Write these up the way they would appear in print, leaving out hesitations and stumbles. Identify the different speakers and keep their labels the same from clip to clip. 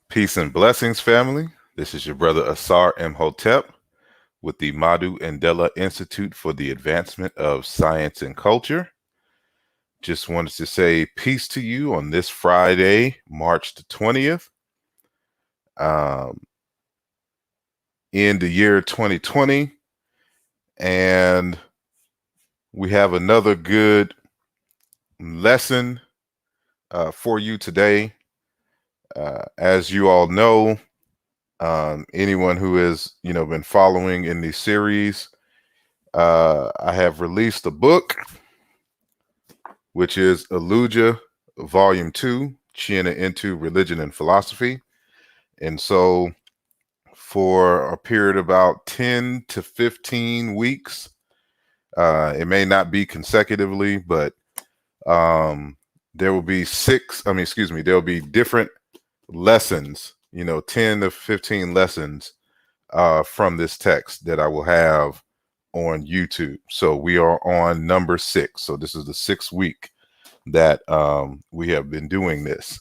Speaker 1: Peace and blessings, family. This is your brother Asar Imhotep with the Madhu Andela Institute for the Advancement of Science and Culture. Just wanted to say peace to you on this Friday, March the 20th, in the year 2020. And we have another good lesson for you today. As you all know, anyone who has been following in the series, I have released a book, which is Aaluja Volume 2, China into Religion and Philosophy. And so for a period of about 10 to 15 weeks, it may not be consecutively, but there will be there will be different lessons, 10 to 15 lessons from this text that I will have on YouTube. So we are on number 6. So this is the 6th week that we have been doing this.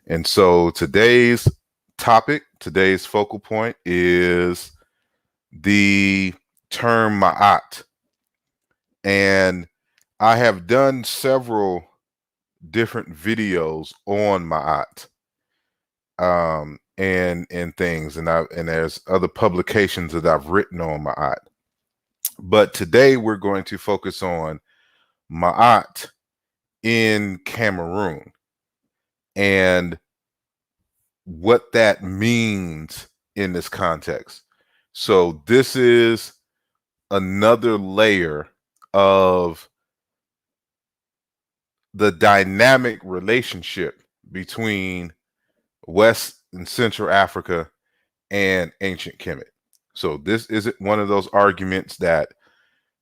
Speaker 1: And so today's topic, today's focal point is the term mAa.t. And I have done several different videos on mAa.t. And things, and there's other publications that I've written on mAa.t. But today we're going to focus on mAa.t in Cameroon and what that means in this context. So this is another layer of the dynamic relationship between West and Central Africa and ancient Kemet. So this isn't one of those arguments that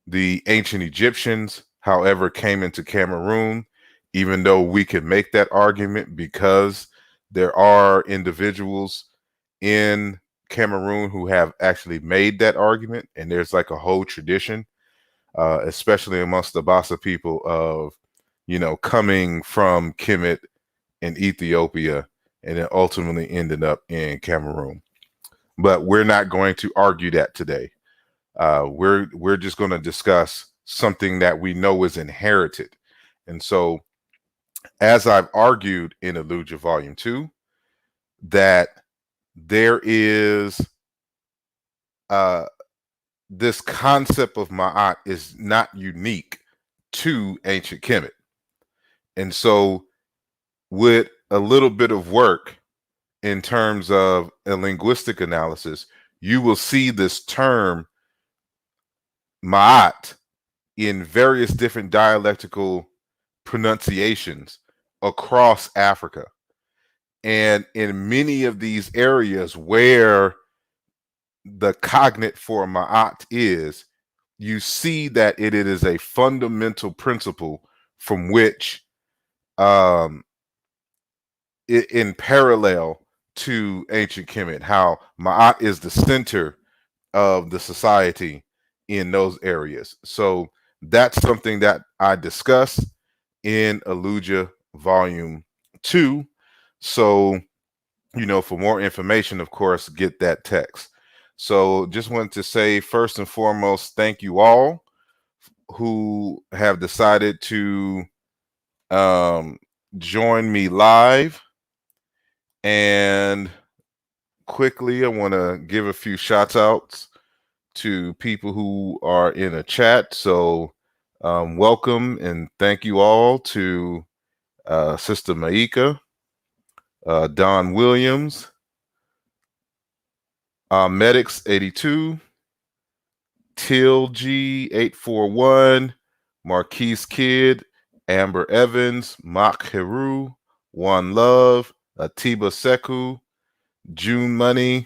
Speaker 1: the ancient Egyptians, however, came into Cameroon, even though we can make that argument because there are individuals in Cameroon who have actually made that argument. And there's like a whole tradition, especially amongst the Basaa people, of, coming from Kemet in Ethiopia and then ultimately ended up in Cameroon. But we're not going to argue that today. We're just going to discuss something that we know is inherited. And so, as I've argued in Aaluja Volume 2, that there is this concept of mAa.t is not unique to ancient Kemet. And so, with a little bit of work in terms of a linguistic analysis, you will see this term mAa.t in various different dialectical pronunciations across Africa. And in many of these areas where the cognate for mAa.t is, you see that it is a fundamental principle from which, in parallel to ancient Kemet, how mAa.t is the center of the society in those areas. So that's something that I discuss in Aaluja Volume 2. So, for more information, of course, get that text. So just wanted to say, first and foremost, thank you all who have decided to join me live. And quickly, I want to give a few shout outs to people who are in a chat. So welcome and thank you all to Sister Maika, Don Williams, Medics 82, Till G 841, Marquise Kidd, Amber Evans, Mak Heru, One Love, Atiba Seku, June Money,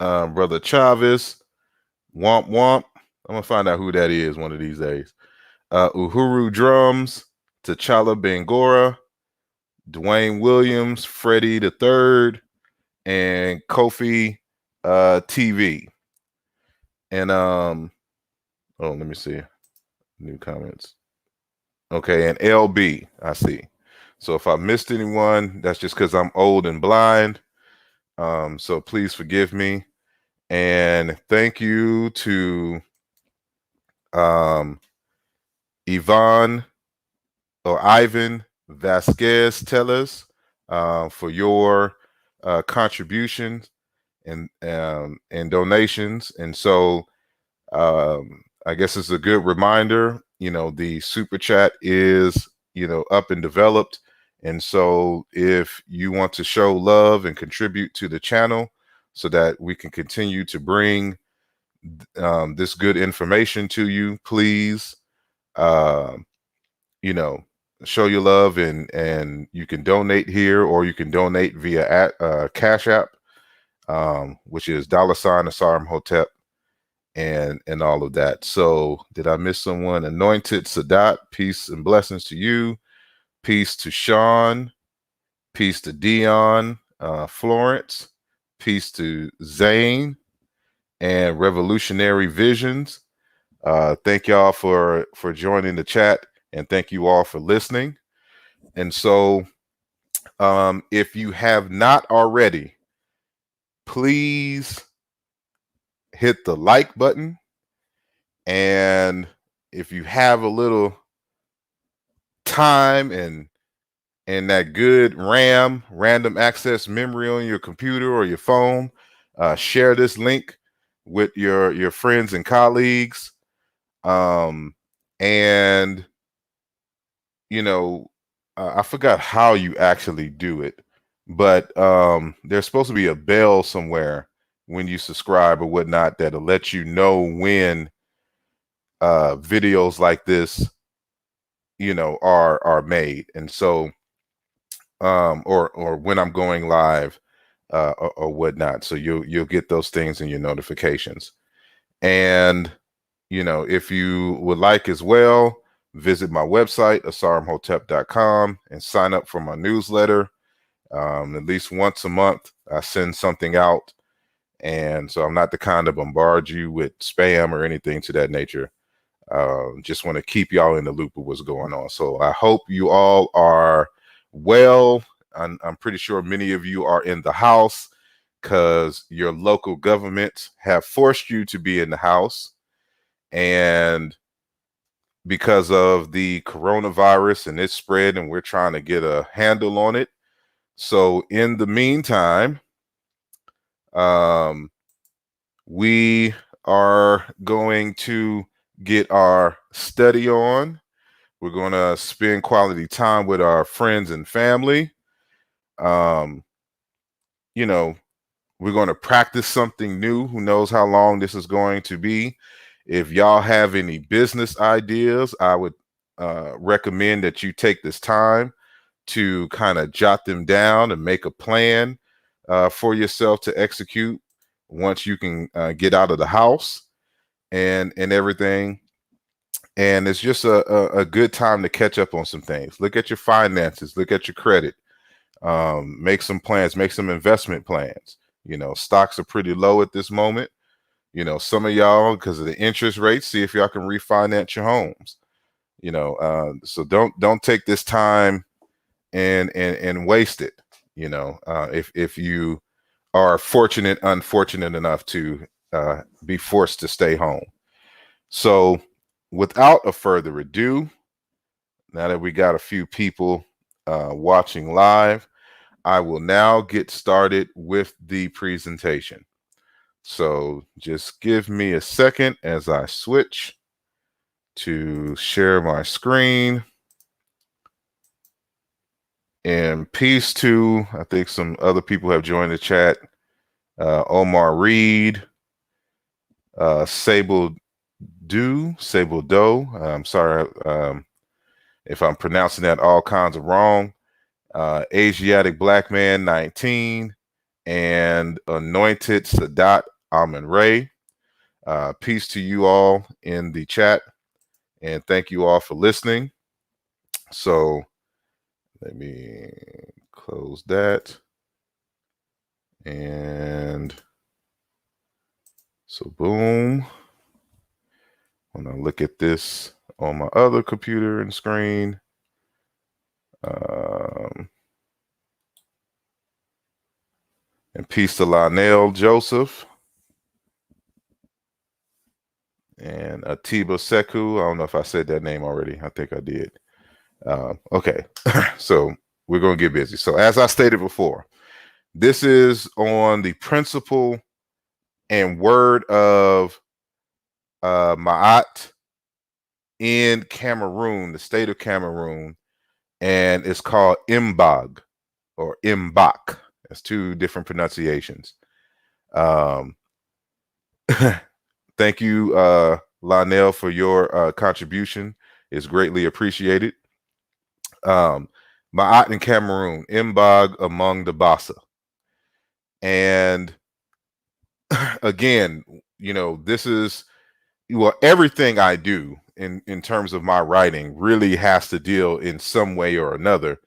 Speaker 1: Brother Chavez, Womp Womp. I'm gonna find out who that is one of these days. Uhuru Drums, T'Challa Bangora, Dwayne Williams, Freddie the Third, and Kofi TV. And let me see. New comments. Okay, and LB, I see. So if I missed anyone, that's just because I'm old and blind. So please forgive me. And thank you to Ivan or Ivan Vasquez Tellers for your contributions and donations. And so I guess it's a good reminder, the super chat is, up and developed. And so if you want to show love and contribute to the channel so that we can continue to bring this good information to you, please, show your love and you can donate here, or you can donate via Cash App, which is $ Asarum Hotep and all of that. So did I miss someone? Anointed Sadat, peace and blessings to you. Peace to Sean. Peace to Dion. Florence. Peace to Zane and Revolutionary Visions. Thank y'all for joining the chat, and thank you all for listening. And so if you have not already, please hit the like button. And if you have a little time and that good random access memory on your computer or your phone, share this link with your friends and colleagues. And I forgot how you actually do it, but there's supposed to be a bell somewhere when you subscribe or whatnot that'll let you know when videos like this are made. And so or when I'm going live or whatnot, so you'll get those things in your notifications. And if you would like as well, visit my website asarumhotep.com and sign up for my newsletter. At least once a month I send something out, and so I'm not the kind to bombard you with spam or anything to that nature. Just want to keep y'all in the loop of what's going on. So I hope you all are well. I'm pretty sure many of you are in the house because your local governments have forced you to be in the house. And because of the coronavirus and its spread, and we're trying to get a handle on it. So in the meantime, we are going to get our study on. We're going to spend quality time with our friends and family. We're going to practice something new. Who knows how long this is going to be? If y'all have any business ideas, I would recommend that you take this time to kind of jot them down and make a plan for yourself to execute once you can get out of the house and everything. And it's just a good time to catch up on some things. Look at your finances, look at your credit, make some plans, make some investment plans. Stocks are pretty low at this moment. Some of y'all, because of the interest rates, see if y'all can refinance your homes. So don't take this time and waste it. If you are unfortunate enough to be forced to stay home. So without a further ado, now that we got a few people watching live, I will now get started with the presentation. So just give me a second as I switch to share my screen. And peace to, I think some other people have joined the chat. Omar Reed, Sable Doe. I'm sorry if I'm pronouncing that all kinds of wrong. Asiatic Black Man 19, and Anointed Sadat Amin Ray. Peace to you all in the chat, and thank you all for listening. So let me close that. And so boom. When I look at this on my other computer and screen, And peace to Lionel Joseph. And Atiba Seku. I don't know if I said that name already. I think I did. Okay. So we're going to get busy. So as I stated before, this is on the principle and word of mAa.t in Cameroon, the state of Cameroon, and it's called Mbog or Mbok. That's two different pronunciations. Thank you, Lionel, for your contribution. It's greatly appreciated. mAa.t in Cameroon, Mbog among the Basaa. And again, you know, this is, well, everything I do in terms of my writing really has to deal in some way or another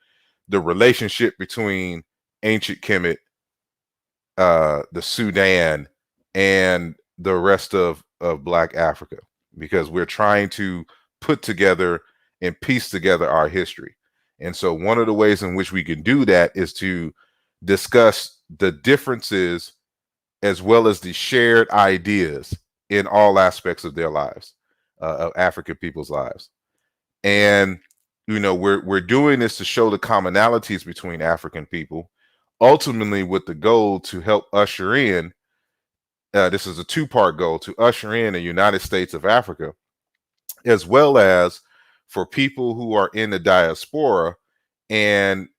Speaker 1: the relationship between ancient Kemet, the Sudan, and the rest of Black Africa, because we're trying to put together and piece together our history. And so one of the ways in which we can do that is to discuss the differences as well as the shared ideas in all aspects of their lives, of African people's lives. And you know, we're doing this to show the commonalities between African people, ultimately with the goal to help usher in. This is a two-part goal to usher in the United States of Africa, as well as for people who are in the diaspora and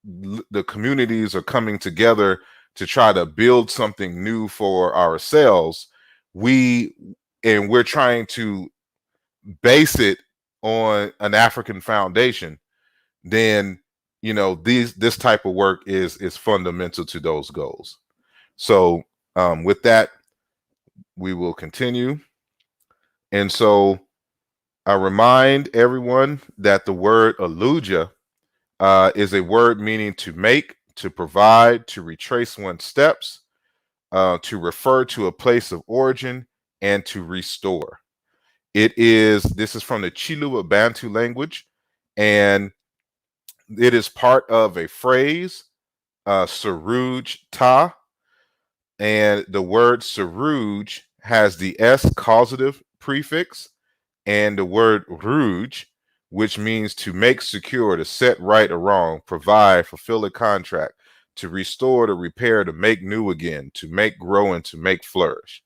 Speaker 1: the communities are coming together to try to build something new for ourselves. We're trying to base it on an African foundation. Then, you know, this type of work is fundamental to those goals. So with that, we will continue. And so I remind everyone that the word Aaluja is a word meaning to make, to provide, to retrace one's steps, to refer to a place of origin, and to restore. This is from the Chiluba Bantu language, and it is part of a phrase, Saruj Ta, and the word Saruj has the S causative prefix, and the word Ruj, which means to make secure, to set right or wrong, provide, fulfill a contract, to restore, to repair, to make new again, to make grow, and to make flourish.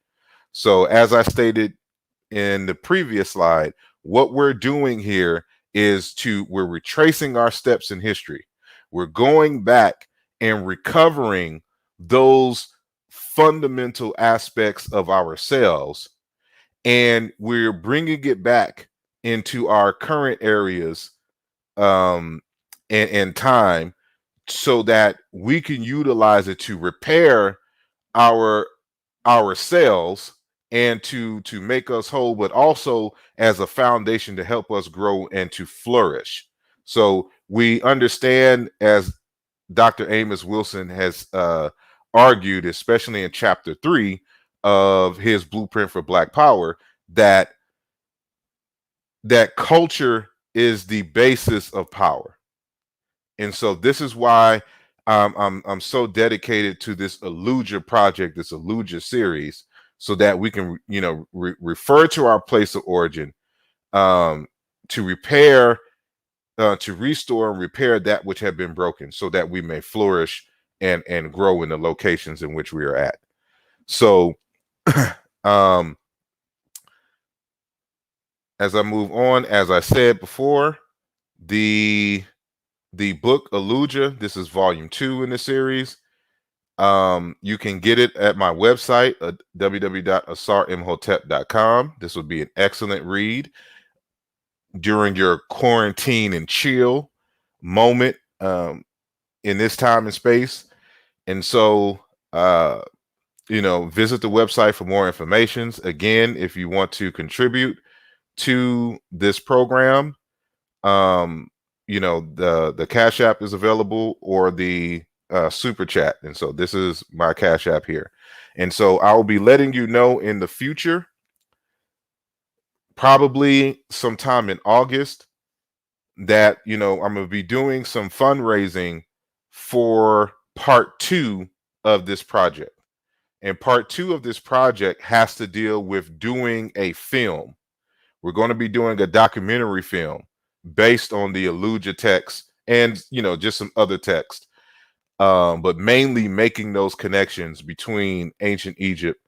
Speaker 1: So as I stated in the previous slide, what we're doing here is we're retracing our steps in history. We're going back and recovering those fundamental aspects of ourselves, and we're bringing it back into our current areas and time, so that we can utilize it to repair ourselves and to make us whole, but also as a foundation to help us grow and to flourish. So we understand, as Dr. Amos Wilson has argued, especially in chapter 3 of his Blueprint for Black Power, that culture is the basis of power. And so this is why I'm so dedicated to this Aaluja project, this Aaluja series, so that we can, you know, refer to our place of origin, to repair, to restore and repair that which had been broken, so that we may flourish and grow in the locations in which we are at. So as I move on, as I said before, the book Aaluja, this is volume 2 in the series. You can get it at my website, www.asarmhotep.com. This would be an excellent read during your quarantine and chill moment in this time and space. And so, you know, visit the website for more information. Again, if you want to contribute to this program, you know, the Cash App is available, or the Super Chat. And so this is my Cash App here. And so I will be letting you know in the future, probably sometime in August, that, you know, I'm going to be doing some fundraising for part 2 of this project. And part 2 of this project has to deal with doing a film. We're going to be doing a documentary film based on the Aaluja text and, just some other text, but mainly making those connections between ancient Egypt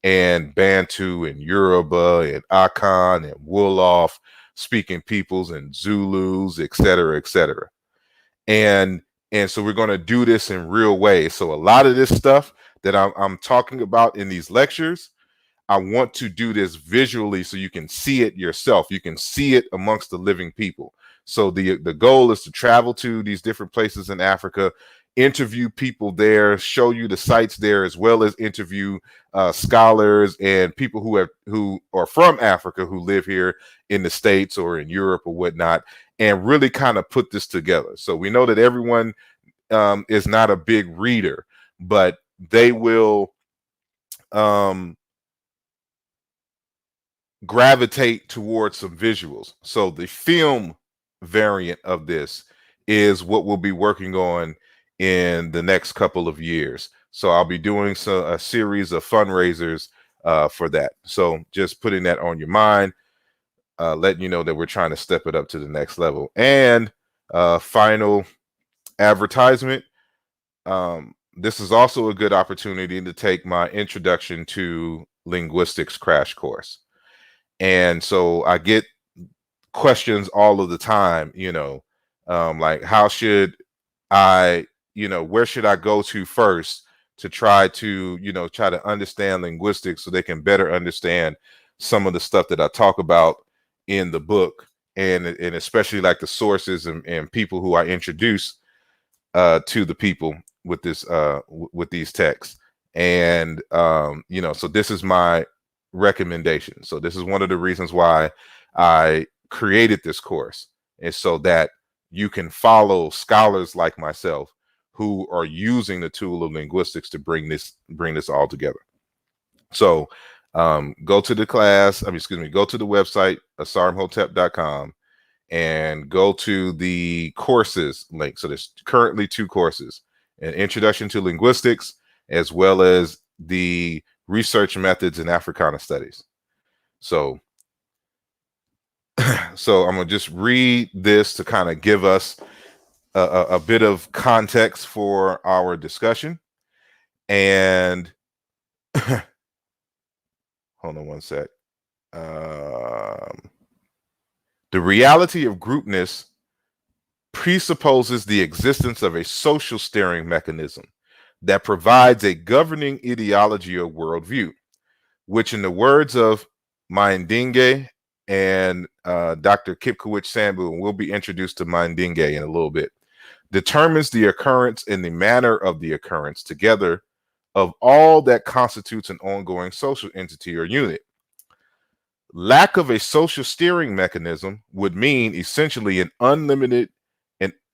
Speaker 1: and Bantu and Yoruba and Akan and Wolof speaking peoples and Zulus, et cetera, et cetera. And so we're going to do this in real ways. So a lot of this stuff that I'm talking about in these lectures, I want to do this visually so you can see it yourself. You can see it amongst the living people. So the goal is to travel to these different places in Africa, interview people there, show you the sites there, as well as interview scholars and people who are from Africa who live here in the States or in Europe or whatnot, and really kind of put this together. So we know that everyone is not a big reader, but they will gravitate towards some visuals. So the film variant of this is what we'll be working on in the next couple of years. So I'll be doing a series of fundraisers for that. So just putting that on your mind, letting you know that we're trying to step it up to the next level. And final advertisement. This is also a good opportunity to take my Introduction to Linguistics crash course. And so I get questions all of the time, like how should I, where should I go to first to try to understand linguistics so they can better understand some of the stuff that I talk about in the book, and especially like the sources and people who I introduce to the people with this with these texts. And so this is my recommendation. So this is one of the reasons why I created this course, is so that you can follow scholars like myself who are using the tool of linguistics to bring this all together. So go to the go to the website asarmhotep.com and go to the courses link. So there's currently 2 courses: an Introduction to Linguistics, as well as the Research Methods in Africana Studies. So I'm gonna just read this to kind of give us a bit of context for our discussion. And hold on one sec. The reality of groupness presupposes the existence of a social steering mechanism that provides a governing ideology or worldview, which, in the words of Mindinge and Dr. Kipkowicz Sambu, and we'll be introduced to Mindinge in a little bit, determines the occurrence and the manner of the occurrence together of all that constitutes an ongoing social entity or unit. Lack of a social steering mechanism would mean essentially an unlimited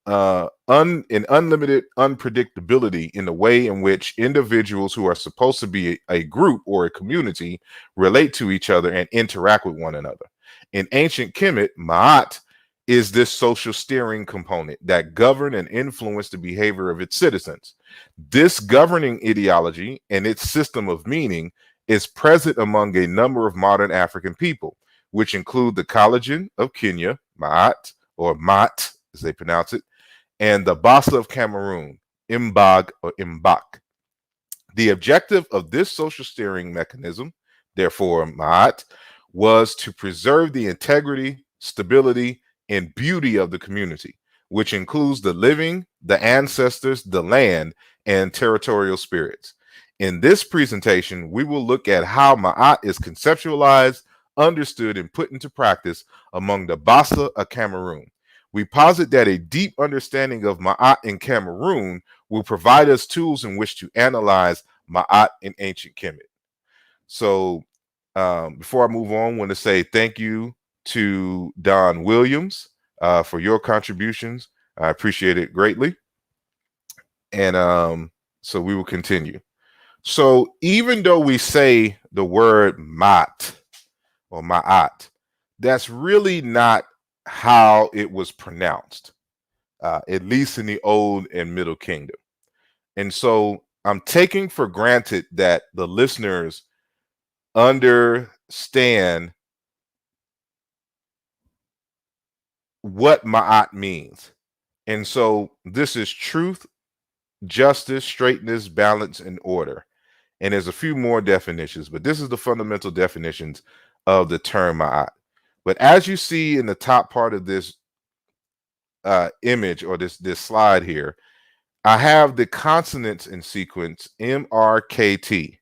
Speaker 1: unpredictability in the way in which individuals who are supposed to be a group or a community relate to each other and interact with one another. In ancient Kemet, mAa.t is this social steering component that govern and influence the behavior of its citizens. This governing ideology and its system of meaning is present among a number of modern African people, which include the Kalenjin of Kenya, mAa.t, or Maat, as they pronounce it, and the Basaa of Cameroon, Mbog or Mbog. The objective of this social steering mechanism, therefore mAa.t, was to preserve the integrity, stability, and beauty of the community, which includes the living, the ancestors, the land, and territorial spirits. In this presentation, we will look at how mAa.t is conceptualized, understood, and put into practice among the Basaa of Cameroon. We posit that a deep understanding of mAa.t in Cameroon will provide us tools in which to analyze mAa.t in ancient Kemet. So before I move on, I want to say thank you to Don Williams for your contributions. I appreciate it greatly. And so we will continue. So even though we say the word Maat or mAa.t, that's really not how it was pronounced, at least in the Old and Middle Kingdom. And so I'm taking for granted that the listeners understand what ma'at means. And so this is truth, justice, straightness, balance, and order. And there's a few more definitions, but this is the fundamental definitions of the term ma'at. But as you see in the top part of this image or this slide here, I have the consonants in sequence MRKT.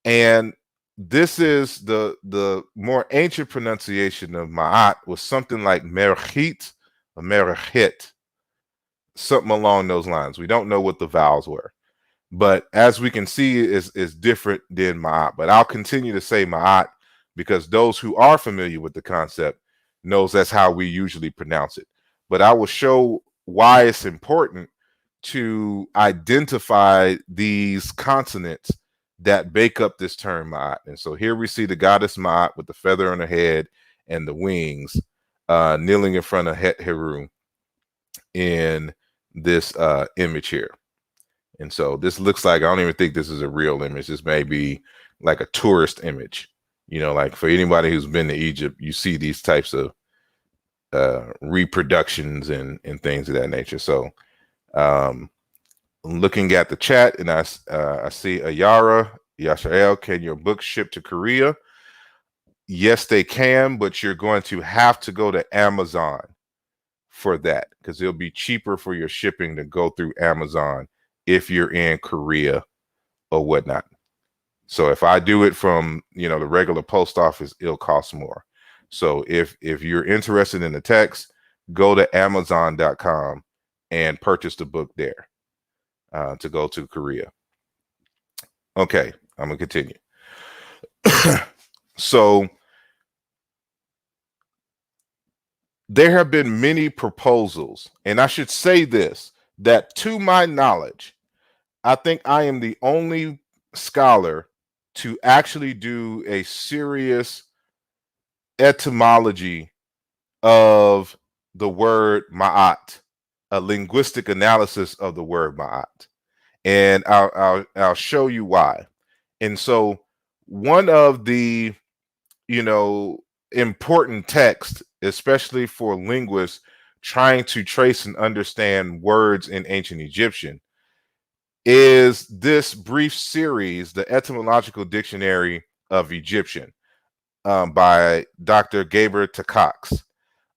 Speaker 1: And this is the more ancient pronunciation of ma'at was something like merchit or merchit, something along those lines. We don't know what the vowels were, but as we can see, is different than ma'at. But I'll continue to say ma'at because those who are familiar with the concept knows that's how we usually pronounce it. But I will show why it's important to identify these consonants that make up this term ma'at. And so here we see the goddess Maat with the feather on her head and the wings, kneeling in front of Het Heru in this image here. And so this looks like, I don't even think this is a real image. This may be like a tourist image. You know, like for anybody who's been to Egypt, you see these types of reproductions and things of that nature. So looking at the chat, and I see Ayara, Yashael, can your books ship to Korea? Yes, they can, but you're going to have to go to Amazon for that because it'll be cheaper for your shipping to go through Amazon if you're in Korea or whatnot. So if I do it from, you know, the regular post office, it'll cost more. So if you're interested in the text, go to Amazon.com and purchase the book there to go to Korea. Okay, I'm gonna continue. So there have been many proposals, and I should say this, that to my knowledge, I think I am the only scholar to actually do a serious etymology of the word ma'at, a linguistic analysis of the word ma'at. And I'll show you why. And so one of the, you know, important texts, especially for linguists trying to trace and understand words in ancient Egyptian, is this brief series, the Etymological Dictionary of Egyptian, by Dr. Gaber Takacs.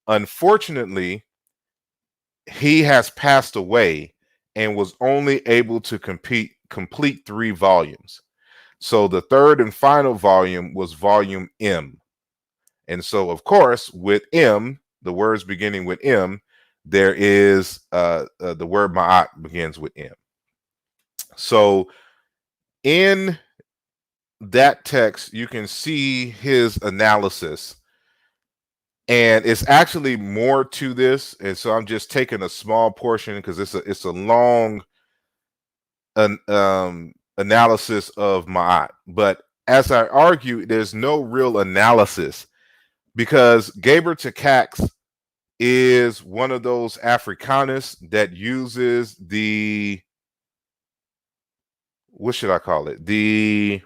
Speaker 1: Unfortunately, he has passed away and was only able to complete 3 volumes. So the third and final volume was volume M. And so, of course, with M, the words beginning with M, there is the word ma'at begins with M. So in that text, you can see his analysis, and it's actually more to this. And so I'm just taking a small portion because it's a long analysis of ma'at. But as I argue, there's no real analysis because Gaber Takacs is one of those Africanists that uses the, what should I call it? The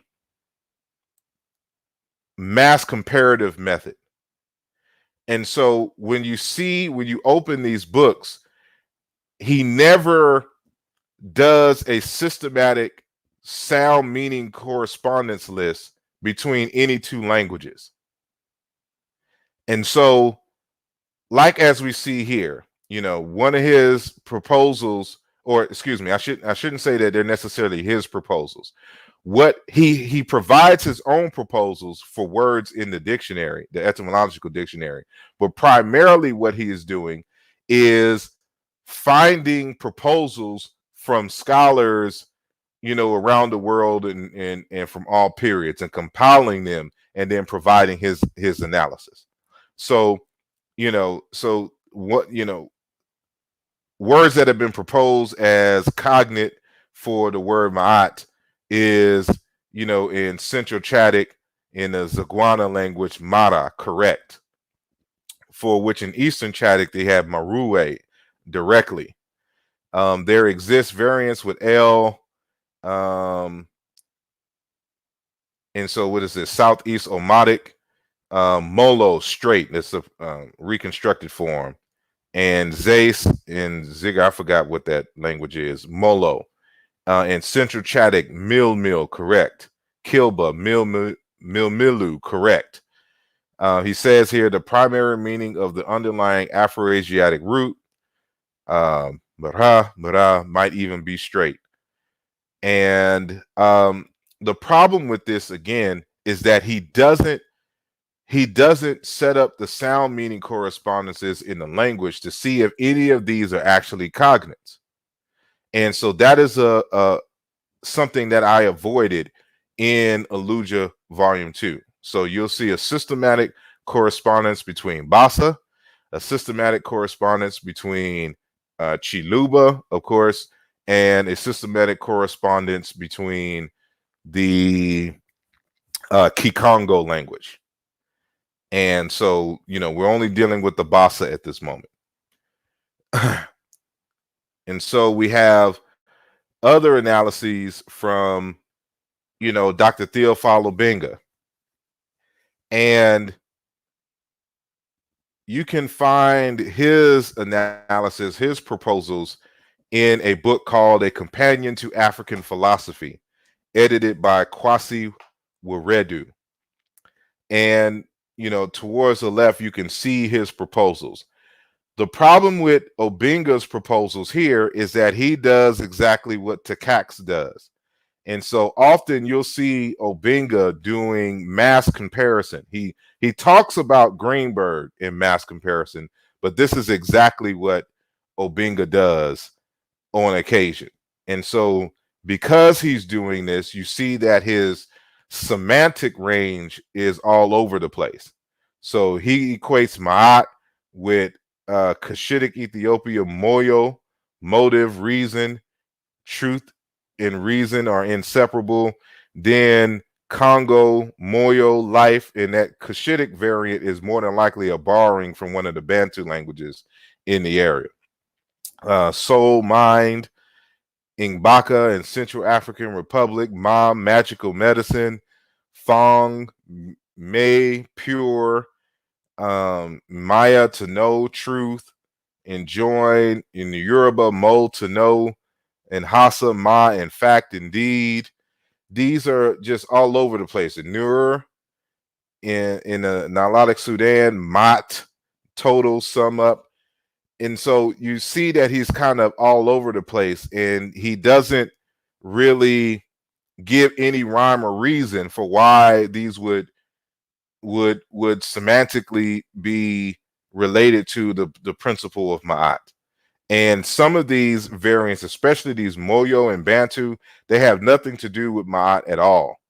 Speaker 1: mass comparative method. And so when you open these books, he never does a systematic sound meaning correspondence list between any 2 languages. And so, like as we see here, you know, one of his proposals, or excuse me, I shouldn't say that they're necessarily his proposals. What he provides his own proposals for words in the dictionary, the etymological dictionary, but primarily what he is doing is finding proposals from scholars, you know, around the world and from all periods and compiling them and then providing his analysis. So, you know, so what, you know, words that have been proposed as cognate for the word ma'at is, you know, in Central Chadic, in the Zagwana language, mara, correct. For which in Eastern Chadic, they have marue, directly. There exists variants with L And so what is this? Southeast Omotic, Molo, straight. That's a reconstructed form. And Zace and Zig, I forgot what that language is. Molo. And Central Chadic, Mil, correct. Kilba, Milu, correct. He says here the primary meaning of the underlying Afroasiatic root, Mara, might even be straight. And the problem with this, again, is that he doesn't set up the sound meaning correspondences in the language to see if any of these are actually cognates. And so that is a something that I avoided in Aaluja Volume 2. So you'll see a systematic correspondence between Basaa, a systematic correspondence between Chiluba, of course, and a systematic correspondence between the Kikongo language. And so, we're only dealing with the Basaa at this moment. And so we have other analyses from, Dr. Theophilo Benga. And you can find his analysis, his proposals in a book called A Companion to African Philosophy, edited by Kwasi Wiredu. And, towards the left, you can see his proposals. The problem with Obenga's proposals here is that he does exactly what Takacs does. And so often you'll see Obenga doing mass comparison. He talks about Greenberg in mass comparison, but this is exactly what Obenga does on occasion. And so because he's doing this, you see that his semantic range is all over the place. So he equates ma'at with Cushitic Ethiopia, moyo, motive, reason, truth, and reason are inseparable. Then Congo, moyo, life, and that Cushitic variant is more than likely a borrowing from one of the Bantu languages in the area. Soul, mind, Ngbaka and Central African Republic, Ma, magical medicine, Thong, May, pure, Maya, to know, truth, enjoy, in the Yoruba, Mo, to know, and Hassa, Ma, in fact, indeed. These are just all over the place. In Nur, in the Nilotic Sudan, Maat, total, sum up. And so you see that he's kind of all over the place, and he doesn't really give any rhyme or reason for why these would semantically be related to the principle of ma'at. And some of these variants, especially these Moyo and Bantu, they have nothing to do with ma'at at all.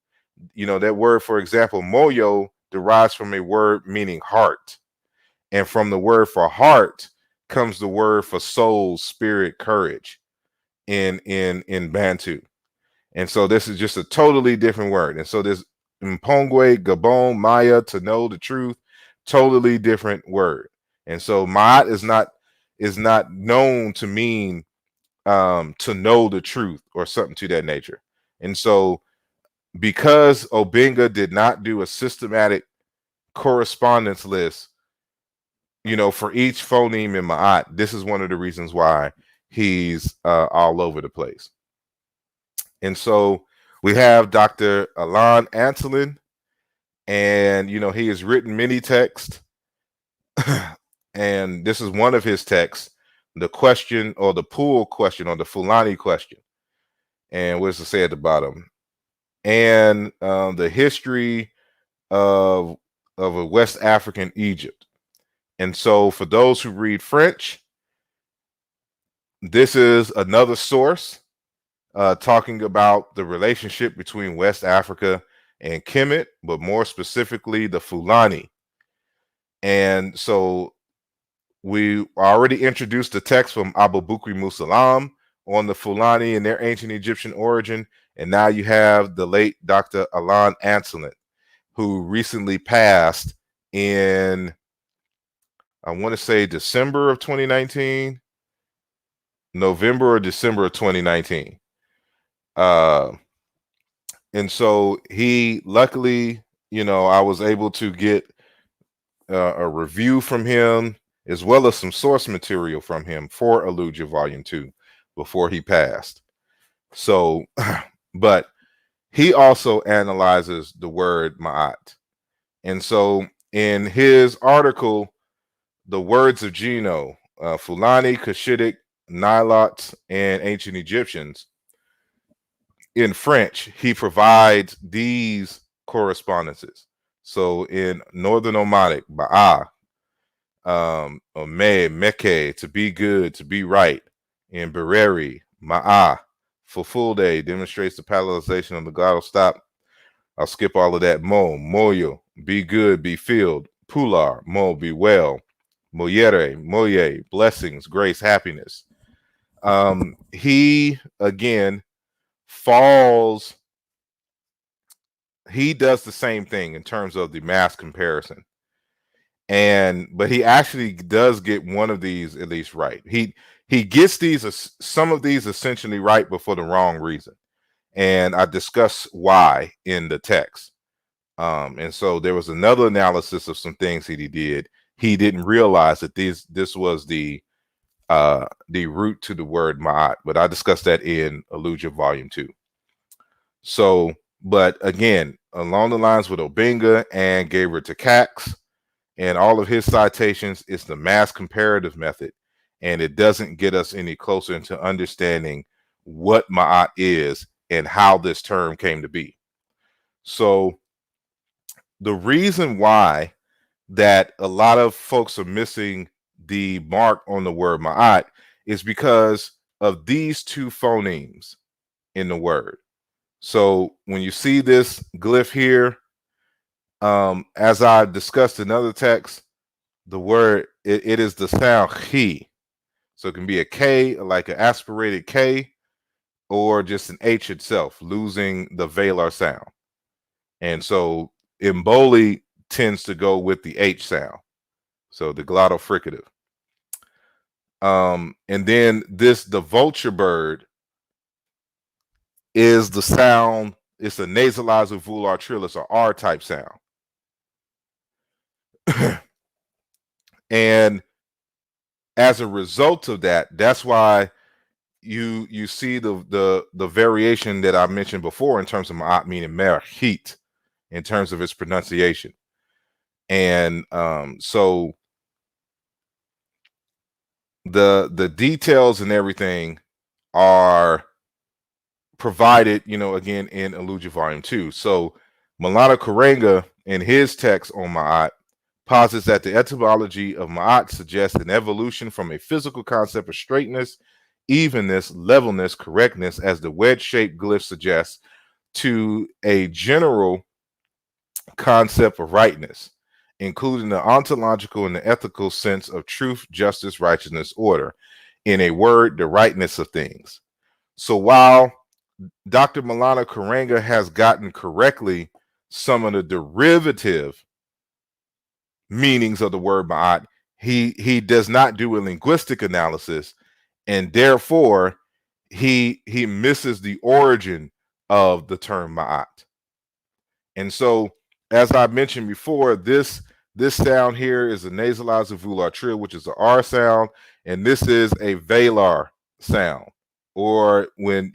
Speaker 1: That word, for example, Moyo derives from a word meaning heart. And from the word for heart comes the word for soul, spirit, courage in Bantu. And so this is just a totally different word. And so this Mpongwe, Gabon, Maya, to know the truth, totally different word. And so Maat is not known to mean to know the truth or something to that nature. And so because Obenga did not do a systematic correspondence list, for each phoneme in Ma'at, this is one of the reasons why he's all over the place. And so we have Dr. Alain Antolin, and he has written many texts, and this is one of his texts, the question or the pool question or the Fulani question. And what does it say at the bottom? And the history of a West African Egypt. And so for those who read French, this is another source talking about the relationship between West Africa and Kemet, but more specifically the Fulani. And so we already introduced the text from Abubakri Musalam on the Fulani and their ancient Egyptian origin. And now you have the late Dr. Alain Antolin, who recently passed in, I want to say December of 2019, November or December of 2019. Uh, and so he, luckily, I was able to get a review from him as well as some source material from him for Aaluja Volume 2 before he passed. So, but he also analyzes the word ma'at. And so in his article, The Words of Gino, Fulani, Cushitic, Nilots, and Ancient Egyptians, in French, he provides these correspondences. So in Northern Omatic, Ba'a, Meke, to be good, to be right. In Bereri, Ma'a, for full day, demonstrates the palatalization of the glottal stop. I'll skip all of that. Moyo, be good, be filled. Pular, be well. Moye, blessings, grace, happiness. He, again, falls, he does the same thing in terms of the mass comparison. But he actually does get one of these at least right. He gets some of these essentially right, but for the wrong reason. And I discuss why in the text. And so there was another analysis of some things that he did. He didn't realize that this was the root to the word ma'at, but I discussed that in Aaluja Volume 2. So, but again, along the lines with Obenga and Gabriel Takacs and all of his citations, it's the mass comparative method, and it doesn't get us any closer into understanding what ma'at is and how this term came to be. So the reason why that a lot of folks are missing the mark on the word ma'at is because of these two phonemes in the word. So when you see this glyph here, as I discussed in other texts, the word, it is the sound he. So it can be a K, like an aspirated K, or just an H itself, losing the velar sound. And so Mboli tends to go with the H sound. So the glottal fricative. And then the vulture bird is the sound, it's a nasalized volar trillis, or R type sound. And as a result of that, that's why you see the variation that I mentioned before in terms of ma'at meaning mer, heat, in terms of its pronunciation. And so the details and everything are provided, again, in Aaluja Volume 2. So Malana Karenga, in his text on ma'at, posits that the etymology of ma'at suggests an evolution from a physical concept of straightness, evenness, levelness, correctness, as the wedge-shaped glyph suggests, to a general concept of rightness, including the ontological and the ethical sense of truth, justice, righteousness, order. In a word, the rightness of things. So while Dr. Malana Karenga has gotten correctly some of the derivative meanings of the word ma'at, he does not do a linguistic analysis, and therefore he misses the origin of the term ma'at. And so, as I mentioned before, this sound here is a nasalized volar trill, which is an R sound, and this is a velar sound, or when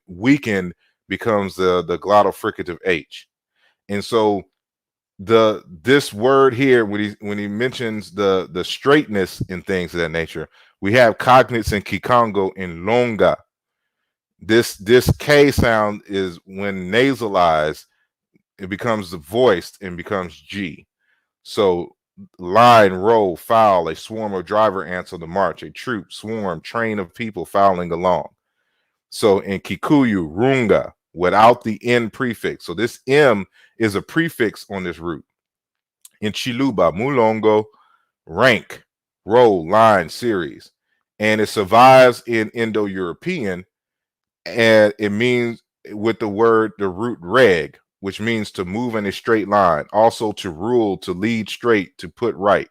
Speaker 1: weakened becomes the glottal fricative H. And so this word here, when he mentions the straightness and things of that nature, we have cognates in Kikongo and longa. This K sound is when nasalized, it becomes voiced and becomes G. So line, row, foul, a swarm of driver ants on the march, a troop, swarm, train of people fouling along. So in Kikuyu, runga, without the N prefix. So this M is a prefix on this root. In Chiluba, mulongo, rank, row, line, series. And it survives in Indo-European, and it means, with the root reg, which means to move in a straight line, also to rule, to lead straight, to put right.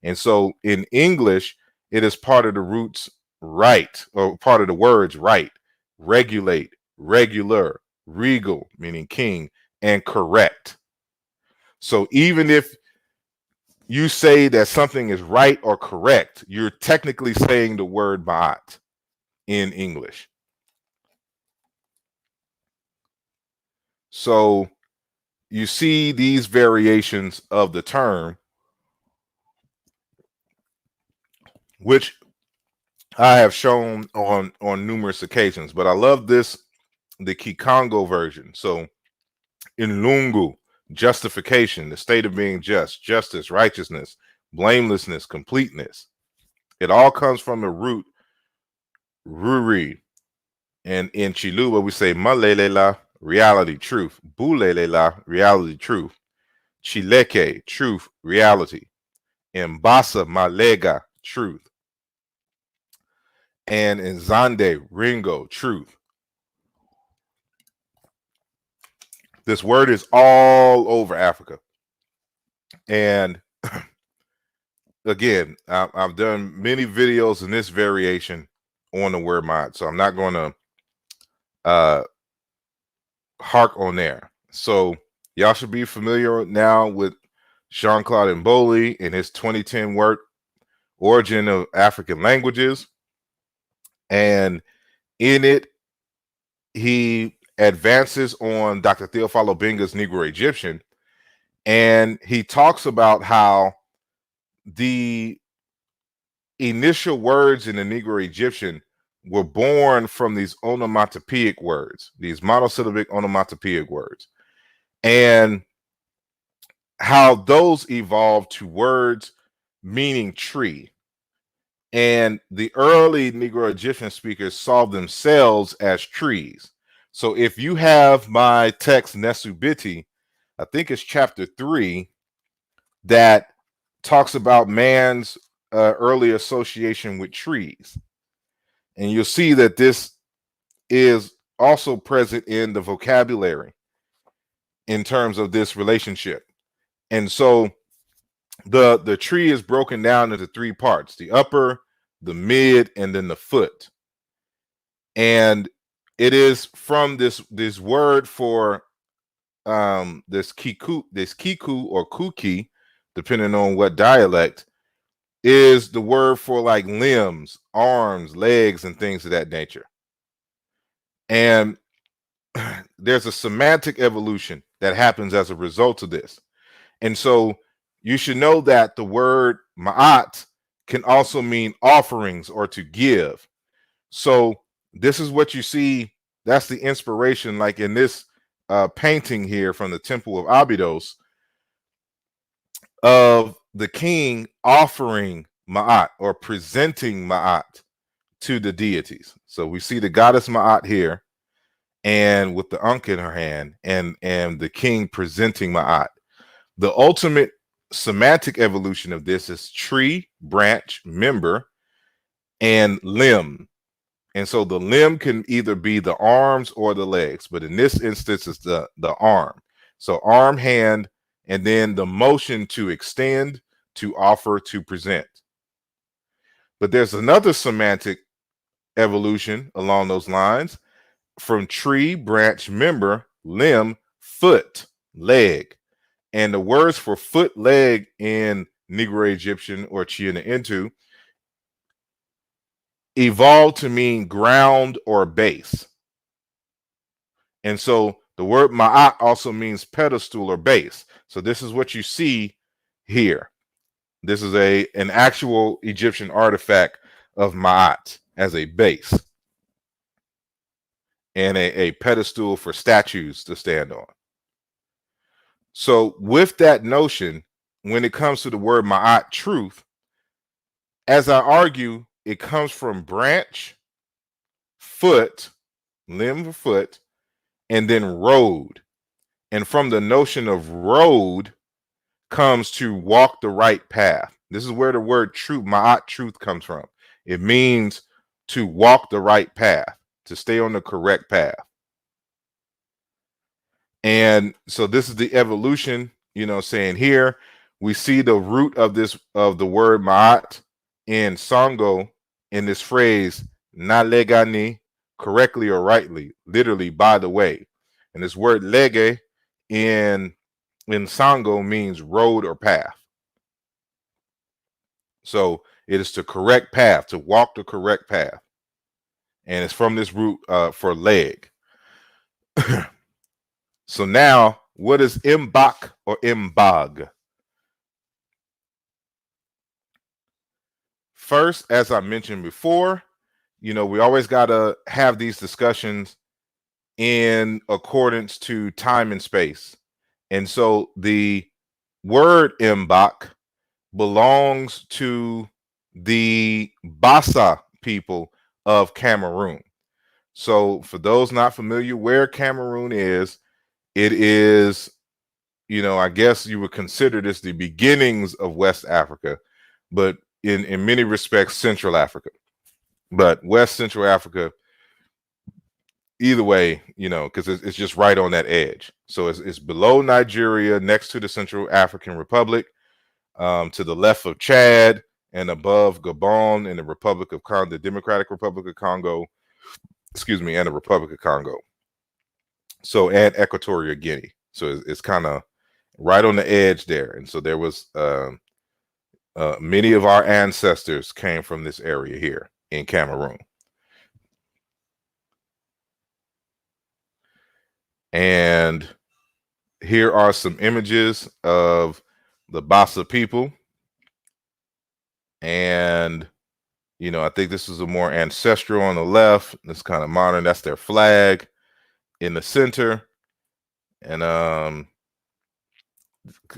Speaker 1: And so in English, it is part of the roots right, or part of the words right, regulate, regular, regal, meaning king, and correct. So even if you say that something is right or correct, you're technically saying the word ma'at in English. So you see these variations of the term, which I have shown on numerous occasions, but I love this, the Kikongo version. So in Lungu, justification, the state of being just, justice, righteousness, blamelessness, completeness. It all comes from the root ruri. And in Chiluba, we say malelela, reality, truth. Bulelela, reality, truth. Chileke, truth, reality. In Basaa, malega, truth. And in Zande, Ringo, truth. This word is all over Africa. And again, I've done many videos in this variation on the word ma'at, so I'm not going to hark on there. So y'all should be familiar now with Jean-Claude Mboli in his 2010 work, Origin of African Languages. And in it, he advances on Dr. Theophilo Benga's Negro Egyptian, and he talks about how the initial words in the Negro Egyptian were born from these onomatopoeic words, these monosyllabic onomatopoeic words, and how those evolved to words meaning tree. And the early Negro Egyptian speakers saw themselves as trees. So if you have my text Nesubiti, I think it's chapter 3, that talks about man's early association with trees. And you'll see that this is also present in the vocabulary in terms of this relationship. And so the tree is broken down into 3 parts: the upper, the mid, and then the foot. And it is from this word for this kiku or kuki, depending on what dialect, is the word for like limbs, arms, legs, and things of that nature. And there's a semantic evolution that happens as a result of this. And so you should know that the word ma'at can also mean offerings or to give. So this is what you see. That's the inspiration, like in this painting here from the Temple of Abydos, of the king offering ma'at or presenting ma'at to the deities. So we see the goddess Ma'at here, and with the ankh in her hand, and the king presenting ma'at. The ultimate semantic evolution of this is tree, branch, member, and limb. And so the limb can either be the arms or the legs, but in this instance, it's the arm. So arm, hand, and then the motion to extend, to offer, to present. But there's another semantic evolution along those lines, from tree, branch, member, limb, foot, leg. And the words for foot, leg in Negro Egyptian or Chiana Intu evolved to mean ground or base. And so the word ma'at also means pedestal or base. So this is what you see here. This is an actual Egyptian artifact of ma'at as a base and a pedestal for statues to stand on. So with that notion, when it comes to the word ma'at, truth, as I argue, it comes from branch, foot, limb or foot, and then road. And from the notion of road comes to walk the right path. This is where the word truth, ma'at, truth, comes from. It means to walk the right path, to stay on the correct path. And so this is the evolution, saying here we see the root of the word ma'at in Sango, in this phrase, nalegani, correctly or rightly, literally by the way. And this word lege in Sango means road or path. So it is to correct path, to walk the correct path. And it's from this root for leg. So now, what is Mbok or Mbog? First, as I mentioned before, we always got to have these discussions in accordance to time and space. And so the word Mbok belongs to the Basaa people of Cameroon. So for those not familiar where Cameroon is, it is, I guess you would consider this the beginnings of West Africa, but in many respects, Central Africa. But West Central Africa, either way, because it's just right on that edge. So it's below Nigeria, next to the Central African Republic, to the left of Chad, and above Gabon and the Democratic Republic of Congo, and the Republic of Congo. So, and Equatorial Guinea. So it's kind of right on the edge there. And so there was many of our ancestors came from this area here in Cameroon. And here are some images of the Basaa people. And, I think this is a more ancestral on the left. It's kind of modern. That's their flag in the center. And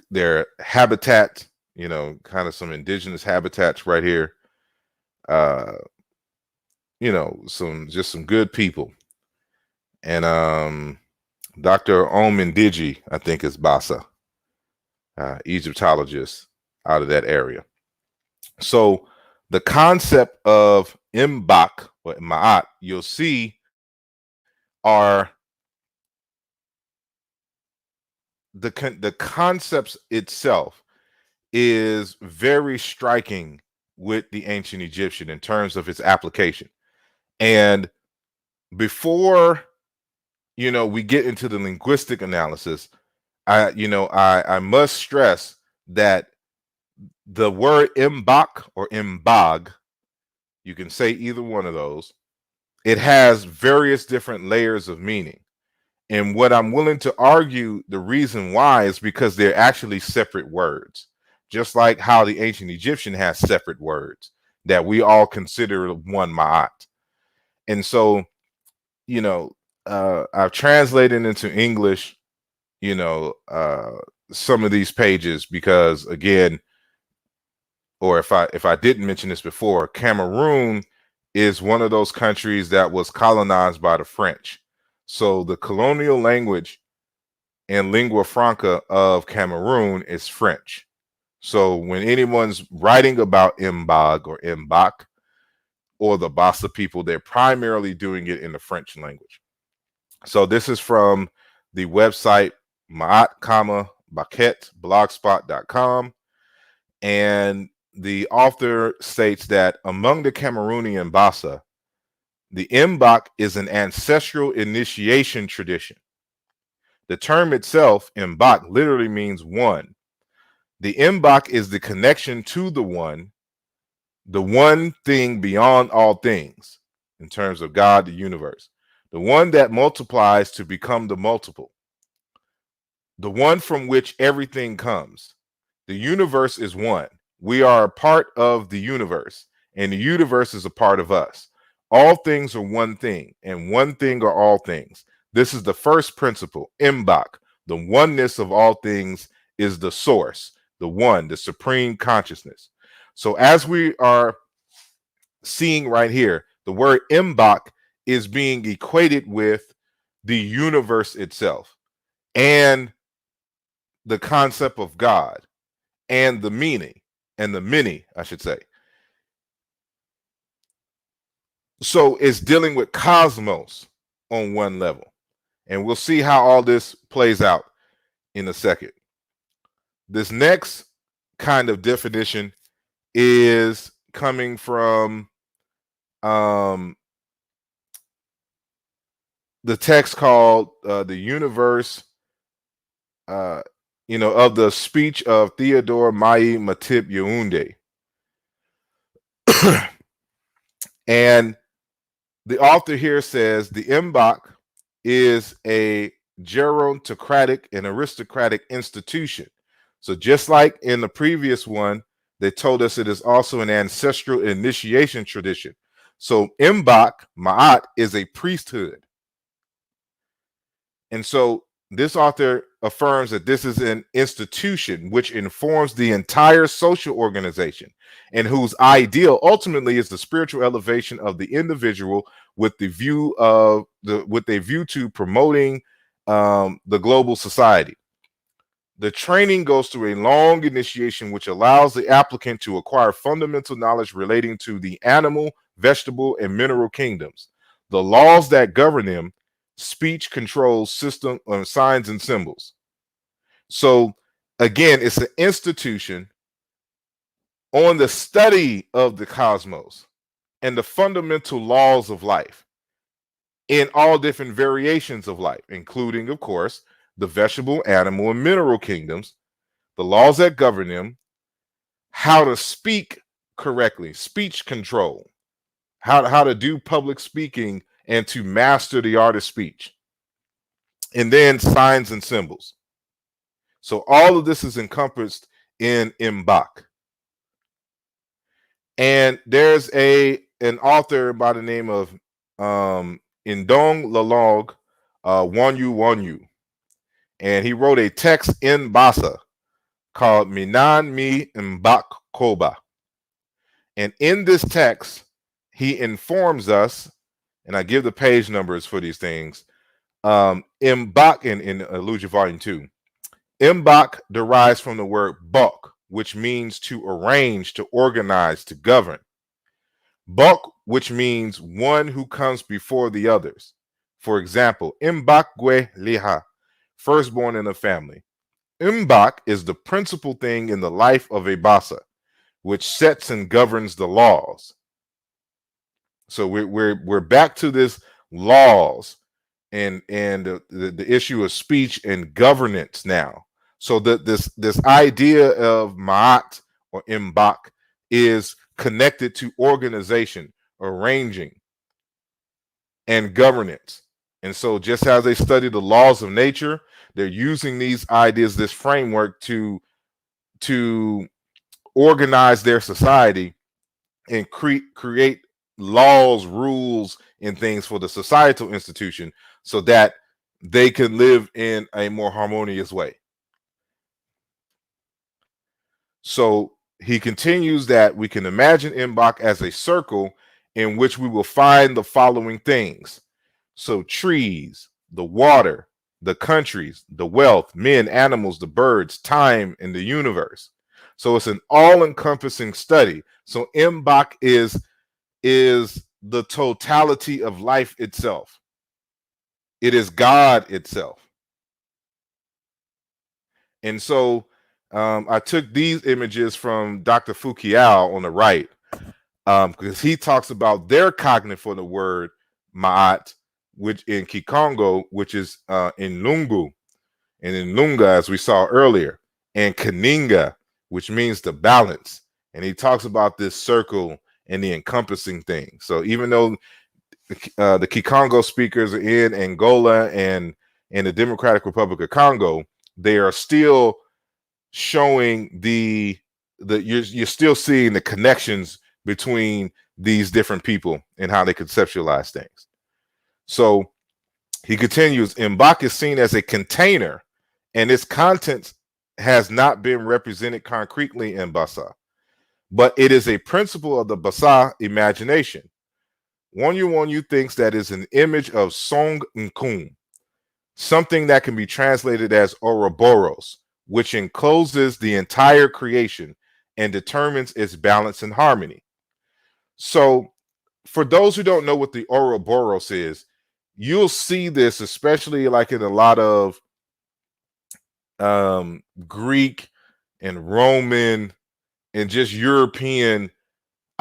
Speaker 1: their habitat, kind of some indigenous habitats right here. Some good people. And Dr. Omindiji, I think, is Basaa, Egyptologist out of that area. So the concept of Mbok or mAa.t, you'll see, are the concepts itself is very striking with the ancient Egyptian in terms of its application. And before we get into the linguistic analysis, I must stress that the word Mbok or Mbog, you can say either one of those, it has various different layers of meaning. And what I'm willing to argue, the reason why, is because they're actually separate words, just like how the ancient Egyptian has separate words that we all consider one ma'at. And so, I've translated into English, some of these pages because, again, or if I didn't mention this before, Cameroon is one of those countries that was colonized by the French. So the colonial language and lingua franca of Cameroon is French. So when anyone's writing about Mbog or Mbok or the Basaa people, they're primarily doing it in the French language. So this is from the website mAa.t, Baquet, blogspot.com. And the author states that among the Cameroonian Basaa, the Mbok is an ancestral initiation tradition. The term itself, Mbok, literally means one. The Mbok is the connection to the one thing beyond all things, in terms of God, the universe, the one that multiplies to become the multiple, the one from which everything comes. The universe is one. We are a part of the universe, and the universe is a part of us. All things are one thing, and one thing are all things. This is the first principle, Mbok. The oneness of all things is the source, the one, the supreme consciousness. So as we are seeing right here, the word Mbok is being equated with the universe itself and the concept of God and the meaning and the many, I should say. So it's dealing with cosmos on one level. And we'll see how all this plays out in a second. This next kind of definition is coming from the text called the universe, of the speech of Theodore Mai Matip Yeunde. And the author here says the Mbog is a gerontocratic and aristocratic institution. So just like in the previous one, they told us it is also an ancestral initiation tradition. So Mbog, mAa.t, is a priesthood. And so this author affirms that this is an institution which informs the entire social organization and whose ideal ultimately is the spiritual elevation of the individual with a view to promoting the global society. The training goes through a long initiation which allows the applicant to acquire fundamental knowledge relating to the animal, vegetable, and mineral kingdoms, the laws that govern them, speech controls, system, signs and symbols. So again, it's an institution on the study of the cosmos and the fundamental laws of life in all different variations of life, including, of course, the vegetable, animal, and mineral kingdoms, the laws that govern them, how to speak correctly, speech control, how to do public speaking and to master the art of speech, and then signs and symbols. So all of this is encompassed in Mbog. And there's an author by the name of Ndong Lalong Wanyu, and he wrote a text in Basaa called Minan Mi Mbog Koba. And in this text, he informs us, and I give the page numbers for these things. Mbog in Aaluja Volume 2. Mbog derives from the word Bach, which means to arrange, to organize, to govern. Bach, which means one who comes before the others. For example, Mbakwe Liha, firstborn in a family. Mbog is the principal thing in the life of a Basaa, which sets and governs the laws. So we're back to this laws and the issue of speech and governance now. So that this idea of mAa.t or Mbog is connected to organization, arranging, and governance. And so just as they study the laws of nature, they're using these ideas, this framework to organize their society and create laws, rules, and things for the societal institution so that they can live in a more harmonious way. So he continues that we can imagine Mbog as a circle in which we will find the following things. So trees, the water, the countries, the wealth, men, animals, the birds, time, and the universe. So it's an all-encompassing study. So Mbog is the totality of life itself. It is God itself. And so I took these images from Dr. Fukiao on the right because he talks about their cognate for the word mAa.t, which in Kikongo, which is in Lungu, and in Lunga, as we saw earlier, and Kaninga, which means the balance. And he talks about this circle and the encompassing thing. So even though the Kikongo speakers are in Angola and in the Democratic Republic of Congo, they are still showing you're still seeing the connections between these different people and how they conceptualize things. So he continues, Mbog is seen as a container and its contents has not been represented concretely in Basaa, but it is a principle of the Basaa imagination. Wanyu thinks that is an image of Song Nkum, something that can be translated as Ouroboros, which encloses the entire creation and determines its balance and harmony. So for those who don't know what the Ouroboros is, you'll see this, especially like in a lot of Greek and Roman and just European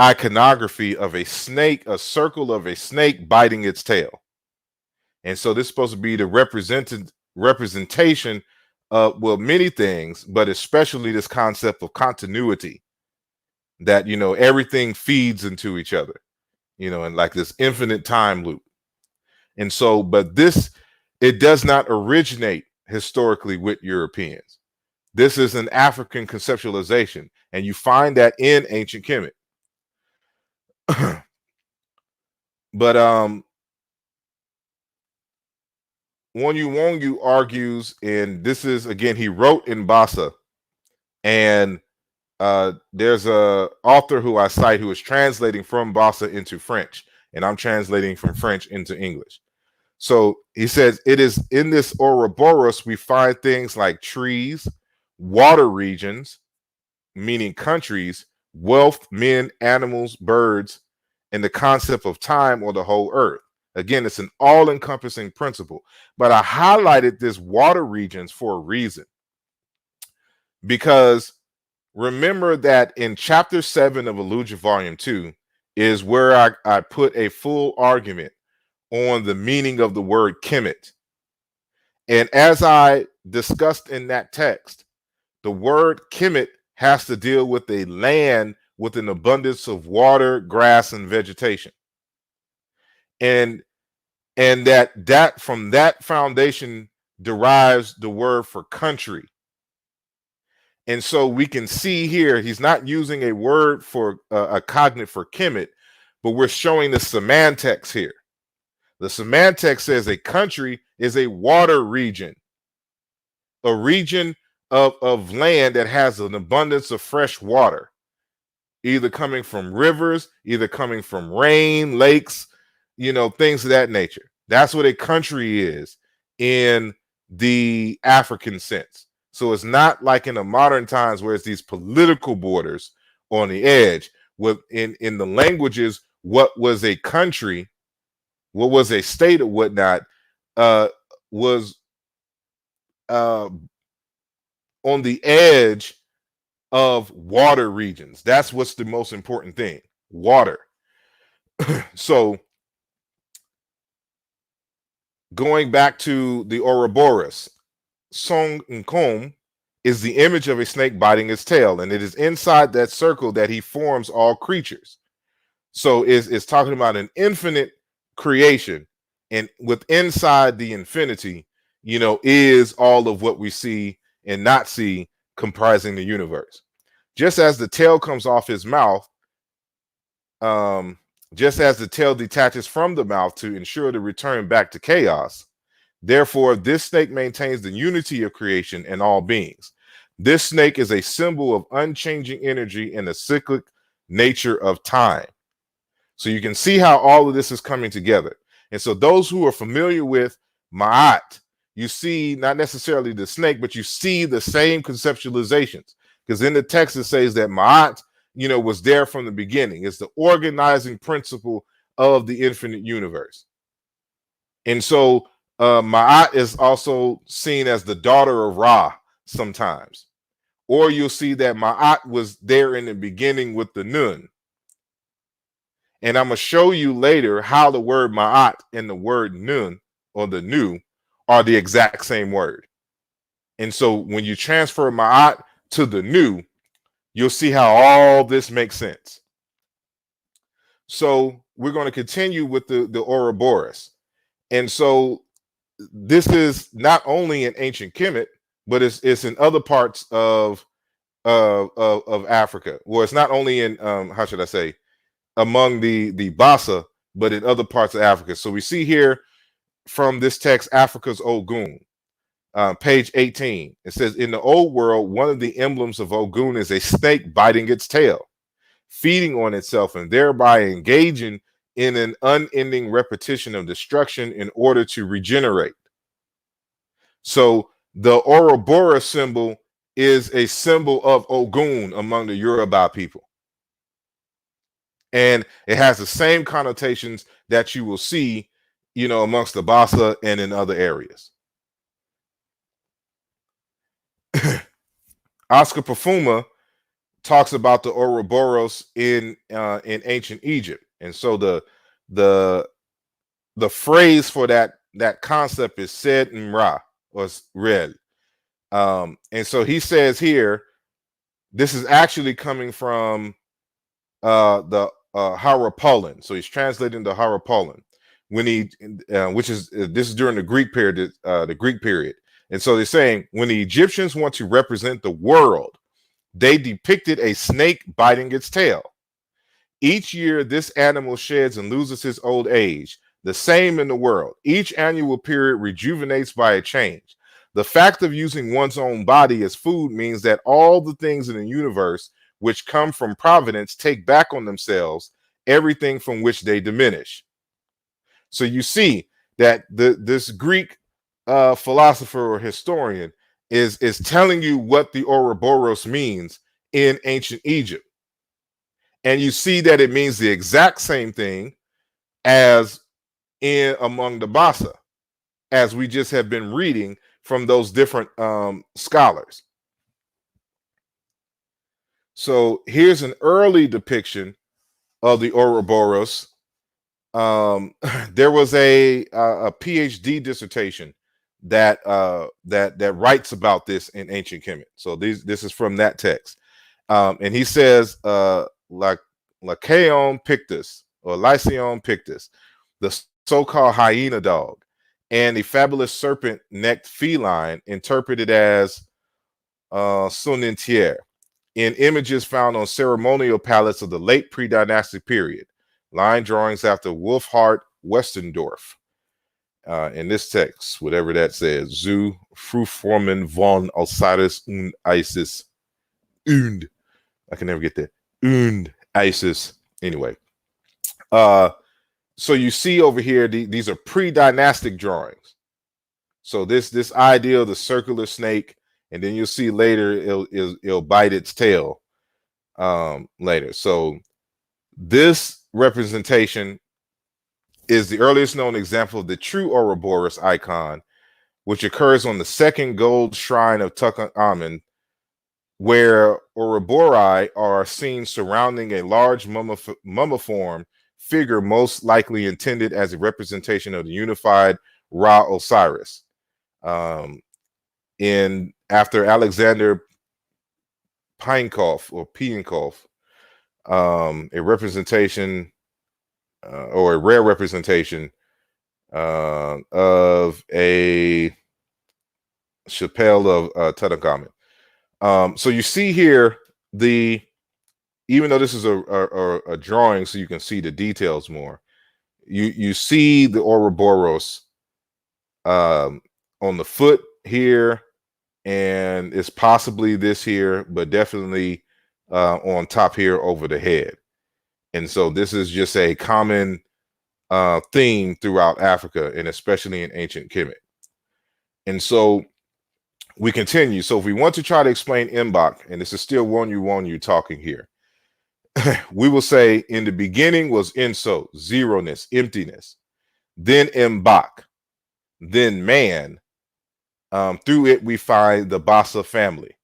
Speaker 1: iconography of a snake, a circle of a snake biting its tail. And so this is supposed to be the representation of, well, many things, but especially this concept of continuity, that, you know, everything feeds into each other, you know, and like this infinite time loop. And so, but this, it does not originate historically with Europeans. This is an African conceptualization, and you find that in ancient Kemet. But Wonyu argues, and this is, again, he wrote in Basaa, and there's a author who I cite who is translating from Basaa into French, and I'm translating from French into English. So he says, it is in this Ouroboros we find things like trees, water regions, meaning countries, wealth, men, animals, birds, and the concept of time or the whole earth. Again, it's an all-encompassing principle. But I highlighted this water regions for a reason. Because remember that in chapter 7 of Aaluja volume 2 is where I put a full argument on the meaning of the word Kemet. And as I discussed in that text, the word Kemet has to deal with a land with an abundance of water, grass, and vegetation. And that from that foundation derives the word for country. And so we can see here, he's not using a word for a cognate for Kemet, but we're showing the semantics here. The semantics says a country is a water region, a region of land that has an abundance of fresh water, either coming from rivers, either coming from rain, lakes, you know, things of that nature. That's what a country is in the African sense. So it's not like in the modern times where it's these political borders on the edge. With in the languages, what was a country, what was a state or whatnot, was on the edge of water regions. That's what's the most important thing, water. So going back to the Ouroboros Song is the image of a snake biting its tail, and it is inside that circle that he forms all creatures. So it's talking about an infinite creation, and with inside the infinity, you know, is all of what we see and not see comprising the universe. Just as the tail comes off his mouth, just as the tail detaches from the mouth to ensure the return back to chaos, therefore this snake maintains the unity of creation and all beings. This snake is a symbol of unchanging energy and the cyclic nature of time. So you can see how all of this is coming together. And so those who are familiar with mAa.t, you see not necessarily the snake, but you see the same conceptualizations. Because in the text it says that mAa.t, you know, was there from the beginning. It's the organizing principle of the infinite universe. And so mAa.t is also seen as the daughter of Ra sometimes. Or you'll see that mAa.t was there in the beginning with the Nun. And I'm going to show you later how the word ma'at and the word nun, or the nu, are the exact same word. And so when you transfer ma'at to the nu, you'll see how all this makes sense. So we're going to continue with the Ouroboros. And so this is not only in ancient Kemet, but it's in other parts of Africa. Well, it's not only in, how should I say, among the Basaa, but in other parts of Africa. So we see here from this text, Africa's Ogun, page 18. It says, in the old world, one of the emblems of Ogun is a snake biting its tail, feeding on itself, and thereby engaging in an unending repetition of destruction in order to regenerate. So the Ouroboros symbol is a symbol of Ogun among the Yoruba people. And it has the same connotations that you will see, you know, amongst the Basaa and in other areas. Oscar Pafuma talks about the Ouroboros in ancient Egypt, and so the phrase for that that concept is said in Ra or read. And so he says here, this is actually coming from the Harapolan. So he's translating the Harapolan when he, which is this is during the Greek period, And so they're saying when the Egyptians want to represent the world, they depicted a snake biting its tail. Each year, this animal sheds and loses its old age. The same in the world. Each annual period rejuvenates by a change. The fact of using one's own body as food means that all the things in the universe which come from providence take back on themselves everything from which they diminish. So you see that this Greek philosopher or historian is telling you what the Ouroboros means in ancient Egypt. And you see that it means the exact same thing as in among the Basaa, as we just have been reading from those different scholars. So here's an early depiction of the Ouroboros. There was a PhD dissertation that writes about this in ancient Kemet. So this is from that text, and he says Lycaon pictus or Lycaon pictus, the so-called hyena dog, and the fabulous serpent-necked feline interpreted as sonentiere in images found on ceremonial palettes of the late pre-dynastic period. Line drawings after Wolfhart Westendorf. In this text, whatever that says, zu Frühformen von Osiris und Isis und. I can never get that. Und Isis. Anyway. So you see over here, these are pre-dynastic drawings. So this idea of the circular snake, and then you'll see later it'll bite its tail later. So this representation is the earliest known example of the true Ouroboros icon, which occurs on the second gold shrine of Tutankhamun, where Ourobori are seen surrounding a large mummiform figure, most likely intended as a representation of the unified Ra Osiris. After Alexander Pienkoff, a representation or a rare representation of a chapelle of Tutankhamun. So you see here even though this is a drawing, so you can see the details more. You see the Ouroboros on the foot here, and it's possibly this here, but definitely on top here over the head. And so this is just a common theme throughout Africa, and especially in ancient Kemet. And so we continue. So if we want to try to explain Mbog, and this is still Wonyu talking here, we will say in the beginning was Enso, zeroness, emptiness, then Mbog, then man. Through it, we find the Basaa family.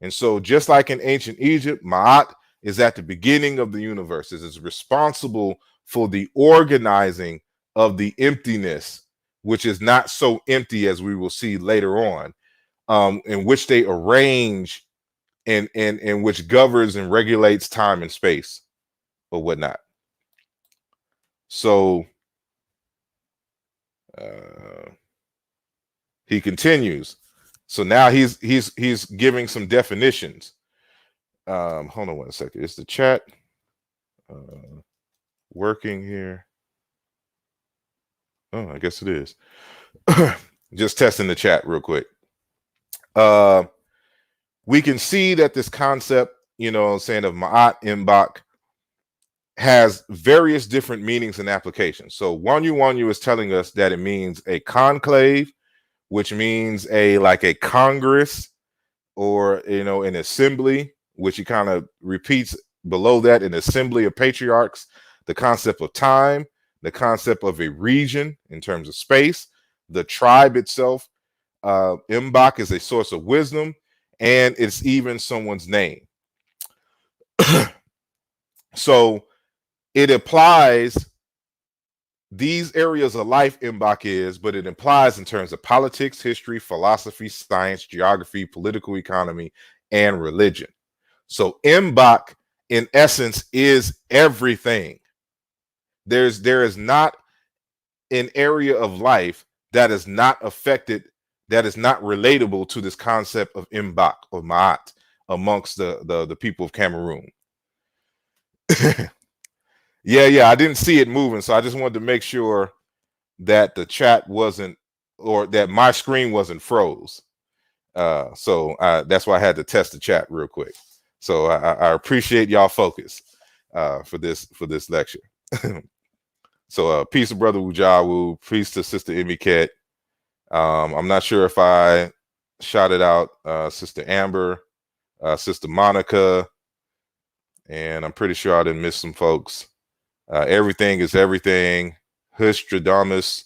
Speaker 1: And so just like in ancient Egypt, mAa.t is at the beginning of the universe. It is responsible for the organizing of the emptiness, which is not so empty as we will see later on, in which they arrange and which governs and regulates time and space or whatnot. So he continues. So now he's giving some definitions. Hold on one second. Is the chat working here? Oh, I guess it is. Just testing the chat real quick. We can see that this concept, saying of mAa.t, Mbog, has various different meanings and applications. So Wonyu is telling us that it means a conclave, which means like a congress or an assembly, which he kind of repeats below that, an assembly of patriarchs, the concept of time, the concept of a region in terms of space, the tribe itself. Mbog is a source of wisdom, and it's even someone's name. So it applies these areas of life Mbog is, but it implies in terms of politics, history, philosophy, science, geography, political economy, and religion. So Mbog, in essence, is everything. There is not an area of life that is not affected, that is not relatable to this concept of Mbog or mAa.t amongst the people of Cameroon. Yeah, I didn't see it moving, so I just wanted to make sure that the chat wasn't, or that my screen wasn't froze. So that's why I had to test the chat real quick. So I appreciate y'all focus for this lecture. So peace to Brother Wujawu, peace to Sister Emiket. I'm not sure if I shouted out Sister Amber, Sister Monica, and I'm pretty sure I didn't miss some folks. Everything is everything. Hustradamus.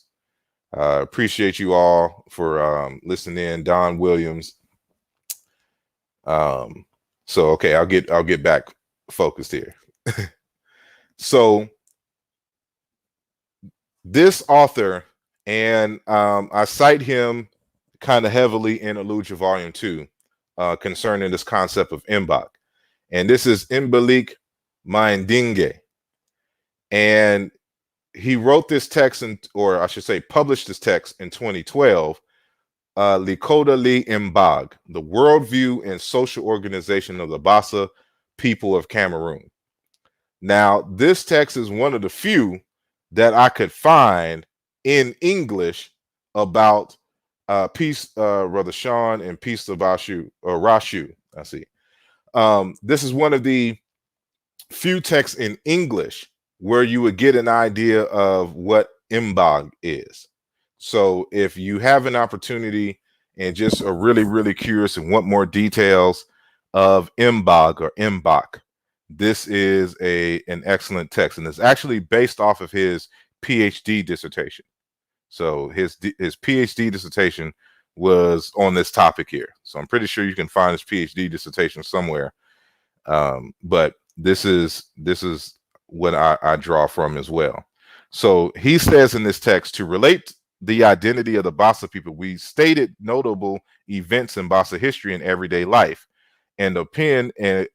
Speaker 1: Appreciate you all for listening in. Don Williams. So okay, I'll get back focused here. So this author, and I cite him kind of heavily in Aaluja Volume 2 concerning this concept of Mbog. And this is Mbalik Mindinge. And he wrote this text, or I should say published this text in 2012, Likoda Li Mbog, the worldview and social organization of the Basaa people of Cameroon. Now, this text is one of the few that I could find in English about peace, Brother Sean, and peace to Bashu, or Rashu, I see. This is one of the few texts in English where you would get an idea of what Mbog is. So if you have an opportunity and just are really, really curious and want more details of Mbog or Mbok, this is an excellent text, and it's actually based off of his PhD dissertation. So his PhD dissertation was on this topic here. So I'm pretty sure you can find his PhD dissertation somewhere. But this is what I draw from as well. So he says in this text, to relate the identity of the Basaa people, we stated notable events in Basaa history and everyday life, and append a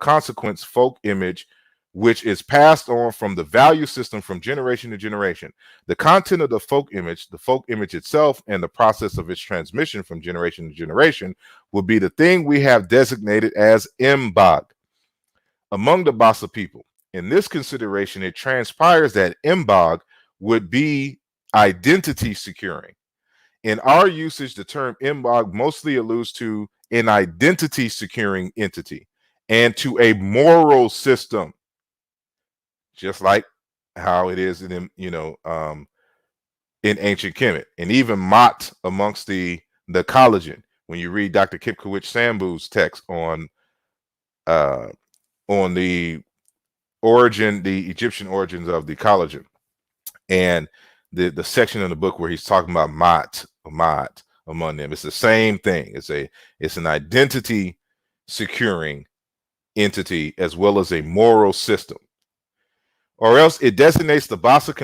Speaker 1: consequence folk image which is passed on from the value system from generation to generation. The content of the folk image itself, and the process of its transmission from generation to generation will be the thing we have designated as Mbog among the Basaa people. In this consideration, it transpires that Mbog would be identity securing. In our usage, the term Mbog mostly alludes to an identity securing entity and to a moral system, just like how it is in ancient Kemet, and even mAa.t amongst the collagen. When you read Dr. Kipkowicz Sambu's text on the Egyptian origins of the collagen, and the section in the book where he's talking about mAa.t among them, it's the same thing. It's an identity securing entity as well as a moral system. Or else it designates the Basaa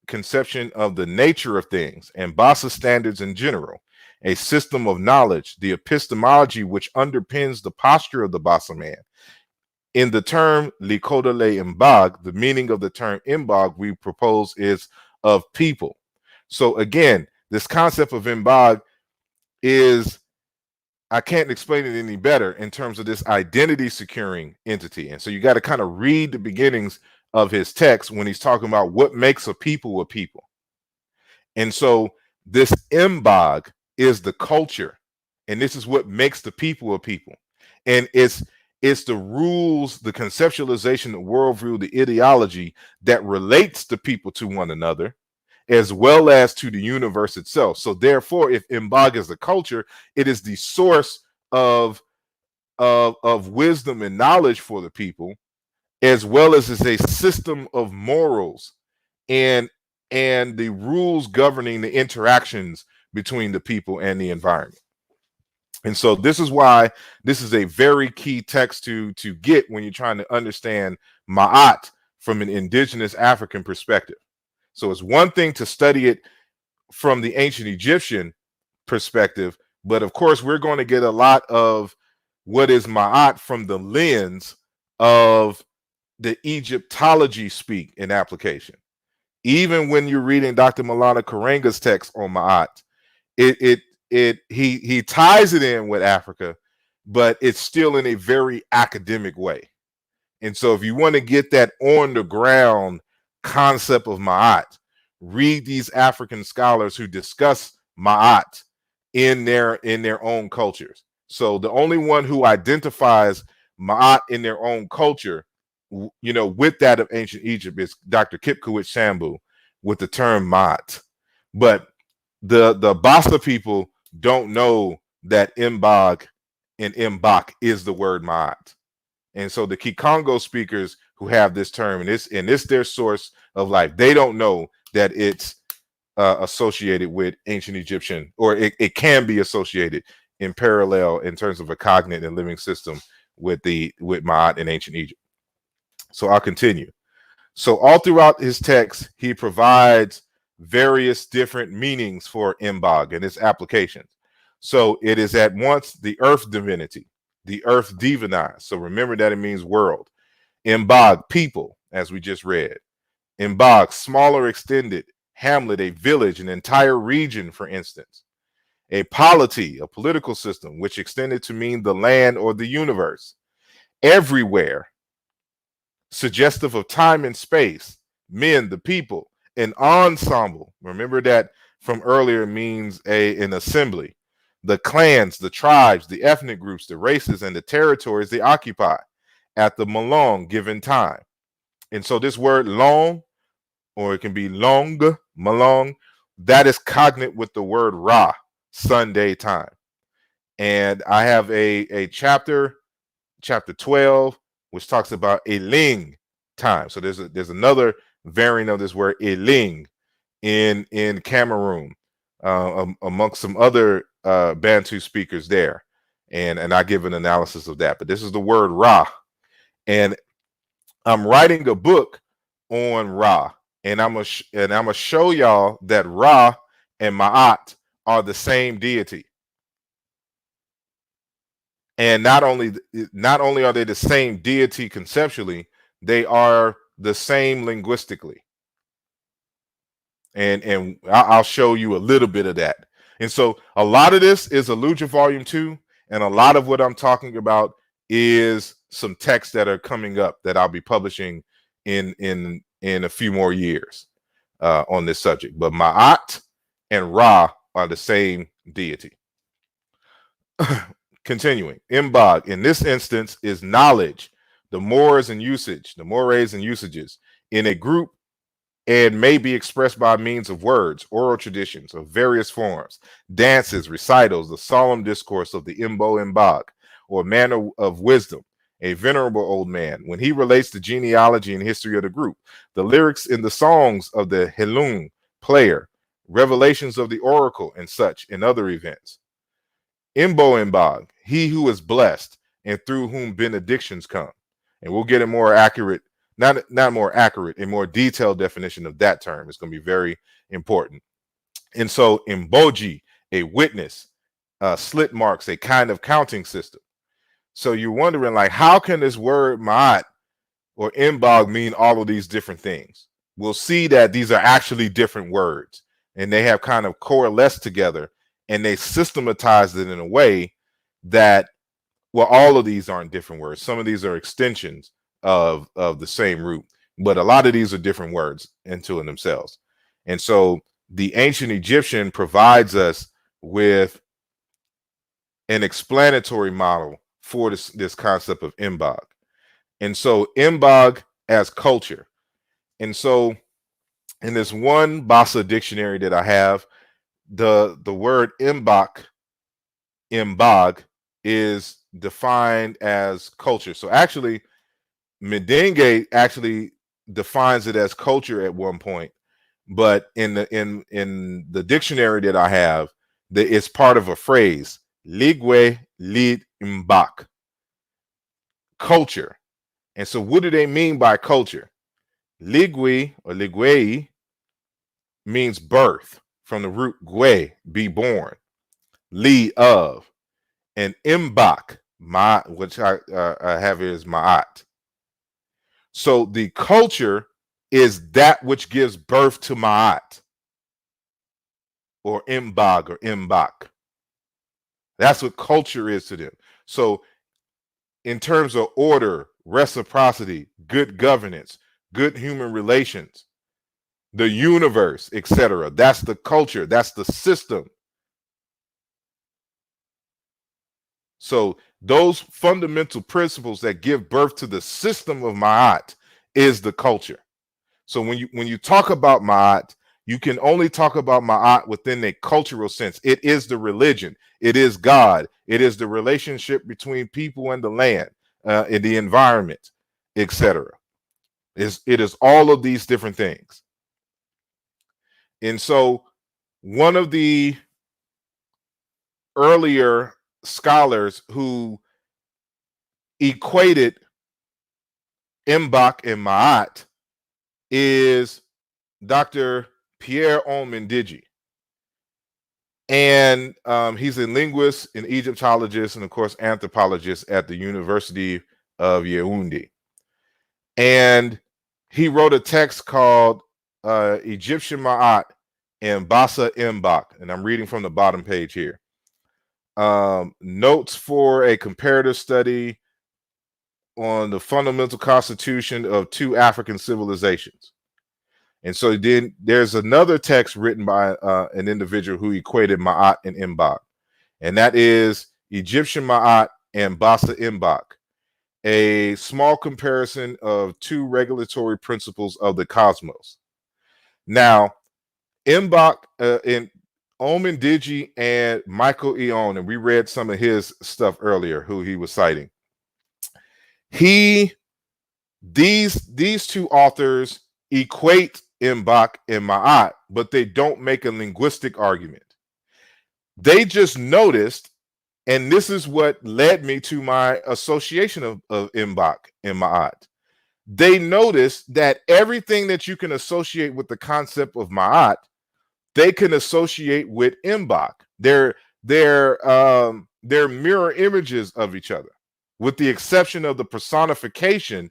Speaker 1: conception of the nature of things and Basaa standards in general, a system of knowledge, the epistemology which underpins the posture of the Basaa man. In the term Likoda Le Mbog, the meaning of the term Mbog we propose is of people. So again, this concept of Mbog is, I can't explain it any better in terms of this identity securing entity. And so you got to kind of read the beginnings of his text when he's talking about what makes a people a people. And so this Mbog is the culture, and this is what makes the people a people. And it's the rules, the conceptualization, the worldview, the ideology that relates the people to one another, as well as to the universe itself. So therefore, if Mbog is the culture, it is the source of wisdom and knowledge for the people, as well as is a system of morals and the rules governing the interactions between the people and the environment. And so this is why this is a very key text to get when you're trying to understand mAa.t from an indigenous African perspective. So it's one thing to study it from the ancient Egyptian perspective, but of course we're going to get a lot of what is ma'at from the lens of the Egyptology speak in application. Even when you're reading Dr. Malana Karenga's text on ma'at, he ties it in with Africa, but it's still in a very academic way. And so if you want to get that on the ground concept of ma'at, read these African scholars who discuss ma'at in their own cultures. So the only one who identifies ma'at in their own culture, with that of ancient Egypt, is Dr. Kipkoech Sambou with the term ma'at. But the Basaa people don't know that Mbog and Mbok is the word ma'at. And so the Kikongo speakers who have this term, and it's their source of life, they don't know that it's associated with ancient Egyptian, or it can be associated in parallel in terms of a cognate and living system with ma'at in ancient Egypt. So I'll continue. So all throughout his text, he provides various different meanings for Mbog and its applications. So it is at once the earth divinity, the earth divinized. So remember that it means world. Mbog, people, as we just read. Mbog, smaller extended, hamlet, a village, an entire region, for instance. A polity, a political system, which extended to mean the land or the universe. Everywhere, suggestive of time and space, men, the people. An ensemble, remember that from earlier, means an assembly. The clans, the tribes, the ethnic groups, the races, and the territories they occupy at the Malong given time. And so this word long, or it can be long, Malong, that is cognate with the word Ra, Sunday time. And I have a chapter 12, which talks about Eling time. So there's another variant of this word Eling in Cameroon, amongst some other Bantu speakers there, and I give an analysis of that. But this is the word Ra, and I'm writing a book on Ra, and I'm gonna show y'all that Ra and ma'at are the same deity. And not only are they the same deity conceptually, they are the same linguistically. And I'll show you a little bit of that. And so a lot of this is Aaluja Volume 2, and a lot of what I'm talking about is some texts that are coming up that I'll be publishing in a few more years on this subject. But ma'at and Ra are the same deity. Continuing, Mbog in this instance is knowledge, the mores and usages in a group, and may be expressed by means of words, oral traditions of various forms, dances, recitals, the solemn discourse of the Mbog, or man of wisdom, a venerable old man, when he relates the genealogy and history of the group, the lyrics in the songs of the Helung player, revelations of the oracle, and such, and other events. Mbog, he who is blessed, and through whom benedictions come. And we'll get a more accurate, not more accurate, a more detailed definition of that term. It's going to be very important. And so Mboji, a witness, slit marks, a kind of counting system. So you're wondering, like, how can this word ma'at or Mbog mean all of these different things? We'll see that these are actually different words, and they have kind of coalesced together, and they systematized it in a way that, well, all of these aren't different words. Some of these are extensions of the same root, but a lot of these are different words into themselves. And so the ancient Egyptian provides us with an explanatory model for this concept of Mbog. And so Mbog as culture. And so in this one Basaa dictionary that I have, the word Mbog is defined as culture. So actually, Mendenge actually defines it as culture at one point, but in the dictionary that I have, it's part of a phrase, ligwe lid mbak, culture. And so what do they mean by culture? Ligui or liguei means birth, from the root gue, be born, li of, and Mbog, which I have here is mAa.t. So the culture is that which gives birth to mAa.t, or Mbog or Mbog. That's what culture is to them. So in terms of order, reciprocity, good governance, good human relations, the universe, etc., that's the culture, that's the system. So those fundamental principles that give birth to the system of mAa.t is the culture. So when you talk about mAa.t, you can only talk about mAa.t within a cultural sense. It is the religion. It is God. It is the relationship between people and the land, and the environment, etc. It is all of these different things. And so one of the earlier scholars who equated Mbog and mAa.t is Dr. Pierre Onmendiji. And he's a linguist, an Egyptologist, and of course, anthropologist at the University of Yaoundé. And he wrote a text called Egyptian mAa.t and Basaa Mbog. And I'm reading from the bottom page here. Notes for a comparative study on the fundamental constitution of two African civilizations. And so then there's another text written by an individual who equated mAa.t and Mbog, and that is Egyptian mAa.t and Basaa Mbog, a small comparison of two regulatory principles of the cosmos. Now, Mbog in Onmendiji and Michael Eon, and we read some of his stuff earlier, who he was citing. These two authors equate Mbog and mAa.t, but they don't make a linguistic argument. They just noticed, and this is what led me to my association of Mbog and mAa.t. They noticed that everything that you can associate with the concept of mAa.t, they can associate with Mbog. They're mirror images of each other, with the exception of the personification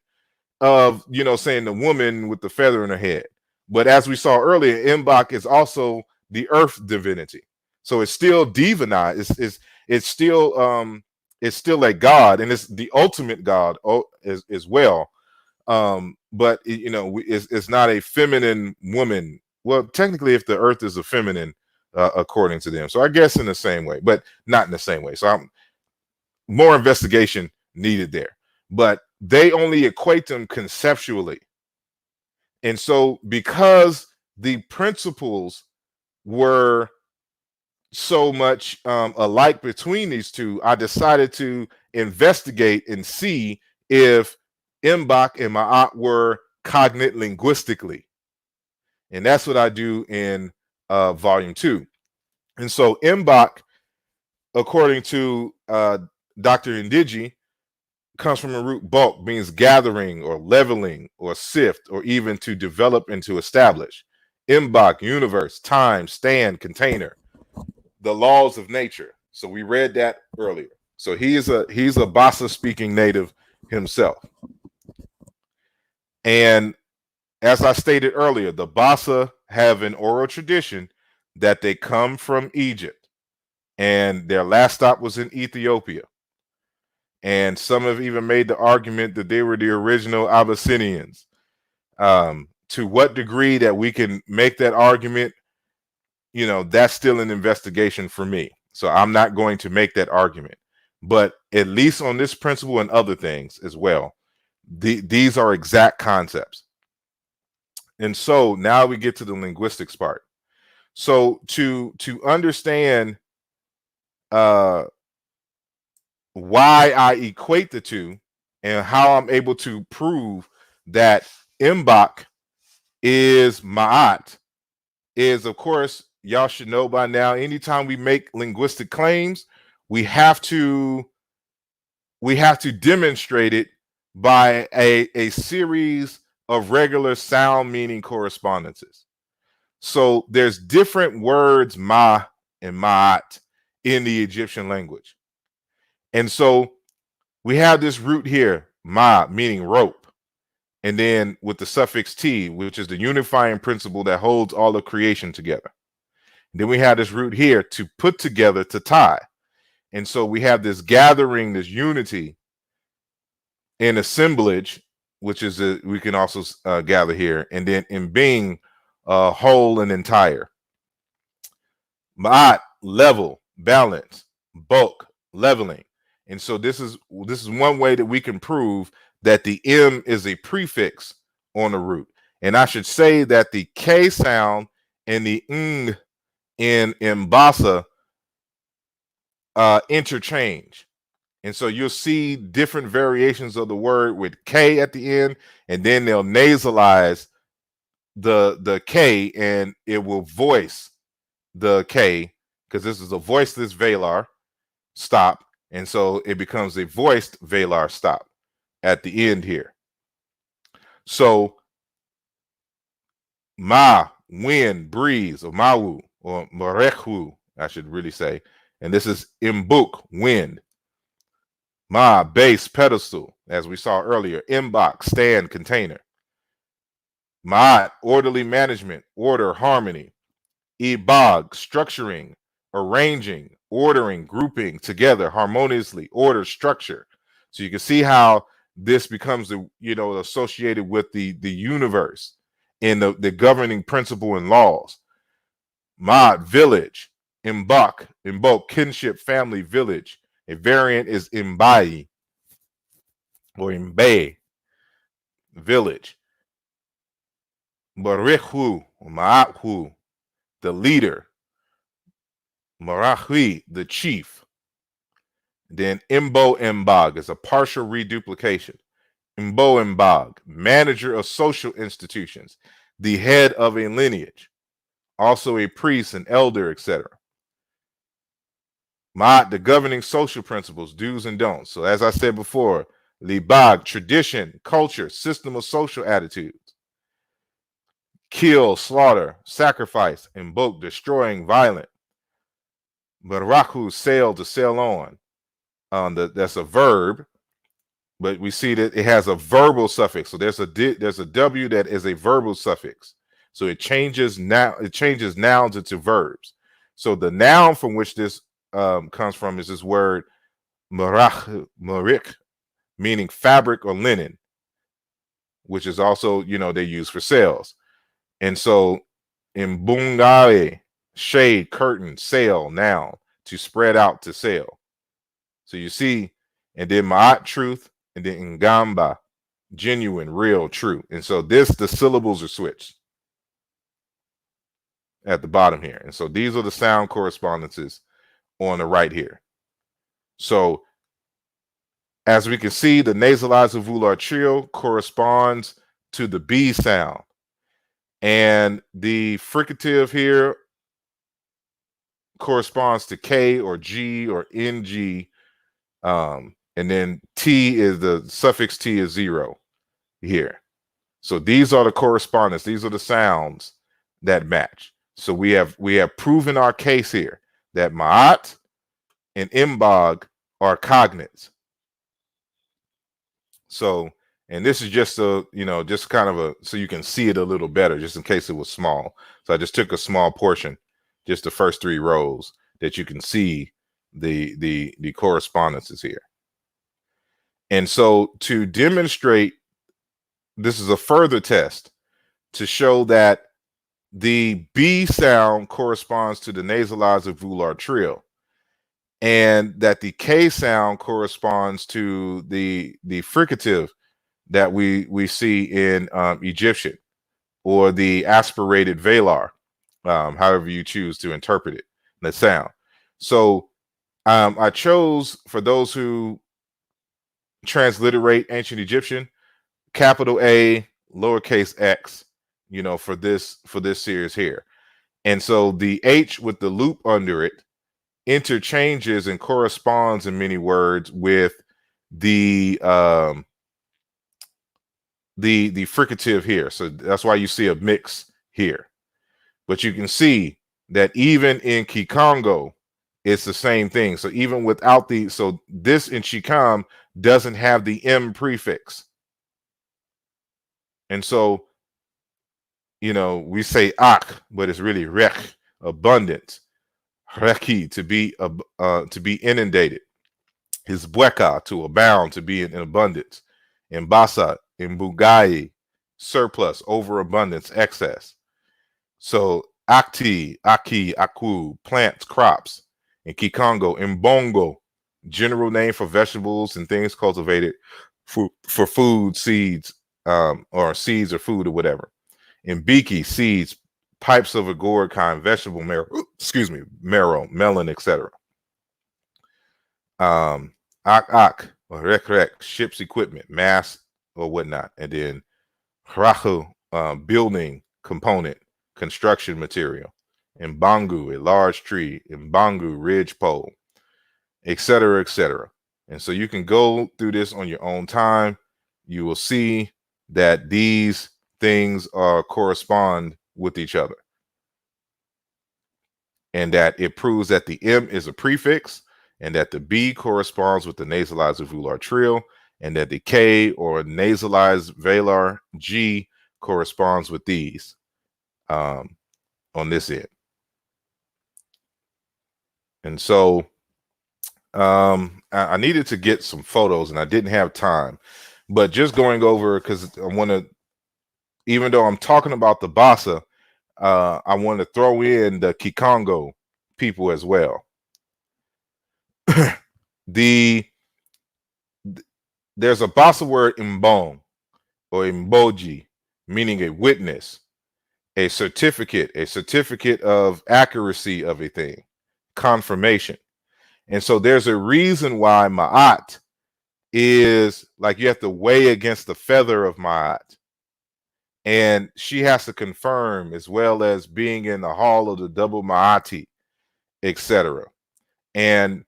Speaker 1: of, saying the woman with the feather in her head. But as we saw earlier, Mbog is also the earth divinity. So it's still divinized. It's still a god, and it's the ultimate god as well. But it's not a feminine woman. Well, technically, if the earth is a feminine, according to them. So I guess in the same way, but not in the same way. So more investigation needed there. But they only equate them conceptually. And so because the principles were so much alike between these two, I decided to investigate and see if Mbog and mAa.t were cognate linguistically. And that's what I do in volume 2. And so Mbog, according to Dr. Ndiji, comes from a root bulk, means gathering or leveling or sift or even to develop and to establish. Mbog, universe, time, stand, container, the laws of nature. So we read that earlier. So he's a Basaa speaking native himself. And as I stated earlier, the Basaa have an oral tradition that they come from Egypt, and their last stop was in Ethiopia. And some have even made the argument that they were the original Abyssinians. To what degree that we can make that argument, that's still an investigation for me. So I'm not going to make that argument. But at least on this principle and other things as well, these are exact concepts. And so now we get to the linguistics part. So to understand why I equate the two and how I'm able to prove that Mbog is mAa.t is, of course, y'all should know by now, anytime we make linguistic claims, we have to demonstrate it by a series of regular sound meaning correspondences. So there's different words, ma and ma'at, in the Egyptian language. And so we have this root here, ma, meaning rope. And then with the suffix t, which is the unifying principle that holds all of creation together. And then we have this root here, to put together, to tie. And so we have this gathering, this unity in assemblage, which is we can also gather here. And then in being whole and entire. Maat, level, balance. Bulk, leveling. And so this is one way that we can prove that the M is a prefix on the root. And I should say that the K sound and the ng in Basaa interchange. And so you'll see different variations of the word with K at the end, and then they'll nasalize the K and it will voice the K, because this is a voiceless velar stop. And so it becomes a voiced velar stop at the end here. So ma, wind, breeze, or mawu, or marekhu, I should really say. And this is Mbog, wind. Ma, base, pedestal, as we saw earlier. Mbog, stand, container. Maat, orderly management, order, harmony. Mbog, structuring, arranging, ordering, grouping together harmoniously, order, structure. So you can see how this becomes associated with the universe and the governing principle and laws. Maat, village. Mbog, kinship, family, village. A variant is Mbai or Mbe, village. Marihu or Maathu, the leader. Marahui, the chief. Then Mbog is a partial reduplication. Mbog, manager of social institutions, the head of a lineage, also a priest, an elder, etc. Maat, the governing social principles, do's and don'ts. So as I said before, Libag, tradition, culture, system of social attitudes. Kill, slaughter, sacrifice. Mbog, destroying, violent. Baraku, sail, to sail on. That's a verb, but we see that it has a verbal suffix. So there's a W that is a verbal suffix. So it changes nouns into verbs. So the noun from which this comes from is this word marik, meaning fabric or linen, which is also, they use for sails. And so in bungae, shade, curtain, sail, noun, to spread out, to sail. So you see, and then ma'at, truth, and then ngamba, genuine, real, true. And so the syllables are switched at the bottom here. And so these are the sound correspondences on the right here. So as we can see, the nasalized volar trio corresponds to the B sound. And the fricative here corresponds to K or G or NG. And then T is the suffix T is 0 here. So these are the correspondence. These are the sounds that match. So we have proven our case here that ma'at and Mbog are cognates. So, and this is just just kind of so you can see it a little better, just in case it was small. So I just took a small portion, just the first 3 rows, that you can see the correspondences here. And so to demonstrate, this is a further test to show that the B sound corresponds to the nasalized volar trio, and that the K sound corresponds to the fricative that we see in Egyptian, or the aspirated velar, however you choose to interpret it, the sound. So I chose, for those who transliterate ancient Egyptian, capital A, lowercase x, for this series here. And so the H with the loop under it interchanges and corresponds in many words with the the fricative here. So that's why you see a mix here. But you can see that even in Kikongo, it's the same thing. So even without the, so this in ciKam doesn't have the M prefix. And so, you know, we say ak, but it's really rek, abundance. Reki, to be inundated. His bweka, to abound, to be in abundance. In Basaa, in Bugai, surplus, overabundance, excess. So akti, aki, aku, plants, crops. In Kikongo, in Bongo, general name for vegetables and things cultivated for food, seeds, or seeds or food or whatever. In Biki, seeds, pipes of a gourd kind, vegetable marrow, marrow, melon, etc. Ak, or rek, ship's equipment, mass or whatnot. And then Rahu, building component, construction material. In Bangu, a large tree. In Bangu, ridge pole, etc., etc. And so you can go through this on your own time. You will see that these things correspond with each other, and that it proves that the M is a prefix, and that the B corresponds with the nasalized volar trill, and that the K or nasalized velar G corresponds with these on this end. And so I needed to get some photos, and I didn't have time, but just going over, because I want to, even though I'm talking about the Basaa, I want to throw in the Kikongo people as well. There's a Basaa word Mbog or Mboji, meaning a witness, a certificate of accuracy of a thing, confirmation. And so there's a reason why mAa.t is like you have to weigh against the feather of mAa.t. And she has to confirm, as well as being in the hall of the double mAa.t, etc. And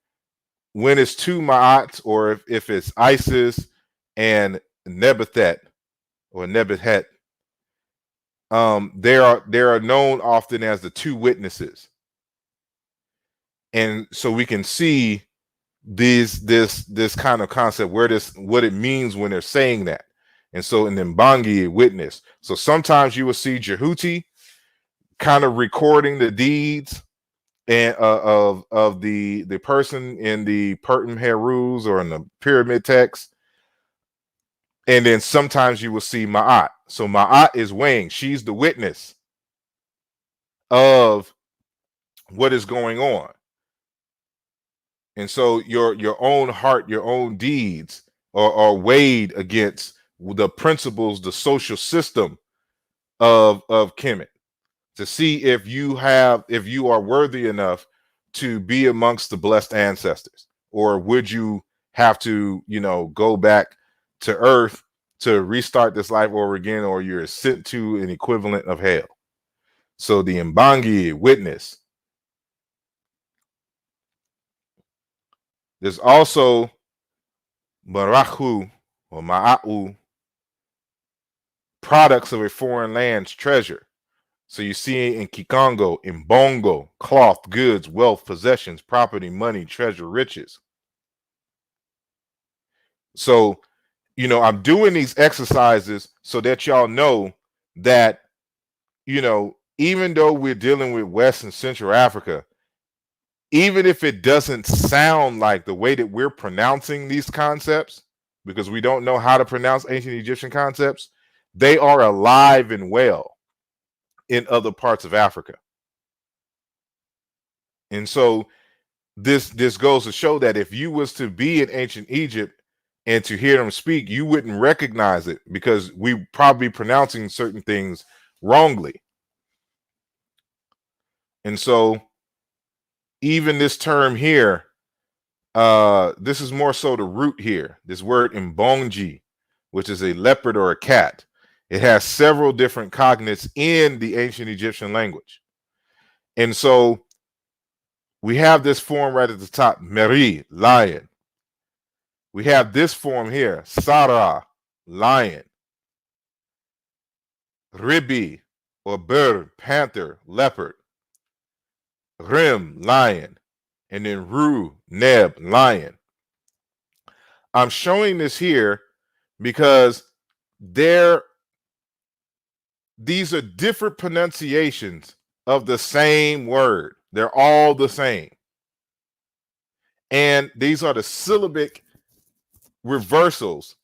Speaker 1: when it's two mAa.t, or if it's Isis and Nebethet or Nebethet, they are known often as the two witnesses. And so we can see this kind of concept, where what it means when they're saying that. And so in Mbangi, witness. So sometimes you will see Jehuti kind of recording the deeds and of the person in the Pertim Herus or in the pyramid text. And then sometimes you will see mAa.t. So mAa.t is weighing. She's the witness of what is going on. And so your own heart, your own deeds are weighed against the principles, the social system of Kemet, to see if you are worthy enough to be amongst the blessed ancestors, or would you have to, go back to earth to restart this life over again, or you're sent to an equivalent of hell. So the Mbangi, witness. There's also Barahu or Ma'a'u, products of a foreign land's treasure. So you see in Kikongo, in Bongo, cloth, goods, wealth, possessions, property, money, treasure, riches. So, I'm doing these exercises so that y'all know that, even though we're dealing with West and Central Africa, even if it doesn't sound like the way that we're pronouncing these concepts, because we don't know how to pronounce ancient Egyptian concepts, they are alive and well in other parts of Africa. And so this goes to show that if you was to be in ancient Egypt and to hear them speak, you wouldn't recognize it, because we probably pronouncing certain things wrongly. And so even this term here, this is more so the root here, this word Mbongi, which is a leopard or a cat. It has several different cognates in the ancient Egyptian language. And so we have this form right at the top, Meri, lion. We have this form here, Sara, lion. ribi, or bird, panther, leopard, rim, lion, and then ru, neb, lion. I'm showing this here because these are different pronunciations of the same word. They're all the same. And these are the syllabic reversals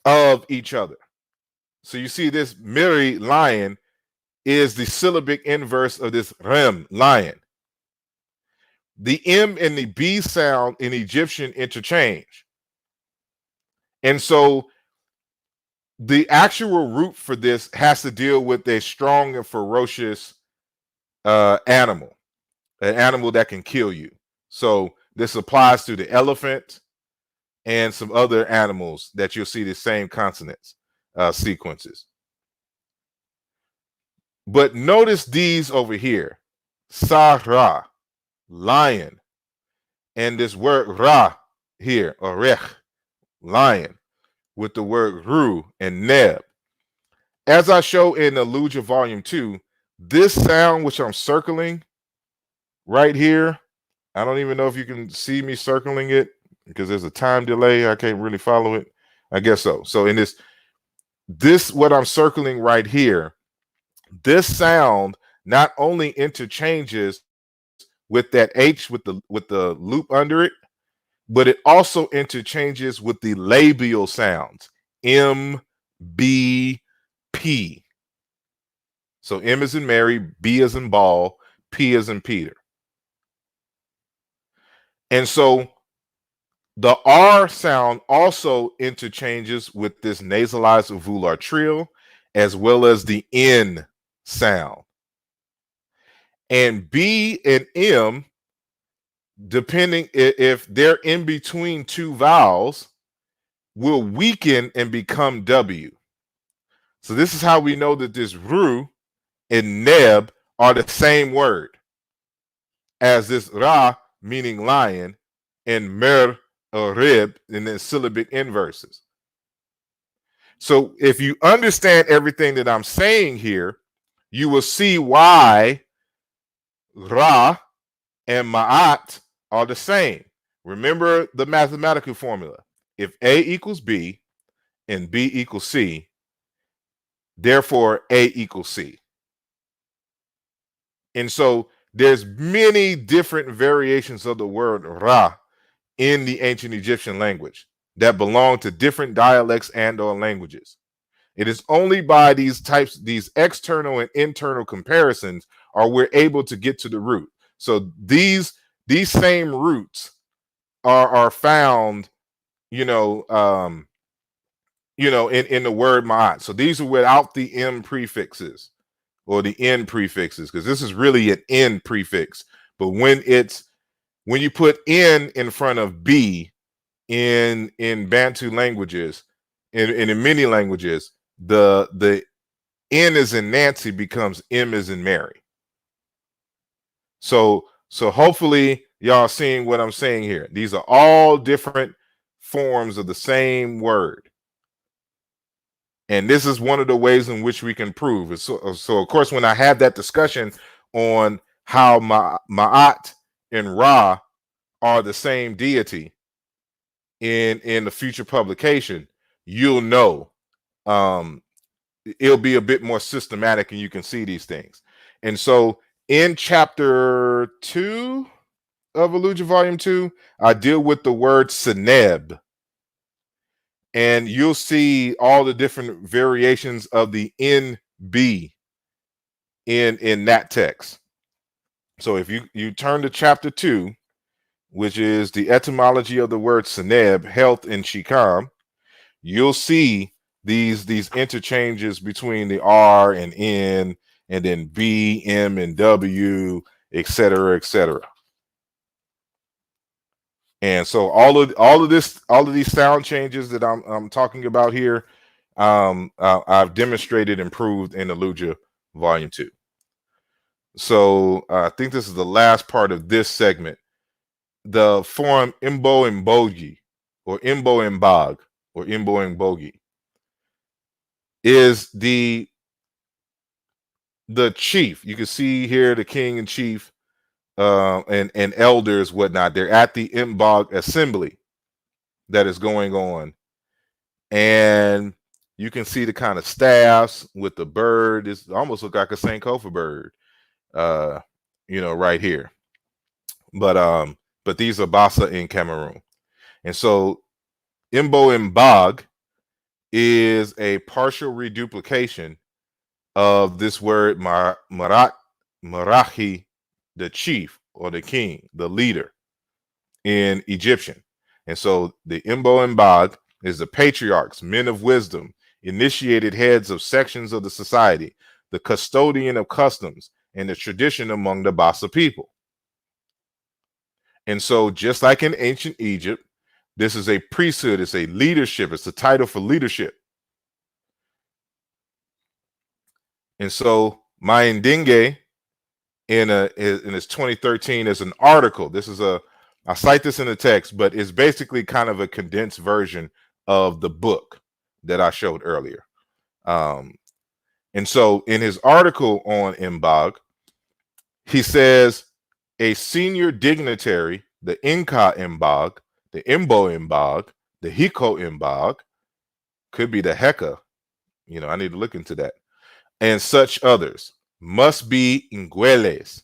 Speaker 1: of each other. So you see this miri, lion, is the syllabic inverse of this rem, lion. The M and the B sound in Egyptian interchange. And so the actual root for this has to deal with a strong and ferocious animal, an animal that can kill you. So this applies to the elephant and some other animals that you'll see the same consonants sequences. But notice these over here, Sarah, lion, and this word ra here, or rech, lion, with the word ru and neb. As I show in Aaluja Volume 2, this sound which I'm circling right here, I don't even know if you can see me circling it because there's a time delay. I can't really follow it. I guess so. So in this what I'm circling right here, this sound not only interchanges with that H with the loop under it, but it also interchanges with the labial sounds, M, B, P. So M is in Mary, B is in ball, P is in Peter. And so the R sound also interchanges with this nasalized volar trill, as well as the N sound. And B and M, depending if they're in between two vowels, will weaken and become W. So this is how we know that this ru and neb are the same word as this ra, meaning lion, and mer, or rib, and then syllabic inverses. So if you understand everything that I'm saying here, you will see why ra and ma'at are the same. Remember the mathematical formula. If A equals B and B equals C, therefore A equals C. And so there's many different variations of the word ra in the ancient Egyptian language that belong to different dialects and or languages. It is only by these external and internal comparisons are we're able to get to the root. So these same roots are found, in the word ma'at. So these are without the M prefixes or the N prefixes, because this is really an N prefix. But when you put N in front of B in Bantu languages, and in many languages, the N as in Nancy becomes M as in Mary. So hopefully y'all seeing what I'm saying here. These are all different forms of the same word. And this is one of the ways in which we can prove. So of course, when I have that discussion on how ma'at and Ra are the same deity in the future publication, you'll know. It'll be a bit more systematic and you can see these things. And so in chapter 2 of Aaluja Volume 2, I deal with the word seneb. And you'll see all the different variations of the NB in that text. So if you turn to chapter 2, which is the etymology of the word seneb, health in ciKam, you'll see these interchanges between the R and N, and then B, M, and W, etc., etc. And so all of these sound changes that I'm talking about here, I've demonstrated and proved in Aaluja Volume 2. So I think this is the last part of this segment. The form Mbo and Mbogi, or Mbo and Mbog, or Mbo and Mbogi, is the the chief. You can see here the king and chief and elders, whatnot. They're at the Mbog assembly that is going on. And you can see the kind of staffs with the bird. It almost look like a Sankofa bird, right here. But these are Basaa in Cameroon. And so Mbog is a partial reduplication of this word Marahi, the chief or the king, the leader in Egyptian. And so the Mbog is the patriarchs, men of wisdom, initiated heads of sections of the society, the custodian of customs, and the tradition among the Basaa people. And so just like in ancient Egypt, this is a priesthood, it's a leadership, it's a title for leadership. And so Mayindinge in his 2013 is an article. I cite this in the text, but it's basically kind of a condensed version of the book that I showed earlier. And so in his article on Mbog, he says a senior dignitary, the Inca Mbog, the Imbo Mbog, the Hiko Mbog, could be the Heka, I need to look into that, and such others, must be Ngueles,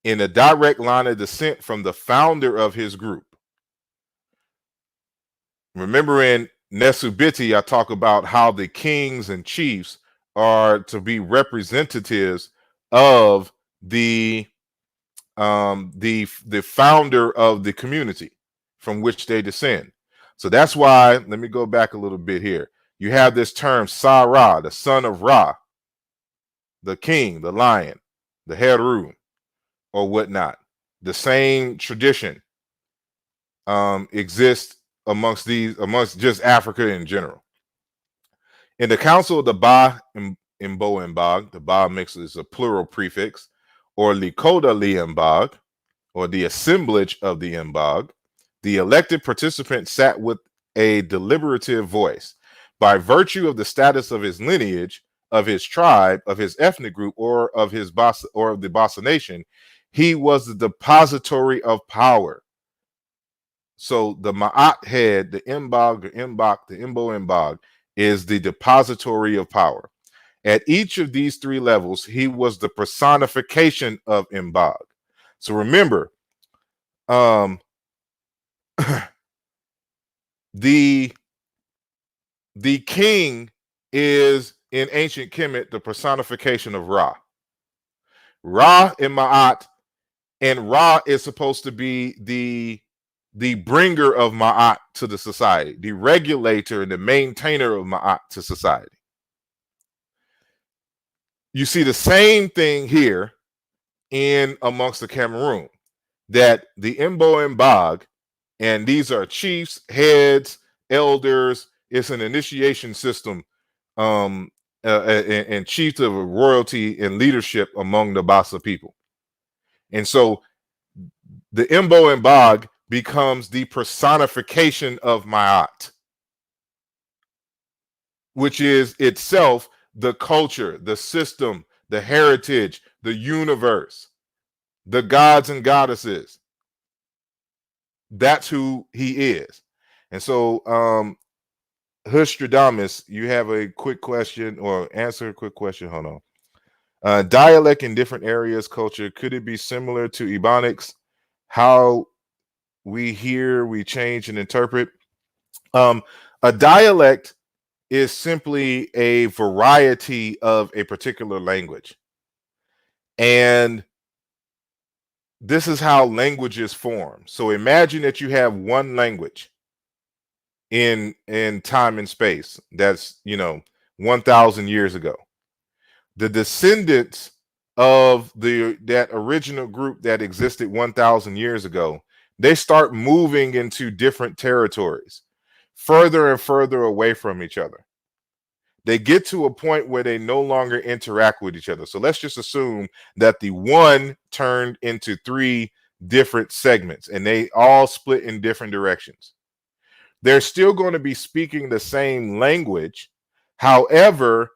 Speaker 1: in a direct line of descent from the founder of his group. Remember in Nesubiti, I talk about how the kings and chiefs are to be representatives of the founder of the community from which they descend. So that's why, let me go back a little bit here. You have this term Sa-Ra, the son of Ra, the king, the lion, the Heru, or whatnot. The same tradition exists amongst just Africa in general. In the Council of the Ba Mbo Mbog, the Ba mix is a plural prefix, or Likoda Li Mbog, or the assemblage of the Mbog, the elected participant sat with a deliberative voice. By virtue of the status of his lineage, of his tribe, of his ethnic group, or of his Basa, or of the Basa nation, he was the depository of power. So the mAa.t head, the Mbog, the Mbok, the Mbo Mbog, is the depository of power. At each of these three levels, he was the personification of Mbog. So remember, the king is in ancient Kemet the personification of Ra. Ra in mAa.t, and Ra is supposed to be the bringer of mAa.t to the society, the regulator and the maintainer of mAa.t to society. You see the same thing here in amongst the Cameroon, that the Mbo Mbog, and these are chiefs, heads, elders. It's an initiation system, and chiefs of royalty and leadership among the Basa people. And so the Mbo Mbog becomes the personification of mAa.t, which is itself the culture, the system, the heritage, the universe, the gods and goddesses. That's who he is. And so Hustradamus, you have a quick question, or answer a quick question. Hold on. Dialect in different areas, culture, could it be similar to Ebonics? How we hear, we change and interpret. A dialect is simply a variety of a particular language. And this is how languages form. So imagine that you have one language in time and space. That's 1,000 years ago. The descendants of that original group that existed 1,000 years ago, they start moving into different territories, further and further away from each other. They get to a point where they no longer interact with each other. So let's just assume that the one turned into three different segments and they all split in different directions. They're still going to be speaking the same language. However,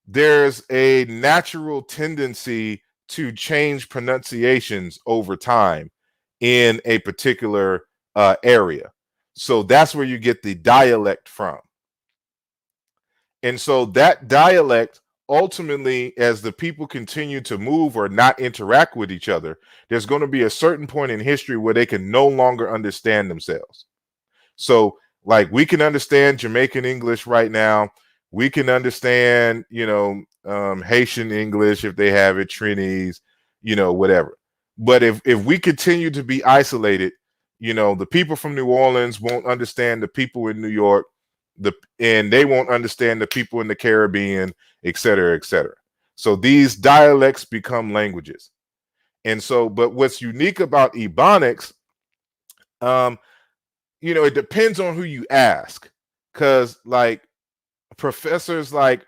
Speaker 1: there's a natural tendency to change pronunciations over time in a particular area. So that's where you get the dialect from. And so that dialect ultimately, as the people continue to move or not interact with each other, there's going to be a certain point in history where they can no longer understand themselves. So, like, we can understand Jamaican English right now. We can understand, Haitian English if they have it, Trinidad, whatever. But if we continue to be isolated, the people from New Orleans won't understand the people in New York, and they won't understand the people in the Caribbean, et cetera, et cetera. So these dialects become languages. And so, but what's unique about Ebonics, it depends on who you ask, because like professors like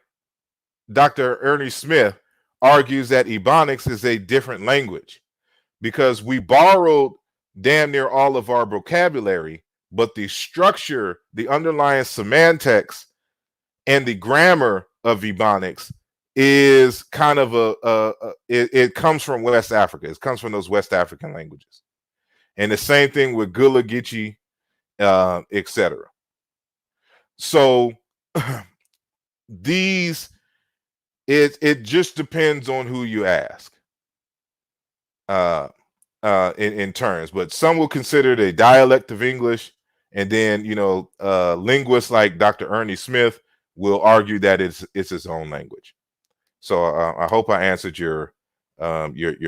Speaker 1: Dr. Ernie Smith argues that Ebonics is a different language because we borrowed damn near all of our vocabulary, but the structure, the underlying semantics, and the grammar of Ebonics is kind of it comes from West Africa. It comes from those West African languages. And the same thing with Gullah Geechee, etc. So it just depends on who you ask in terms, but some will consider it a dialect of English, and then linguists like Dr. Ernie Smith will argue that it's its own language. So I hope I answered your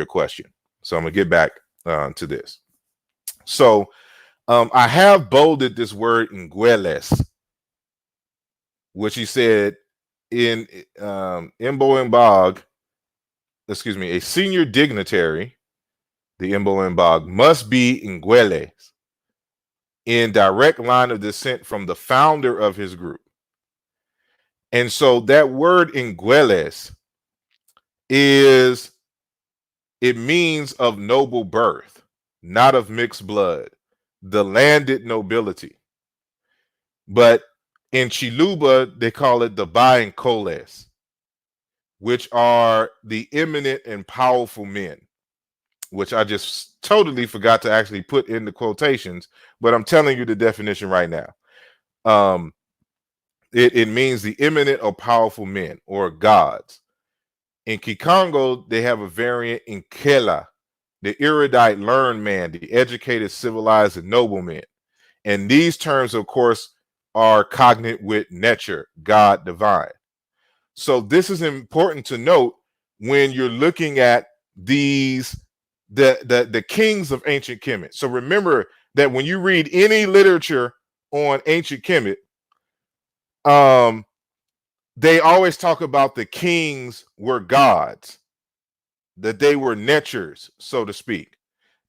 Speaker 1: question. So I'm gonna get back to this. So I have bolded this word Ngueles, which he said in Mbog, a senior dignitary, the Mbog must be Ngueles, in direct line of descent from the founder of his group. And so that word Ngueles it means of noble birth, not of mixed blood, the landed nobility. But in Chiluba, they call it the Baincoles, which are the eminent and powerful men, which I just totally forgot to actually put in the quotations, but I'm telling you the definition right now. It means the eminent or powerful men or gods. In Kikongo, they have a variant in Kela, the erudite, learned man, the educated, civilized, and noble man. And these terms, of course, are cognate with nature, God, divine. So this is important to note when you're looking at these the kings of ancient Kemet. So remember that when you read any literature on ancient Kemet, they always talk about the kings were gods, that they were netures, so to speak.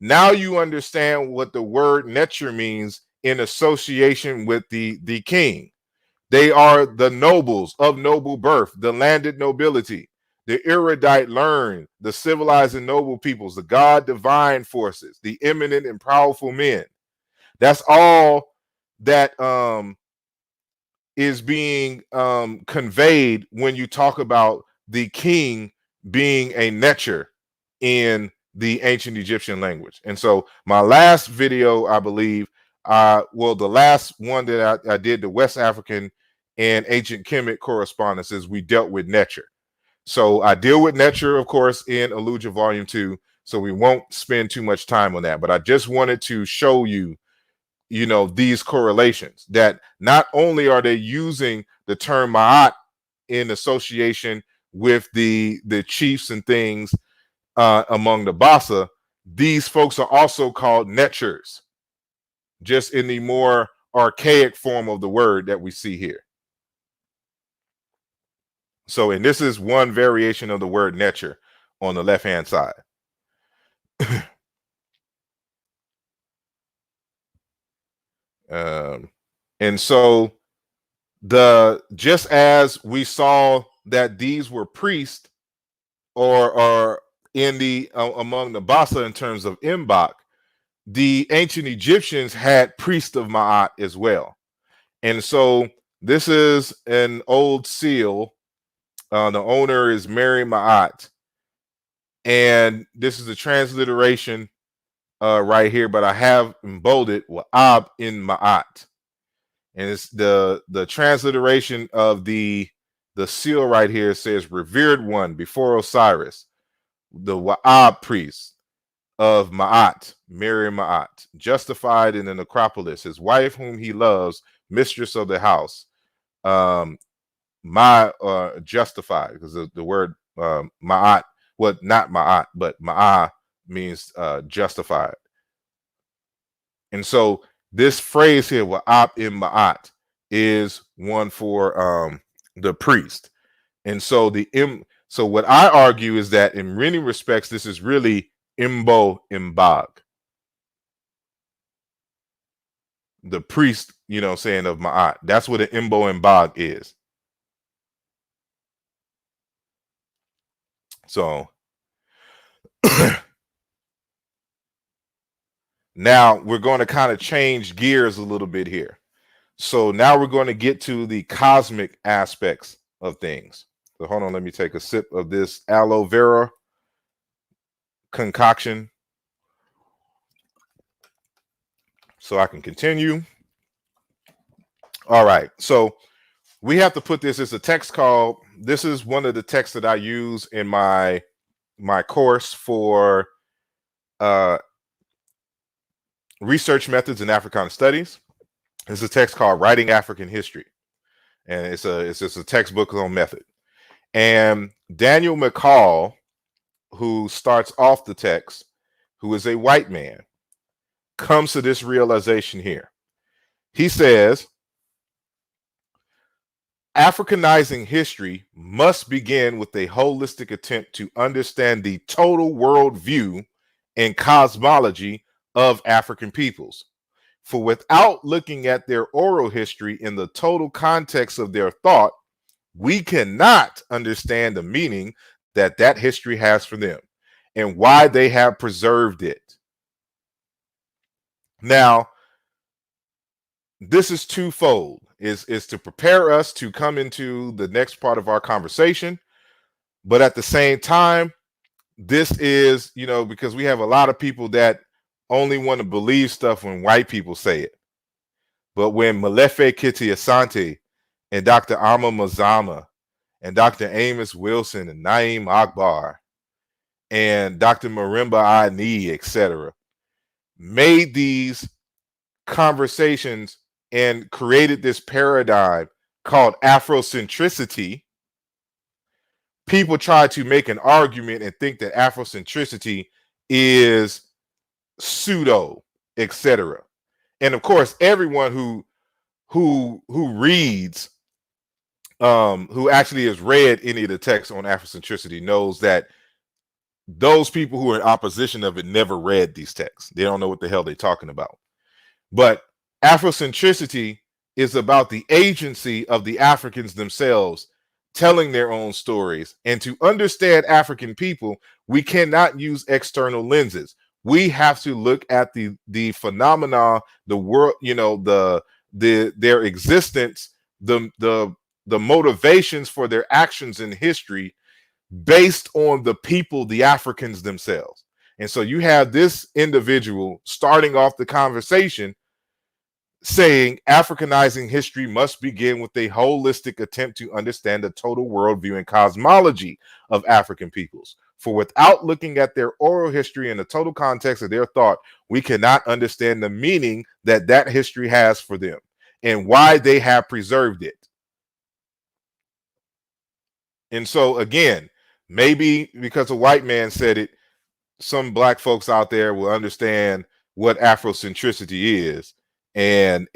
Speaker 1: Now you understand what the word neture means in association with the king. They are the nobles of noble birth, the landed nobility, the erudite learned, the civilized and noble peoples, the God divine forces, the eminent and powerful men. That's all that is being conveyed when you talk about the king being a necher in the ancient Egyptian language. And so my last video, I believe, the last one that I did, the West African and ancient Kemet correspondences, we dealt with necher. So I deal with necher, of course, in Aaluja Volume 2, so we won't spend too much time on that. But I just wanted to show you, these correlations, that not only are they using the term ma'at in association with the chiefs and things among the Basaa, these folks are also called netchers, just in the more archaic form of the word that we see here. So, and this is one variation of the word netcher on the left-hand side. And so just as we saw that these were priests or in the among the Basaa in terms of Mbog, the ancient Egyptians had priests of ma'at as well. And so this is an old seal The owner is Mary mAa.t. And this is the transliteration right here, but I have embolded Wa'ab in mAa.t. And it's the transliteration of the seal right here says, revered one before Osiris, the Wa'ab priest of mAa.t, Mary mAa.t, justified in the necropolis, his wife whom he loves, mistress of the house, justified, because the word ma'at, well, not ma'at, but ma'a means justified. And so this phrase here, wa'ab in ma'at, is one for the priest. And so so what I argue is that in many respects, this is really Mbog, the priest, saying of Maat. That's what an Mbog is. So now we're going to kind of change gears a little bit here. So now we're going to get to the cosmic aspects of things. So hold on, let me take a sip of this aloe vera concoction so I can continue. All right, so we have to put this as a text called, this is one of the texts that I use in my course for research methods in Africana studies. It's a text called Writing African History, and it's just a textbook on method. And Daniel McCall, who starts off the text, who is a white man, comes to this realization here. He says, Africanizing history must begin with a holistic attempt to understand the total worldview and cosmology of African peoples. For without looking at their oral history in the total context of their thought, we cannot understand the meaning that history has for them and why they have preserved it. Now, this is twofold, is to prepare us to come into the next part of our conversation. But at the same time, this is, because we have a lot of people that only want to believe stuff when white people say it. But when Molefe Kitty Asante and Dr. Amma Mazama and Dr. Amos Wilson and Naeem Akbar and Dr. Marimba Ani, etc., made these conversations and created this paradigm called Afrocentricity, people try to make an argument and think that Afrocentricity is pseudo, etc. And of course, everyone who reads, who actually has read any of the text on Afrocentricity knows that those people who are in opposition of it never read these texts. They don't know what the hell they're talking about. But Afrocentricity is about the agency of the Africans themselves telling their own stories. And to understand African people, we cannot use external lenses. We have to look at the phenomena, the world, their existence, the motivations for their actions in history based on the people, the Africans themselves. And so you have this individual starting off the conversation saying Africanizing history must begin with a holistic attempt to understand the total worldview and cosmology of African peoples. For without looking at their oral history in the total context of their thought, we cannot understand the meaning that history has for them and why they have preserved it. And so again, maybe because a white man said it, some black folks out there will understand what Afrocentricity is and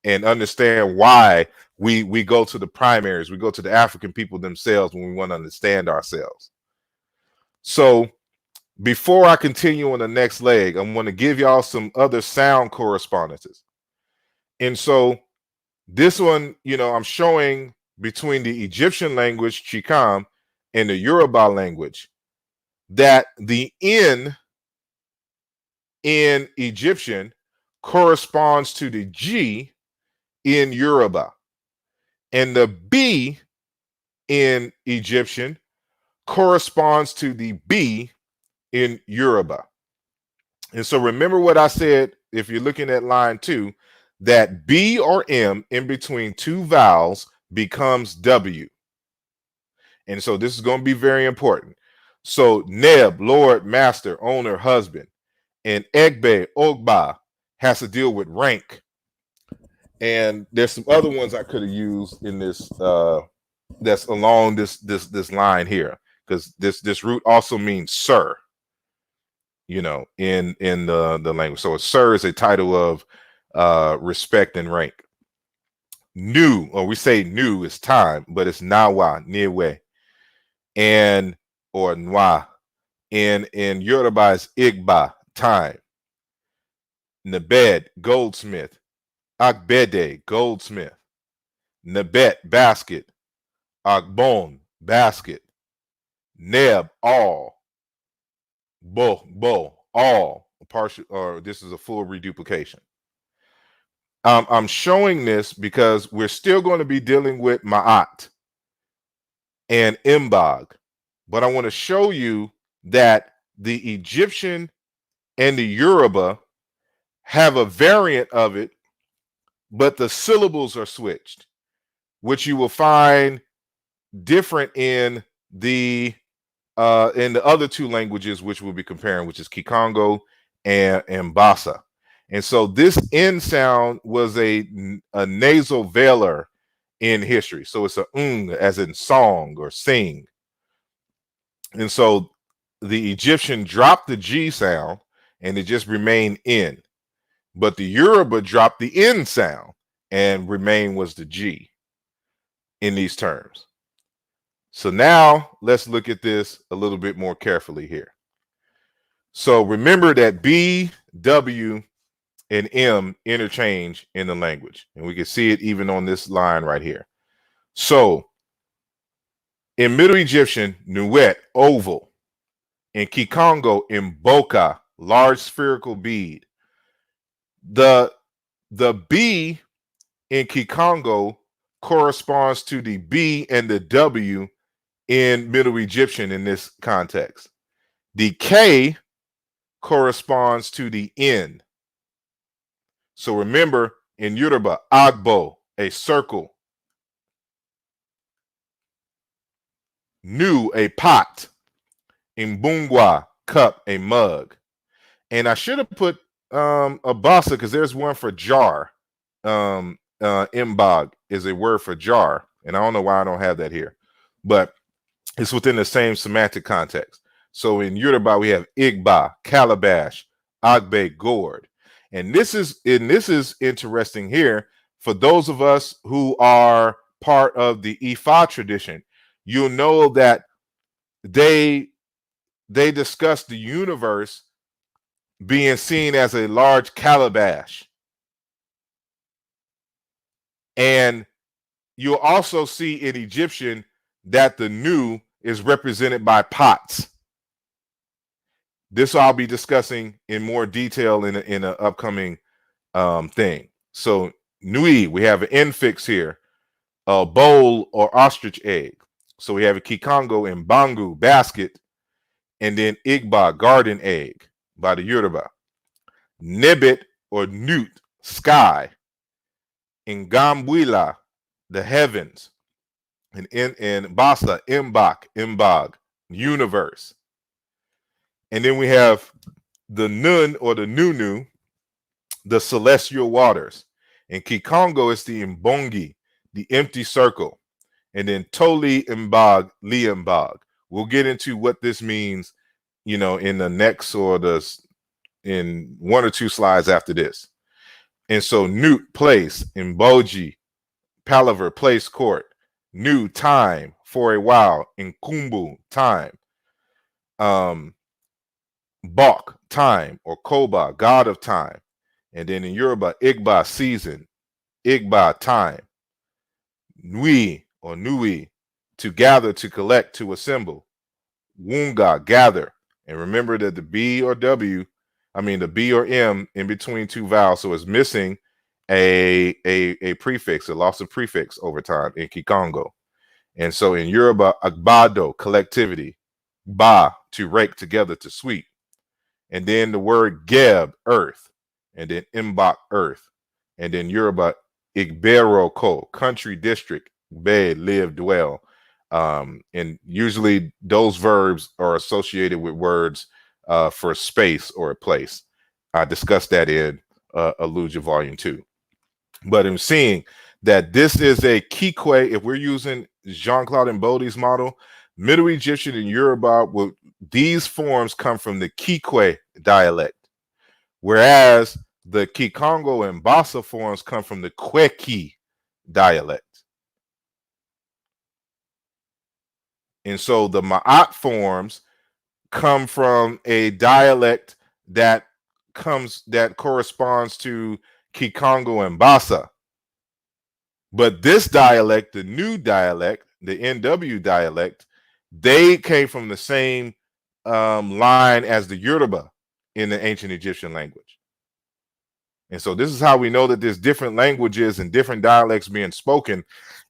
Speaker 1: understand why we go to the primaries, we go to the African people themselves when we want to understand ourselves. So before I continue on the next leg, I'm going to give y'all some other sound correspondences. And so this one, I'm showing between the Egyptian language, ciKam, and the Yoruba language, that the N in Egyptian corresponds to the G in Yoruba. And the B in Egyptian corresponds to the B in Yoruba. And so remember what I said, if you're looking at line 2, that B or M in between two vowels becomes W. And so this is going to be very important. So Neb, Lord, Master, Owner, Husband, and Egbe, Ogba has to deal with rank. And there's some other ones I could have used in this that's along this line here, because this root also means sir, you know, in the language. So sir is a title of respect and rank. New, or we say new is time, but it's nawa, nearway, and or nwa. In Yoruba is igba, time. Nabed, goldsmith. Agbede, goldsmith. Nabet, basket. Agbon, basket. Neb, all. Bo, all. Partial, or this is a full reduplication. I'm showing this because we're still going to be dealing with ma'at and Mbog, but I want to show you that the Egyptian and the Yoruba have a variant of it, but the syllables are switched, which you will find different in the other two languages, which we'll be comparing, which is Kikongo and Basaa. And so this N sound was a nasal velar in history. So it's a as in song or sing. And so the Egyptian dropped the G sound and it just remained N. But the Yoruba dropped the N sound and remain was the G in these terms. So now let's look at this a little bit more carefully here. So remember that B, W, and M interchange in the language. And we can see it even on this line right here. So in Middle Egyptian, Nuet, oval. In Kikongo, Mboka, large spherical bead. The B in Kikongo corresponds to the B and the W in Middle Egyptian in this context. The K corresponds to the N. So remember, in Yoruba, Agbo, a circle. Nu, a pot. Mbungwa, cup, a mug. And I should have put a Basaa because there's one for jar. Mbog is a word for jar. And I don't know why I don't have that here. But it's within the same semantic context. So in Yoruba, we have Igba, calabash, Agbe, gourd. And this is interesting here for those of us who are part of the Ifa tradition. You'll know that they discuss the universe being seen as a large calabash. And you'll also see in Egyptian that the Nu is represented by pots. This I'll be discussing in more detail in an upcoming thing. So Nui, we have an infix here, a bowl or ostrich egg. So we have a Kikongo and Bangu, basket, and then Igba, garden egg by the Yoruba. Nibit or Newt, sky. Ngambwila, the heavens. And in Basaa, Mbog, universe. And then we have the Nun or the Nunu, the celestial waters. In Kikongo, it's the Mbongi, the empty circle. And then Toli Mbog, Liambog. We'll get into what this means, you know, in the next in one or two slides after this. And so Newt, place, Mboji, palaver, place, court. New, time, for a while. Nkumbu, time. Bok, time, or Koba, god of time. And then in Yoruba, Igba, season. Igba, time. Nui, or Nui, to gather, to collect, to assemble. Wunga, gather. And remember that the B or M in between two vowels, so it's missing a prefix, a loss of prefix over time in Kikongo. And so in Yoruba, agbado, collectivity, ba, to rake together, to sweep. And then the word geb, earth. And then Mbog, earth. And then Yoruba, igbero ko, country, district, be, live, dwell. And usually those verbs are associated with words for space or a place. I discussed that in Aaluja Volume 2. But I'm seeing that this is a Kikwe. If we're using Jean-Claude Mbodi's model, Middle Egyptian and Yoruba, these forms come from the Kikwe dialect, whereas the Kikongo and Basaa forms come from the Kweki dialect. And so the mAa.t forms come from a dialect that corresponds to Kikongo and Basaa. But this dialect, the new dialect, the NW dialect, they came from the same line as the Yoruba in the ancient Egyptian language. And so this is how we know that there's different languages and different dialects being spoken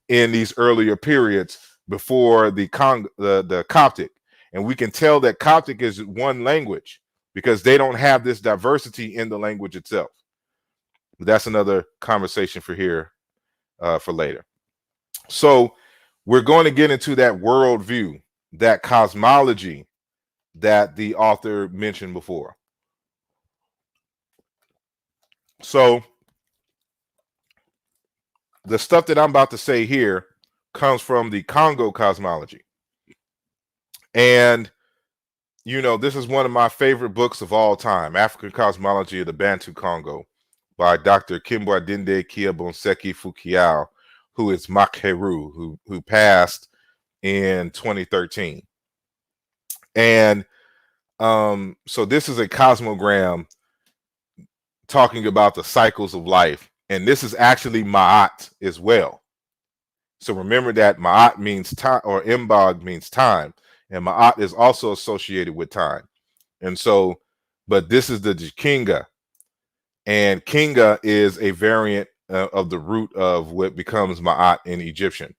Speaker 1: in these earlier periods before the Coptic. And we can tell that Coptic is one language because they don't have this diversity in the language itself. But that's another conversation for here. For later. So we're going to get into that worldview, that cosmology that the author mentioned before. So the stuff that I'm about to say here comes from the Congo cosmology. And, you know, this is one of my favorite books of all time, African Cosmology of the Bantu Congo by Dr. Kimbwandinde Kiabonseki Fukiao, who is Makheru, who passed in 2013. And so this is a cosmogram talking about the cycles of life. And this is actually mAa.t as well. So remember that mAa.t means time, or Mbog means time. And mAa.t is also associated with time. And so, but this is the Kinga. And Kinga is a variant of the root of what becomes mAa.t in Egyptian.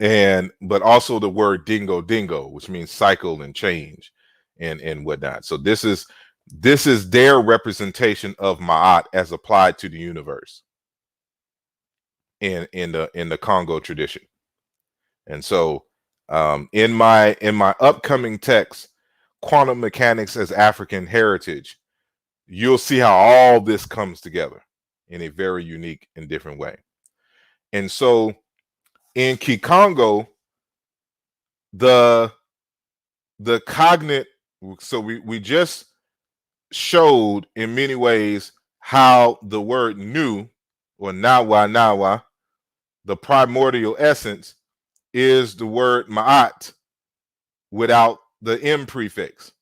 Speaker 1: But also the word dingo, which means cycle and change and whatnot. So this is their representation of mAa.t as applied to the universe in the Congo tradition. And so in my upcoming text, Quantum Mechanics as African Heritage, you'll see how all this comes together in a very unique and different way. And so in Kikongo, the cognate, so we just showed in many ways how the word nu, or nawa, the primordial essence, is the word mAa.t without the M prefix.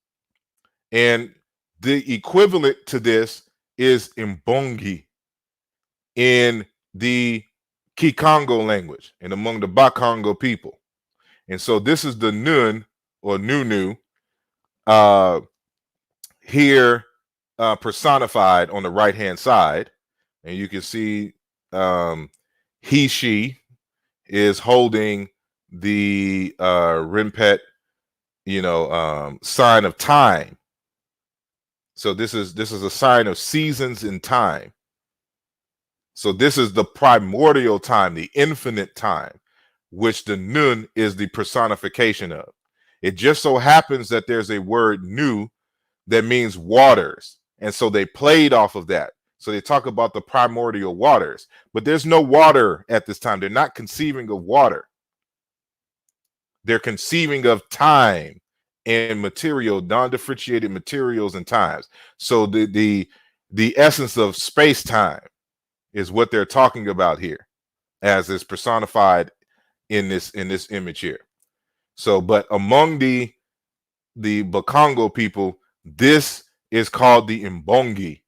Speaker 1: And the equivalent to this is Mbongi in the Kikongo language and among the Bakongo people. And so this is the nun, or nunu, here personified on the right hand side. And you can see she is holding the Rimpet, sign of time. So this is a sign of seasons and time. So this is the primordial time, the infinite time, which the nun is the personification of. It just so happens that there's a word nu that means waters. And so they played off of that. So they talk about the primordial waters, but there's no water at this time. They're not conceiving of water. They're conceiving of time and material, non-differentiated materials and times. So the essence of space-time is what they're talking about here, as is personified in this image here. So, but among the Bakongo people, this is called the Mbongi.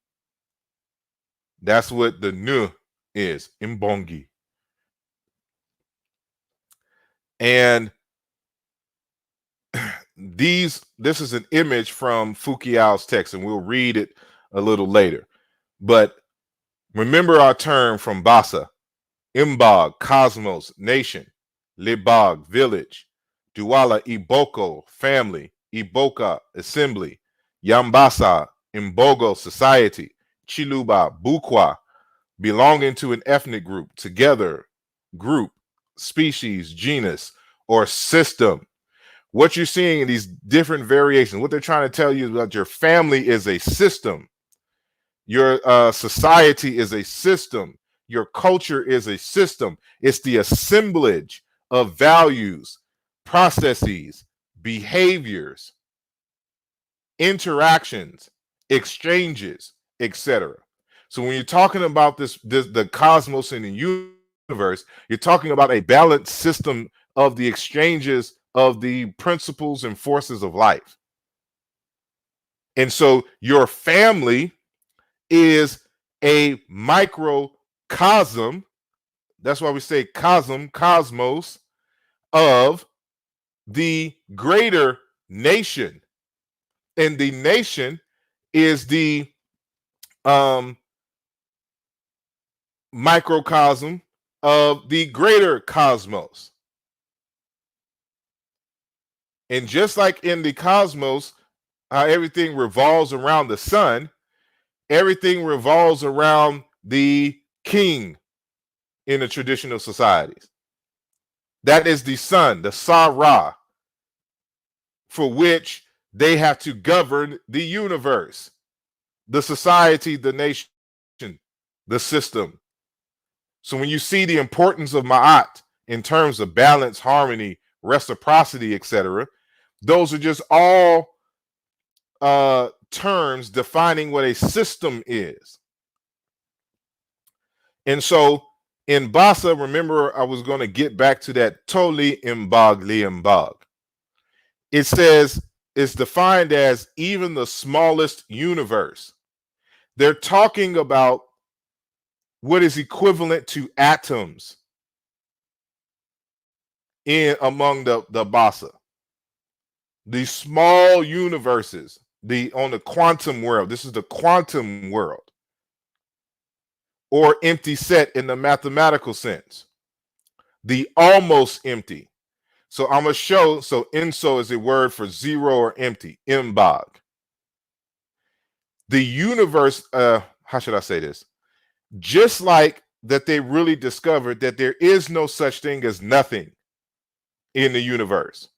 Speaker 1: That's what the nu is, Mbongi. And this is an image from Fukiao's text, and we'll read it a little later. But remember our term from Basaa, Mbog, cosmos, nation. Mbog, village. Douala, Iboko, family. Iboka, assembly. Yambasa, Mbogo, society. Chiluba, Bukwa, belonging to an ethnic group, together, group, species, genus, or system. What you're seeing in these different variations, what they're trying to tell you is that your family is a system. Your society is a system. Your culture is a system. It's the assemblage of values, processes, behaviors, interactions, exchanges, etc. So when you're talking about the cosmos and the universe, you're talking about a balanced system of the exchanges of the principles and forces of life. And so your family is a microcosm. That's why we say cosmos of the greater nation. And the nation is the microcosm of the greater cosmos. And just like in the cosmos, how everything revolves around the sun, everything revolves around the king in the traditional societies. That is the sun, the Sa-Ra, for which they have to govern the universe, the society, the nation, the system. So when you see the importance of ma'at in terms of balance, harmony, reciprocity, etc., those are just all terms defining what a system is. And so in Basaa, remember, I was going to get back to that toli Mbog li Mbog. It says it's defined as even the smallest universe. They're talking about what is equivalent to atoms in among the Basaa. The small universes, on the quantum world. This is the quantum world, or empty set in the mathematical sense. The almost empty. So I'm going to show, so inso is a word for zero or empty, Mbog. The universe, how should I say this? Just like that they really discovered that there is no such thing as nothing in the universe.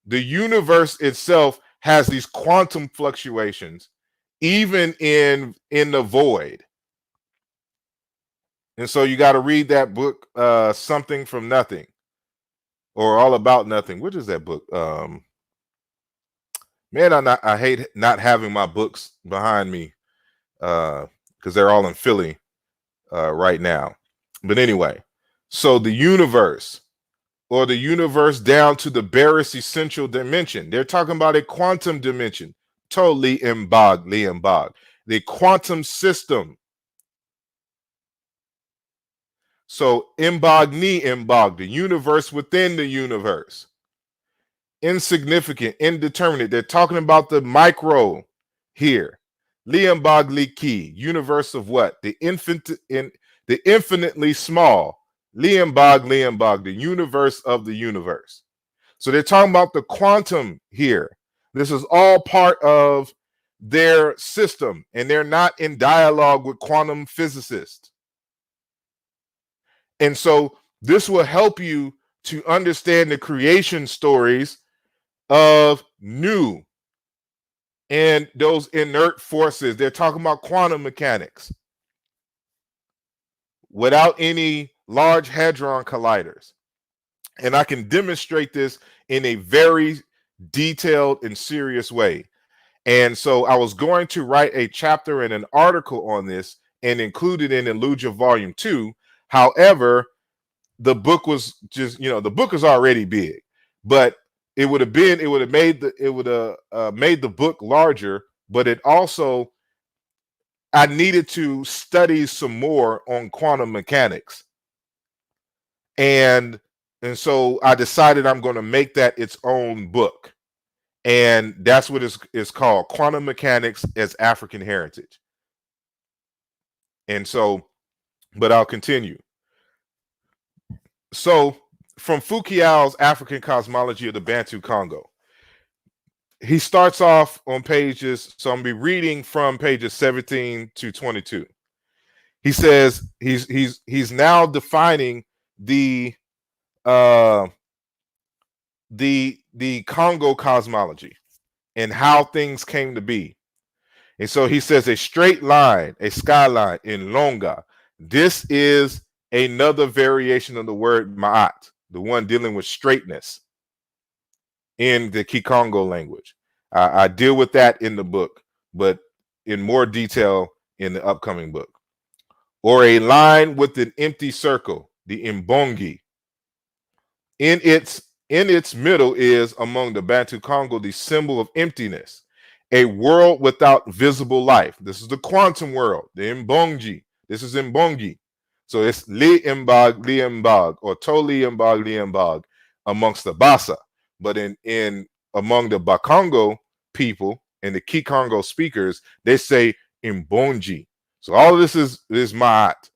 Speaker 1: The universe itself has these quantum fluctuations, even in the void. And so you got to read that book, Something from Nothing, or All About Nothing. What is that book? Man, I hate not having my books behind me because they're all in Philly right now. But anyway, so the universe, or the universe down to the barest essential dimension. They're talking about a quantum dimension. Totally Mbog, the quantum system. So Mbog ni Mbog, the universe within the universe. Insignificant, indeterminate. They're talking about the micro here. Liambog Liki, universe of what? The infinitely small. Liambog, the universe of the universe. So they're talking about the quantum here. This is all part of their system, and they're not in dialogue with quantum physicists. And so this will help you to understand the creation stories of Nu and those inert forces. They're talking about quantum mechanics without any large hadron colliders. And I can demonstrate this in a very detailed and serious way. And so I was going to write a chapter and an article on this and include it in Aaluja Volume 2. However, the book was just, the book is already big, but it would have made the book larger, but it also, I needed to study some more on quantum mechanics. And so I decided I'm going to make that its own book. And that's what it's called, Quantum Mechanics as African Heritage. And so, but I'll continue. So from Foucault's African Cosmology of the Bantu Congo. He starts off on pages, so I'm gonna be reading from pages 17 to 22. He says he's now defining the Congo cosmology and how things came to be. And so he says a straight line, a skyline in longa. This is another variation of the word ma'at, the one dealing with straightness in the Kikongo language. I deal with that in the book, but in more detail in the upcoming book. Or a line with an empty circle, the Mbongi. In its middle is, among the Bantu Congo, the symbol of emptiness, a world without visible life. This is the quantum world, the Mbongi. This is Mbongi. So it's Li Mbog, or To Li Mbog amongst the Basaa. But in among the Bakongo people and the Kikongo speakers, they say Mbongi. So all of this is ma'at.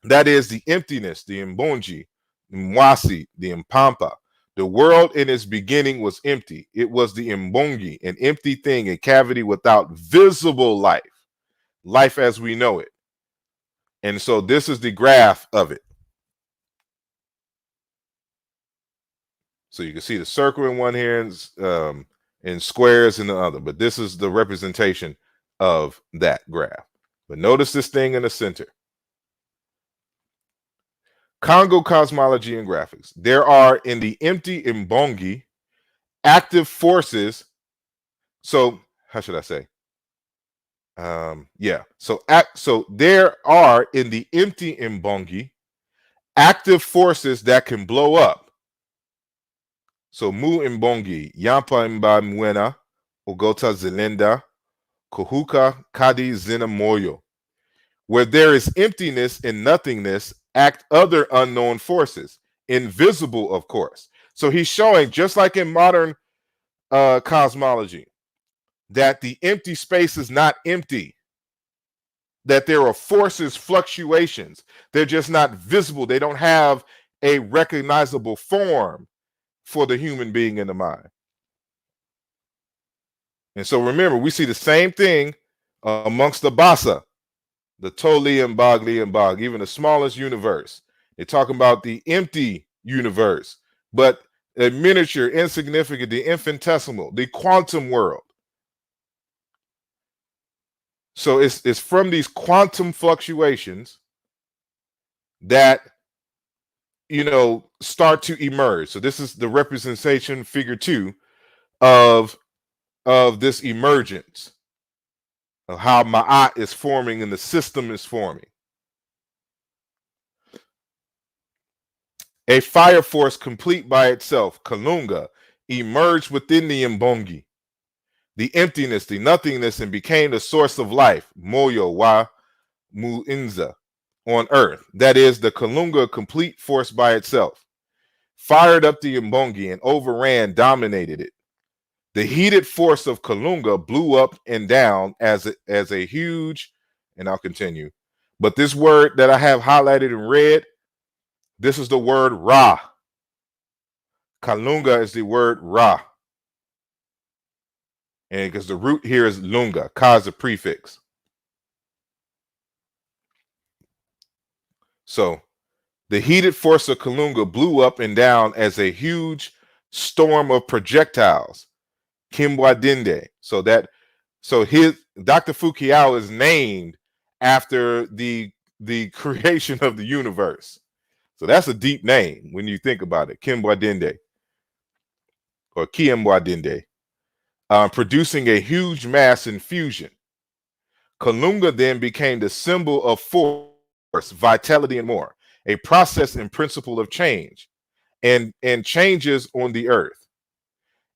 Speaker 1: That is the emptiness, the Mbongi, Mwasi, the Mpampa. The world in its beginning was empty. It was the Mbongi, an empty thing, a cavity without visible life, life as we know it. And so this is the graph of it. So you can see the circle in one here and squares in the other, but this is the representation of that graph. But notice this thing in the center. Congo cosmology and graphics. There are in the empty Mbongi active forces. So how should I say? So there are in the empty Mbongi active forces that can blow up. So Mu Mbongi, Yampa Mba Mwena, Ogota Zelenda, Kohuka Kadi Zina Moyo. Where there is emptiness and nothingness, act other unknown forces, invisible, of course. So he's showing, just like in modern cosmology, that the empty space is not empty, that there are forces, fluctuations. They're just not visible. They don't have a recognizable form for the human being in the mind. And so remember, we see the same thing amongst the Basaa, the Toli and Bogli and Bog, even the smallest universe. They're talking about the empty universe, but a miniature, insignificant, the infinitesimal, the quantum world. So it's from these quantum fluctuations that, you know, start to emerge. So this is the representation, figure 2, of this emergence, of how ma'at is forming and the system is forming. A fire force complete by itself, Kalunga, emerged within the Mbongi, the emptiness, the nothingness, and became the source of life, Moyo wa Muinza, on earth. That is, the Kalunga, complete force by itself, fired up the Mbongi and overran, dominated it. The heated force of Kalunga blew up and down as a huge, and I'll continue. But this word that I have highlighted in red, this is the word Ra. Kalunga is the word Ra. And because the root here is Lunga, Ka is a prefix. So the heated force of Kalunga blew up and down as a huge storm of projectiles. Kimbwadinde. So his Dr. Foucault is named after the creation of the universe. So that's a deep name when you think about it. Kimbwadinde or Kimbwadinde, producing a huge mass in fusion. Kalunga then became the symbol of force, vitality, and more, a process and principle of change and changes on the earth.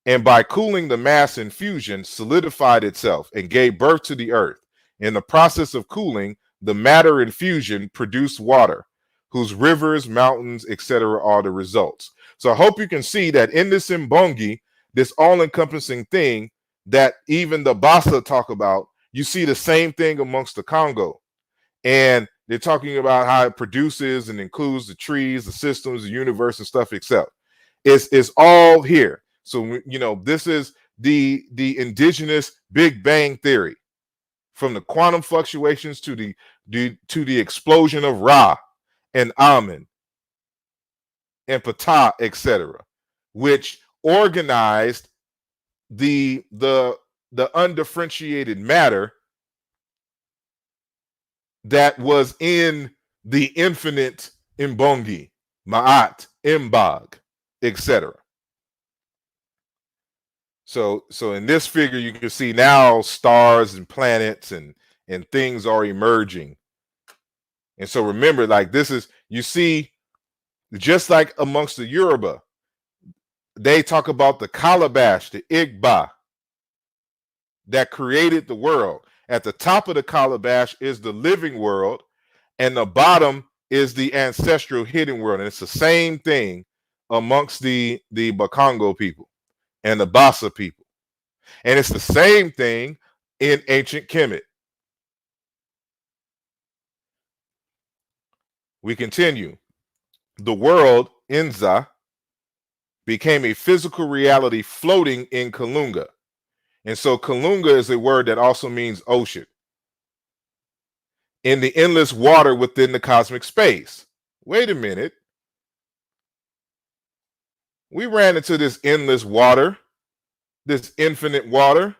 Speaker 1: And by cooling the mass in fusion, solidified itself and gave birth to the earth. In the process of cooling, the matter in fusion produced water, whose rivers, mountains, etc. are the results. So I hope you can see that in this Mbongi, this all-encompassing thing that even the Basaa talk about, you see the same thing amongst the Congo. And They're talking about how it produces and includes the trees, the systems, the universe, and stuff itself. It's all here. So this is the indigenous Big Bang theory, from the quantum fluctuations to the explosion of Ra and Amen and Ptah, etc., which organized the undifferentiated matter that was in the infinite Mbongi, mAa.t, Mbog, etc. So in this figure, you can see now stars and planets and things are emerging. And so remember, like, this is, you see, just like amongst the Yoruba, they talk about the calabash, the Igba, that created the world. At the top of the calabash is the living world, and the bottom is the ancestral hidden world. And it's the same thing amongst the Bakongo people and the Basaa people. And it's the same thing in ancient Kemet. We continue. The world, Inza, became a physical reality floating in Kalunga. And so Kalunga is a word that also means ocean. In the endless water within the cosmic space. Wait a minute. We ran into this endless water, this infinite water,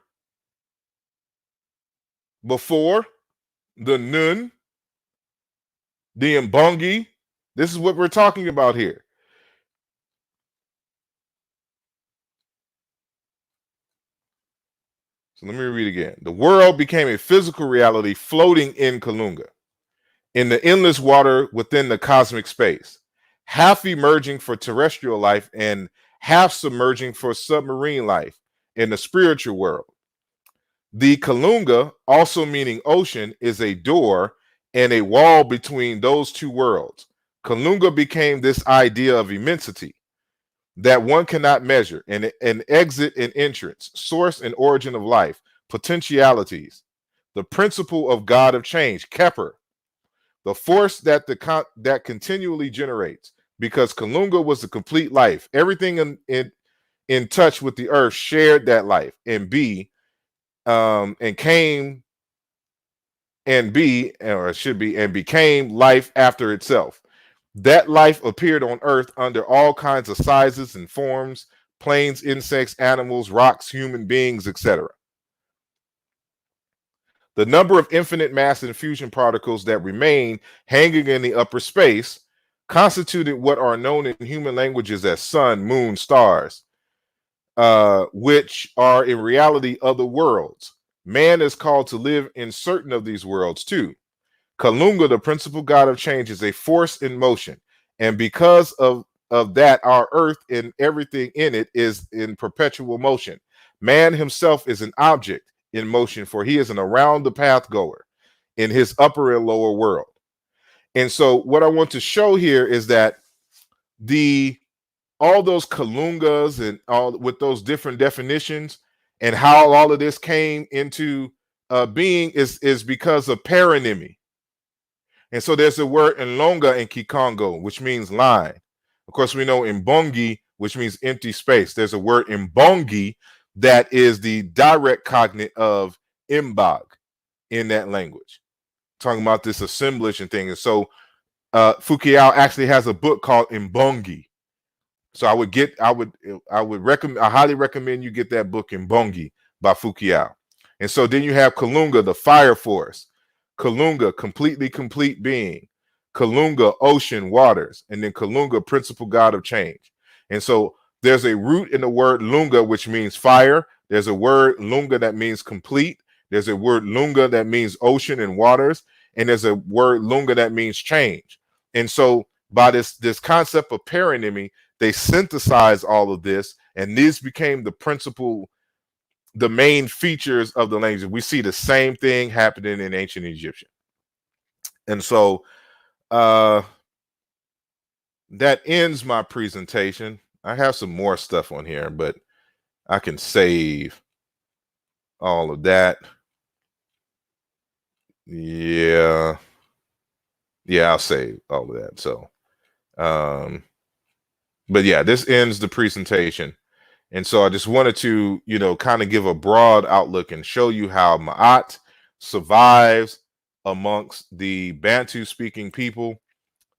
Speaker 1: before the Nun, the Mbongi. This is what we're talking about here. So let me read again. The world became a physical reality floating in Kalunga, in the endless water within the cosmic space, half emerging for terrestrial life and half submerging for submarine life in the spiritual world. The Kalunga, also meaning ocean, is a door and a wall between those two worlds. Kalunga became this idea of immensity that one cannot measure, and an exit and entrance, source and origin of life, potentialities, the principle of God of change, Kepper, the force that that continually generates, because Kalunga was the complete life. Everything in touch with the earth shared that life, and came and became life after itself. That life appeared on earth under all kinds of sizes and forms, planes, insects, animals, rocks, human beings, etc. The number of infinite mass and fusion particles that remain hanging in the upper space constituted what are known in human languages as sun, moon, stars, which are in reality other worlds. Man is called to live in certain of these worlds too. Kalunga, the principal god of change, is a force in motion. And because of that, our earth and everything in it is in perpetual motion. Man himself is an object in motion, for he is an around the path goer in his upper and lower world. And so what I want to show here is that all those Kalungas and all with those different definitions and how all of this came into being is because of paronymy. And so there's a word in Longa in Kikongo, which means line. Of course, we know in Mbongi, which means empty space. There's a word in Mbongi that is the direct cognate of Mbog in that language, talking about this assemblage and things. And so Fukuyao actually has a book called Mbongi. So I highly recommend you get that book, Mbongi by Fukuyao. And so then you have Kalunga, the fire force. Kalunga, completely complete being. Kalunga, ocean, waters. And then Kalunga, principal god of change. And so there's a root in the word Lunga, which means fire. There's a word Lunga that means complete. There's a word Lunga that means ocean and waters. And there's a word Lunga that means change. And so by this concept of paronymy, they synthesized all of this, and these became the main features of the language. We see the same thing happening in ancient Egyptian. And so that ends my presentation. I have some more stuff on here, but I can save all of that. Yeah. Yeah, I'll save all of that. So, but yeah, this ends the presentation. And so I just wanted to, kind of give a broad outlook and show you how mAa.t survives amongst the Bantu speaking people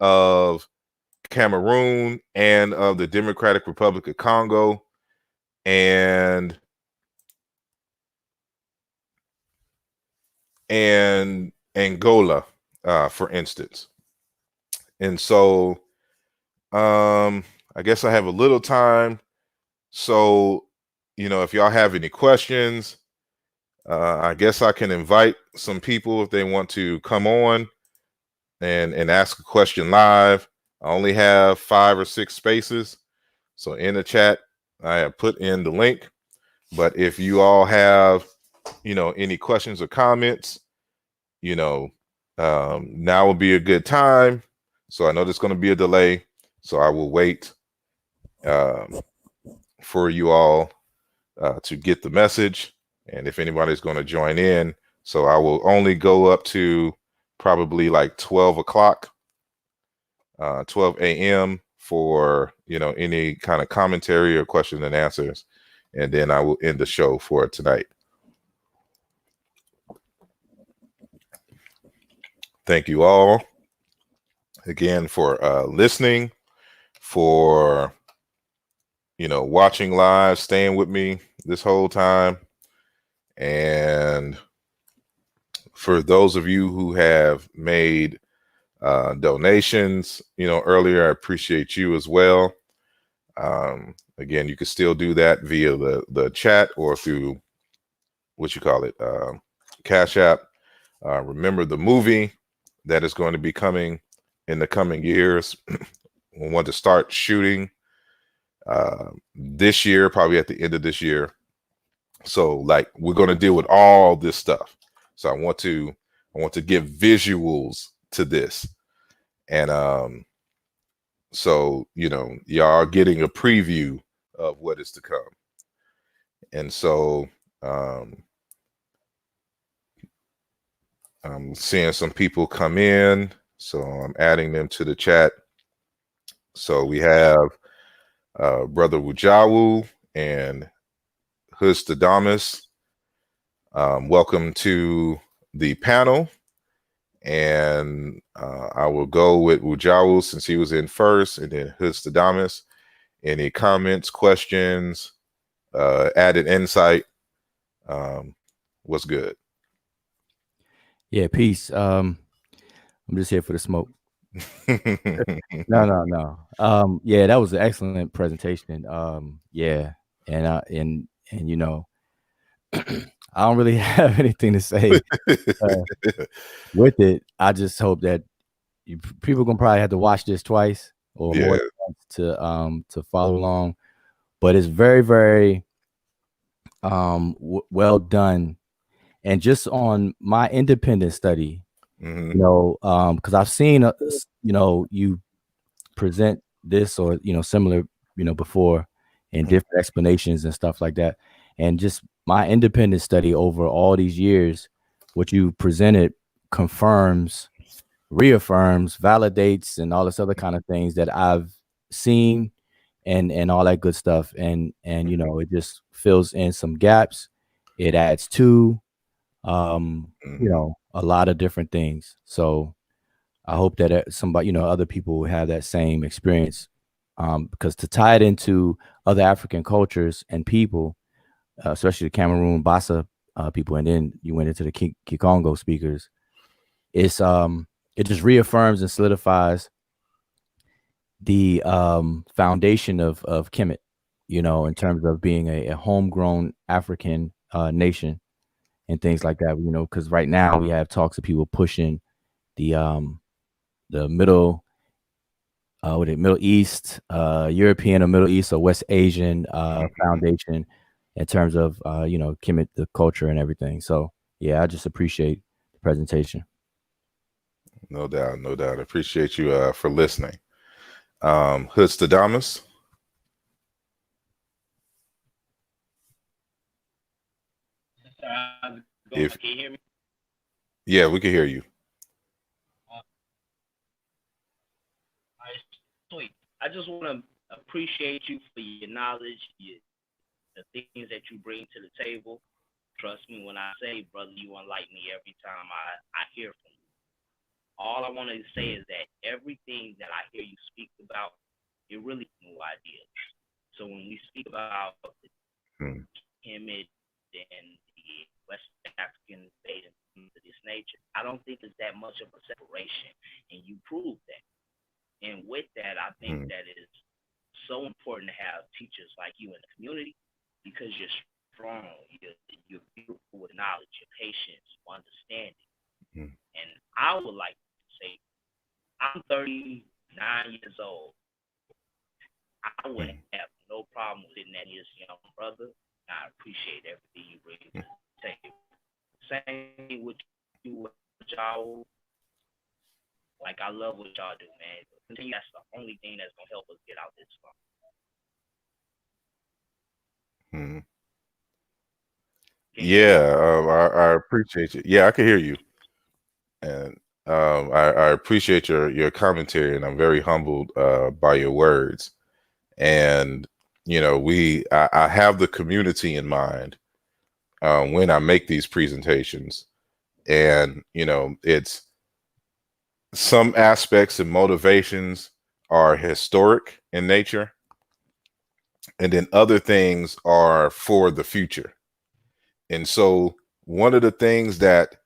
Speaker 1: of Cameroon and of the Democratic Republic of Congo and Angola, for instance. And so I guess I have a little time. So, if y'all have any questions, I guess I can invite some people if they want to come on and ask a question live. I only have 5 or 6 spaces. So in the chat, I have put in the link. But if you all have, any questions or comments, now would be a good time. So I know there's going to be a delay. So I will wait for you all to get the message. And if anybody's going to join in, so I will only go up to probably like 12 o'clock, 12 a.m. for, any kind of commentary or question and answers. And then I will end the show for tonight. Thank you all again for listening, for, watching live, staying with me this whole time. And for those of you who have made donations, earlier, I appreciate you as well. Again, you can still do that via the chat or through Cash App. Remember the movie that is going to be coming in the coming years. We want to start shooting this year, probably at the end of this year. So like we're going to deal with all this stuff. So I want to give visuals to this. And so, y'all are getting a preview of what is to come. And so I'm seeing some people come in, so I'm adding them to the chat. So we have Brother Wujawu and Hustadamas. Welcome to the panel. And I will go with Wujawu since he was in first, and then Hustadamas. Any comments, questions, added insight? What's good?
Speaker 2: Yeah, peace. I'm just here for the smoke. No. Yeah, that was an excellent presentation. Yeah, and I don't really have anything to say with it. I just hope that people gonna probably have to watch this twice or more to follow along. But it's very, very well done, and just on my independent study, because I've seen you present this or similar before in different explanations and stuff like that, and just my independent study over all these years, what you presented confirms, reaffirms, validates, and all this other kind of things that I've seen and all that good stuff, and it just fills in some gaps. It adds to a lot of different things. So I hope that somebody, other people will have that same experience, because to tie it into other African cultures and people, especially the Cameroon Basaa people, and then you went into the Kikongo speakers, it's it just reaffirms and solidifies the foundation of Kemet, in terms of being a homegrown African nation and things like that. Because right now we have talks of people pushing the Middle Middle East, European or Middle East or West Asian foundation in terms of Kemet, the culture and everything. So yeah, I just appreciate the presentation.
Speaker 1: No doubt. I appreciate you for listening. Hustadamas. Can you hear me? Yeah, we can hear you.
Speaker 3: I just want to appreciate you for your knowledge, the things that you bring to the table. Trust me when I say, brother, you enlighten me every time I hear from you. All I want to say is that everything that I hear you speak about, it really new ideas. So when we speak about the
Speaker 1: Hmm.
Speaker 3: Kemet and the West African state and things of this nature, I don't think it's that much of a separation, and you prove that. And with that, I think
Speaker 1: Hmm.
Speaker 3: that it is so important to have teachers like you in the community because you're strong, you're beautiful with knowledge, your patience, your understanding.
Speaker 1: Hmm.
Speaker 3: And I would like to say, I'm 39 years old. I would
Speaker 1: Hmm.
Speaker 3: have no problem with sitting at this young brother. I appreciate everything you bring to the table. Same thing with you, what y'all, like I love what y'all do, man. Continue. That's the only thing that's gonna help us get out this funk.
Speaker 1: Hmm.
Speaker 3: Can you hear me?
Speaker 1: Yeah, I appreciate you. Yeah, I can hear you, and I appreciate your commentary, and I'm very humbled by your words. And I have the community in mind when I make these presentations, and it's some aspects and motivations are historic in nature, and then other things are for the future. And so one of the things that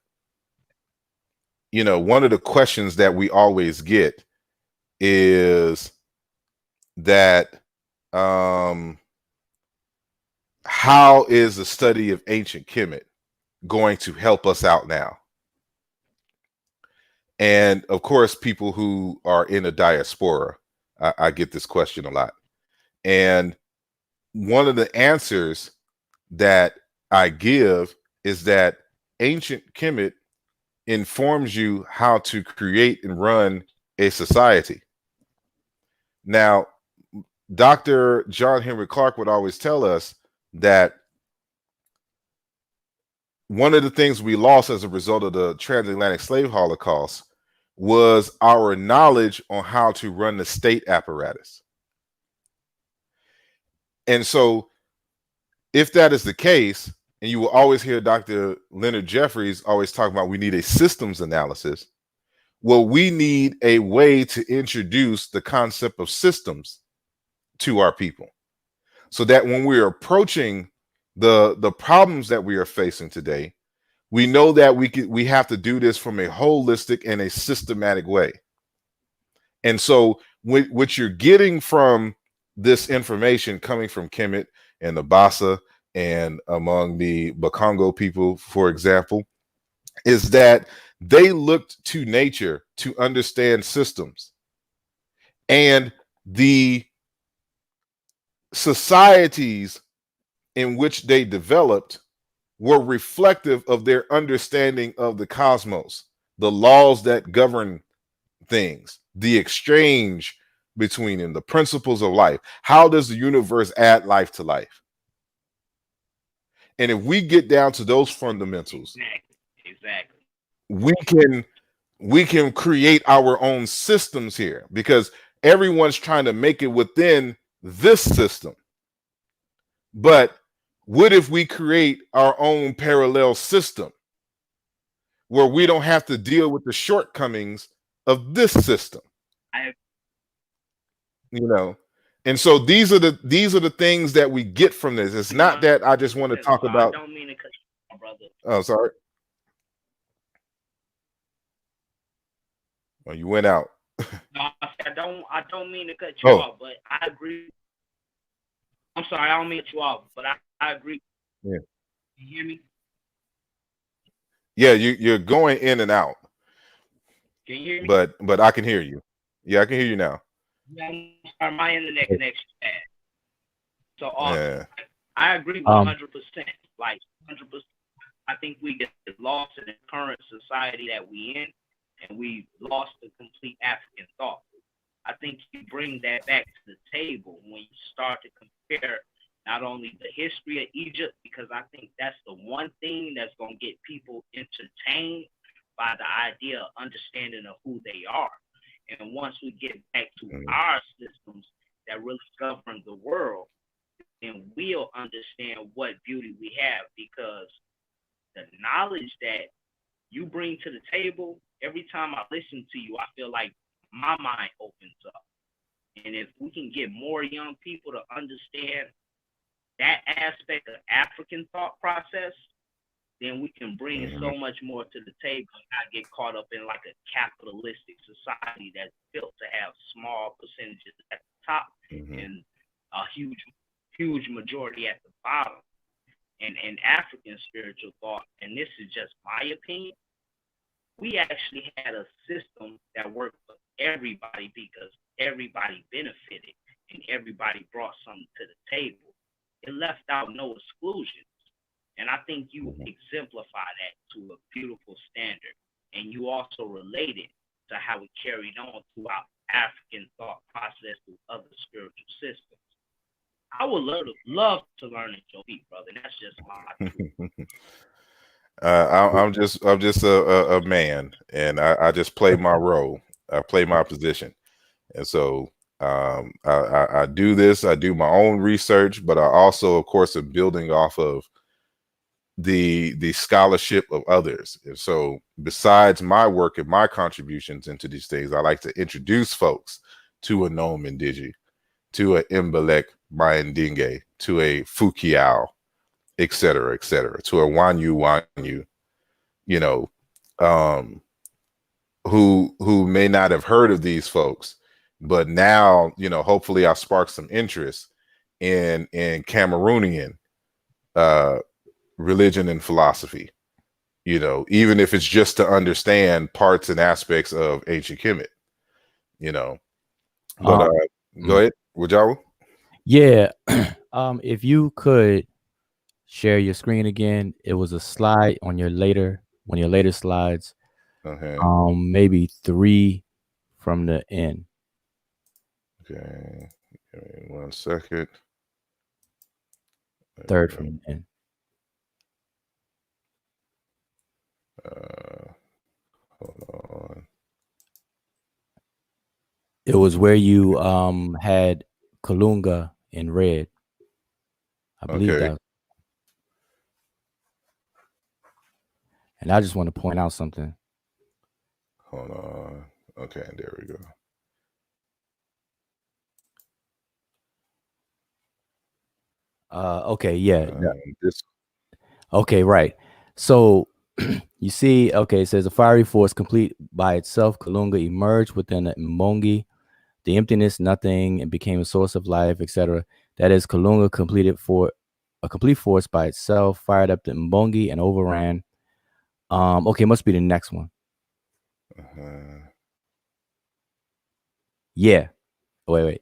Speaker 1: one of the questions that we always get is that um, how is the study of ancient Kemet going to help us out now? And of course, people who are in a diaspora, I get this question a lot. And one of the answers that I give is that ancient Kemet informs you how to create and run a society. Now, Dr. John Henry Clark would always tell us that one of the things we lost as a result of the transatlantic slave holocaust was our knowledge on how to run the state apparatus. And so, if that is the case, and you will always hear Dr. Leonard Jeffries always talk about we need a systems analysis. Well, we need a way to introduce the concept of systems to our people so that when we're approaching the problems that we are facing today, we know that we have to do this from a holistic and a systematic way. And so what you're getting from this information coming from Kemet and the Basa and among the Bakongo people, for example, is that they looked to nature to understand systems, and the societies in which they developed were reflective of their understanding of the cosmos, the laws that govern things, the exchange between them, the principles of life. How does the universe add life to life? And if we get down to those fundamentals,
Speaker 3: Exactly.
Speaker 1: we can create our own systems here, because everyone's trying to make it within this system. But what if we create our own parallel system where we don't have to deal with the shortcomings of this system?
Speaker 3: I
Speaker 1: you know and so these are the things that we get from this. It's
Speaker 3: agree
Speaker 1: not that I just
Speaker 3: 100%.
Speaker 1: want to
Speaker 3: So
Speaker 1: talk
Speaker 3: I
Speaker 1: about.
Speaker 3: don't mean to cut you off, brother.
Speaker 1: Oh, sorry. Oh, you went out.
Speaker 3: No, I don't mean to cut you
Speaker 1: Oh,
Speaker 3: off, but I agree. I'm sorry, I don't mean to cut you off, but I agree.
Speaker 1: yeah.
Speaker 3: You hear me?
Speaker 1: Yeah, you're going in and out,
Speaker 3: Can you hear me?
Speaker 1: but I can hear you. Yeah, I can hear you now.
Speaker 3: Yeah, my internet connection bad. So awesome.
Speaker 1: Yeah.
Speaker 3: I agree
Speaker 2: Um,
Speaker 3: 100%. Like 100%. I think we get lost in the current society that we in, and we lost the complete African thought. I think you bring that back to the table when you start to compare not only the history of Egypt, because I think that's the one thing that's going to get people entertained by the idea of understanding of who they are. And once we get back to our systems that really govern the world, then we'll understand what beauty we have, because the knowledge that you bring to the table, every time I listen to you, I feel like my mind opens up. And if we can get more young people to understand that aspect of African thought process, then we can bring so much more to the table and not get caught up in like a capitalistic society that's built to have small percentages at the top and a huge majority at the bottom. And African spiritual thought, and this is just my opinion, we actually had a system that worked for everybody because everybody benefited and everybody brought something to the table. It left out no exclusions. And I think you exemplify that to a beautiful standard. And you also relate it to how it carried on throughout African thought process through other spiritual systems. I would love to learn at your feet, brother. That's just my
Speaker 1: I'm just a man, and I just play my role. I play my position, and so I do this. I do my own research, but I also, of course, am building off of the scholarship of others. And so, besides my work and my contributions into these things, I like to introduce folks to a Nome Indigi, to a Mbelek Mayandinge, to a Fukiao, et cetera, to a Wanyu, you know, who may not have heard of these folks, but now, you know, hopefully I'll spark some interest in Cameroonian religion and philosophy, you know, even if it's just to understand parts and aspects of ancient Kemet, you know. But go ahead, Wajawa.
Speaker 2: Yeah. If you could share your screen again, it was a slide on your later slides.
Speaker 1: Okay.
Speaker 2: Maybe 3 from the end.
Speaker 1: Okay. Give me 1 second.
Speaker 2: 3rd from the end.
Speaker 1: Hold on.
Speaker 2: It was where you had Kalunga in red. I believe that. And I just want to point out something.
Speaker 1: Hold on. Okay, there we go.
Speaker 2: Okay, yeah.
Speaker 1: This.
Speaker 2: Okay, right. So you see, okay, it says a fiery force complete by itself, Kalunga emerged within the Mbongi, the emptiness, nothing, and became a source of life, etc. That is, Kalunga completed for a complete force by itself, fired up the Mbongi and overran. Okay, must be the next one. Yeah. Wait.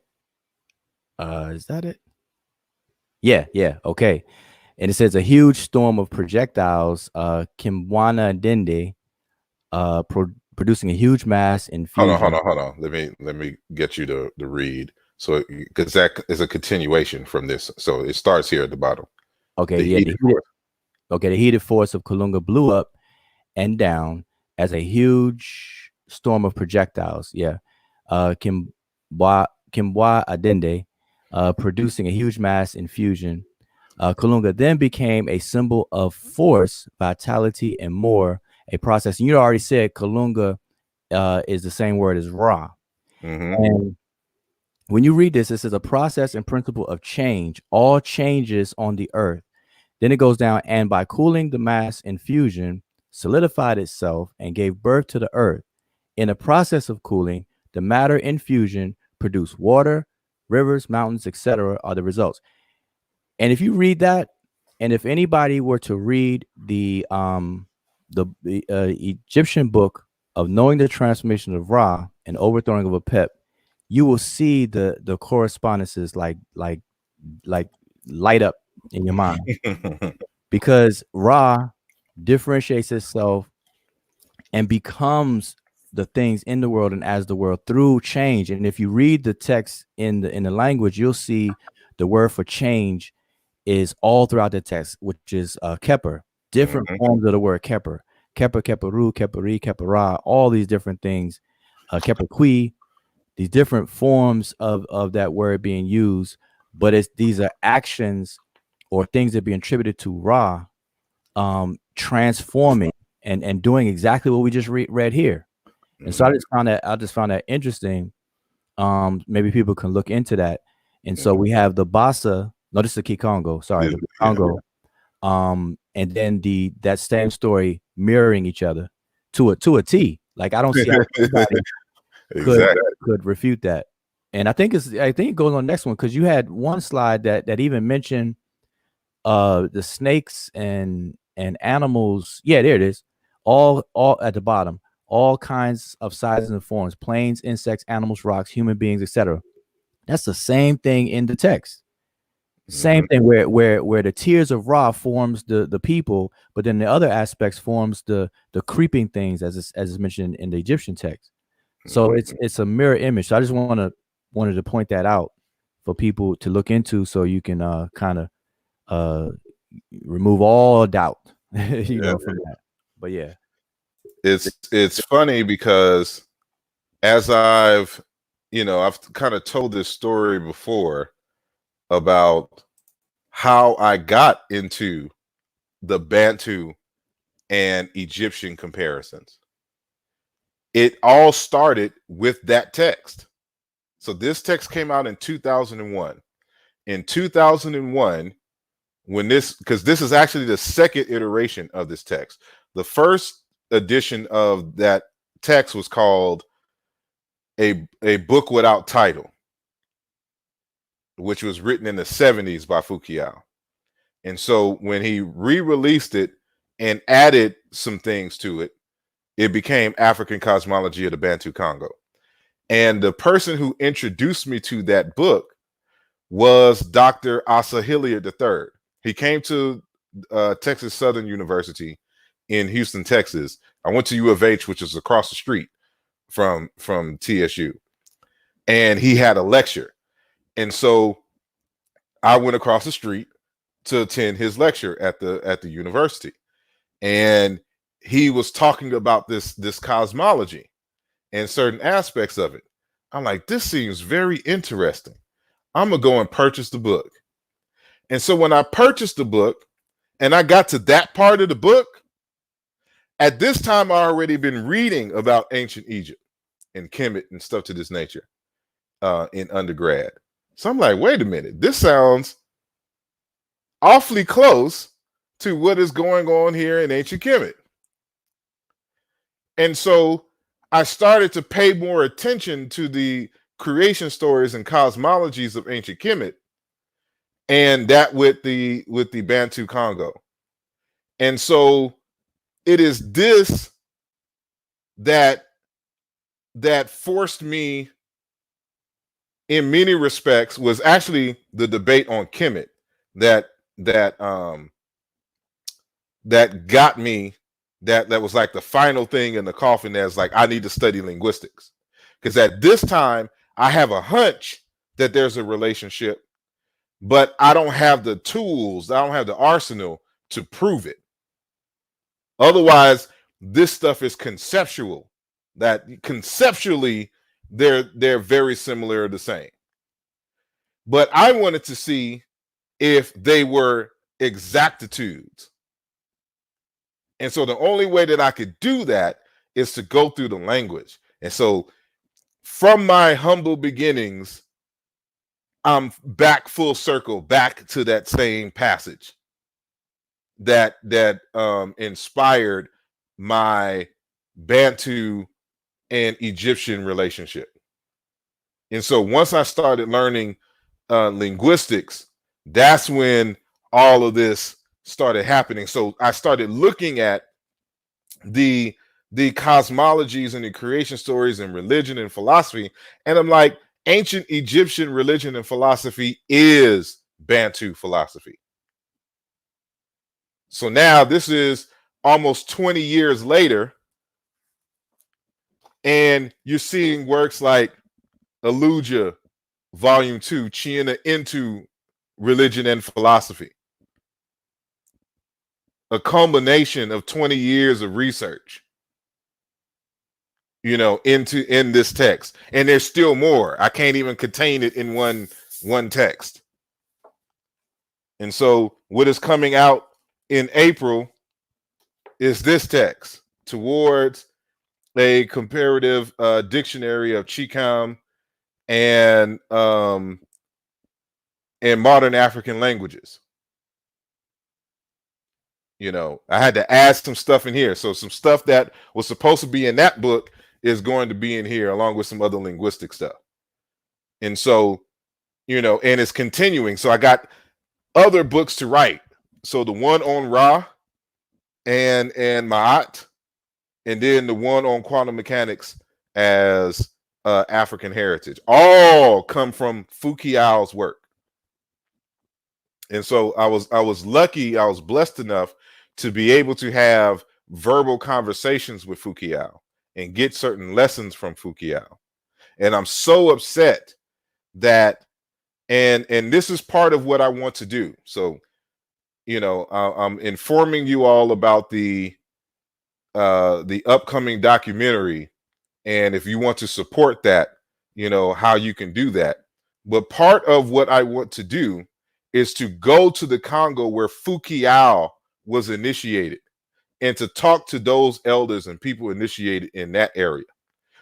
Speaker 2: Is that it? Yeah. Okay. And it says a huge storm of projectiles, Kimbwana Dende, producing a huge mass in fusion.
Speaker 1: Hold on. Let me get you to read. So, because that is a continuation from this. So it starts here at the bottom.
Speaker 2: Okay, the heated force of Kalunga blew up and down as a huge storm of projectiles. Yeah. Kimbwa Adende, producing a huge mass in fusion. Kalunga then became a symbol of force, vitality, and more, a process. And you already said Kalunga is the same word as Ra. And when you read this, it says a process and principle of change, all changes on the earth. Then it goes down, and by cooling the mass in fusion, solidified itself and gave birth to the earth. In a process of cooling, the matter in fusion produced water, rivers, mountains, etc. are the results. And if you read that, and if anybody were to read the Egyptian book of Knowing the Transformation of Ra and Overthrowing of Apep, you will see the correspondences like light up in your mind, because Ra differentiates itself and becomes the things in the world and as the world through change. And if you read the text in the language, you'll see the word for change is all throughout the text, which is Keper, different forms of the word Keper, Keperu, Keperi, Kepera, all these different things Kepakui, these different forms of that word being used, but these are actions or things that are being attributed to Ra, transforming and doing exactly what we just read here. And so I just found that interesting. Maybe people can look into that. And so we have the Basa, no, this is the Kikongo, sorry, the Congo. And then that same story mirroring each other to a T. Like I don't see how anybody could refute that. And I think it goes on the next one, because you had one slide that even mentioned the snakes and animals. Yeah, there it is. All at the bottom. All kinds of sizes and forms: planes, insects, animals, rocks, human beings, etc. That's the same thing in the text. Same thing where the tears of Ra forms the people, but then the other aspects forms the creeping things as is mentioned in the Egyptian text. So it's a mirror image. So I just wanted to point that out for people to look into, so you can kind of remove all doubt, from that. But yeah,
Speaker 1: it's funny because as I've kind of told this story before about how I got into the Bantu and Egyptian comparisons. It all started with that text. So this text came out in 2001. In 2001, because this is actually the second iteration of this text. The first edition of that text was called a book without title, which was written in the 70s by Fukuyao. And so when he re-released it and added some things to it, it became African Cosmology of the Bantu Congo. And the person who introduced me to that book was Dr. Asa Hilliard III. He came to Texas Southern University in Houston, Texas. I went to U of H, which is across the street from TSU. And he had a lecture. And so I went across the street to attend his lecture at the university. And he was talking about this cosmology and certain aspects of it. I'm like, this seems very interesting. I'm gonna go and purchase the book. And so when I purchased the book and I got to that part of the book, at this time I already been reading about ancient Egypt and Kemet and stuff to this nature in undergrad. So I'm like, wait a minute, this sounds awfully close to what is going on here in ancient Kemet. And so I started to pay more attention to the creation stories and cosmologies of ancient Kemet, and that with the Bantu Congo. And so it is this that forced me, in many respects, was actually the debate on Kemet that got me, that was like the final thing in the coffin. That's like, I need to study linguistics, because at this time I have a hunch that there's a relationship, but I don't have the tools, I don't have the arsenal to prove it. Otherwise, this stuff is conceptual, that conceptually they're very similar or the same. But I wanted to see if they were exactitudes. And so the only way that I could do that is to go through the language. And so from my humble beginnings, I'm back full circle, back to that same passage that inspired my Bantu and Egyptian relationship. And so once I started learning linguistics, that's when all of this started happening. So I started looking at the cosmologies and the creation stories and religion and philosophy, and I'm like, ancient Egyptian religion and philosophy is Bantu philosophy. So now this is almost 20 years later, and you're seeing works like Aaluja, Volume 2, Chiena into Religion and Philosophy, a culmination of 20 years of research. you know, in this text, and there's still more. I can't even contain it in one text. And so what is coming out in April is this text, Towards a Comparative Dictionary of ciKam and Modern African Languages. You know, I had to add some stuff in here. So some stuff that was supposed to be in that book is going to be in here, along with some other linguistic stuff. And so, you know, and it's continuing. So I got other books to write. So the one on Ra and mAa.t, and then the one on quantum mechanics as African heritage, all come from Foucault's work. And so I was lucky, I was blessed enough to be able to have verbal conversations with Foucault and get certain lessons from Foucault. And I'm so upset that, and this is part of what I want to do. So, you know, I'm informing you all about the upcoming documentary, and if you want to support that, you know, how you can do that. But part of what I want to do is to go to the Congo where Foucault was initiated, and to talk to those elders and people initiated in that area,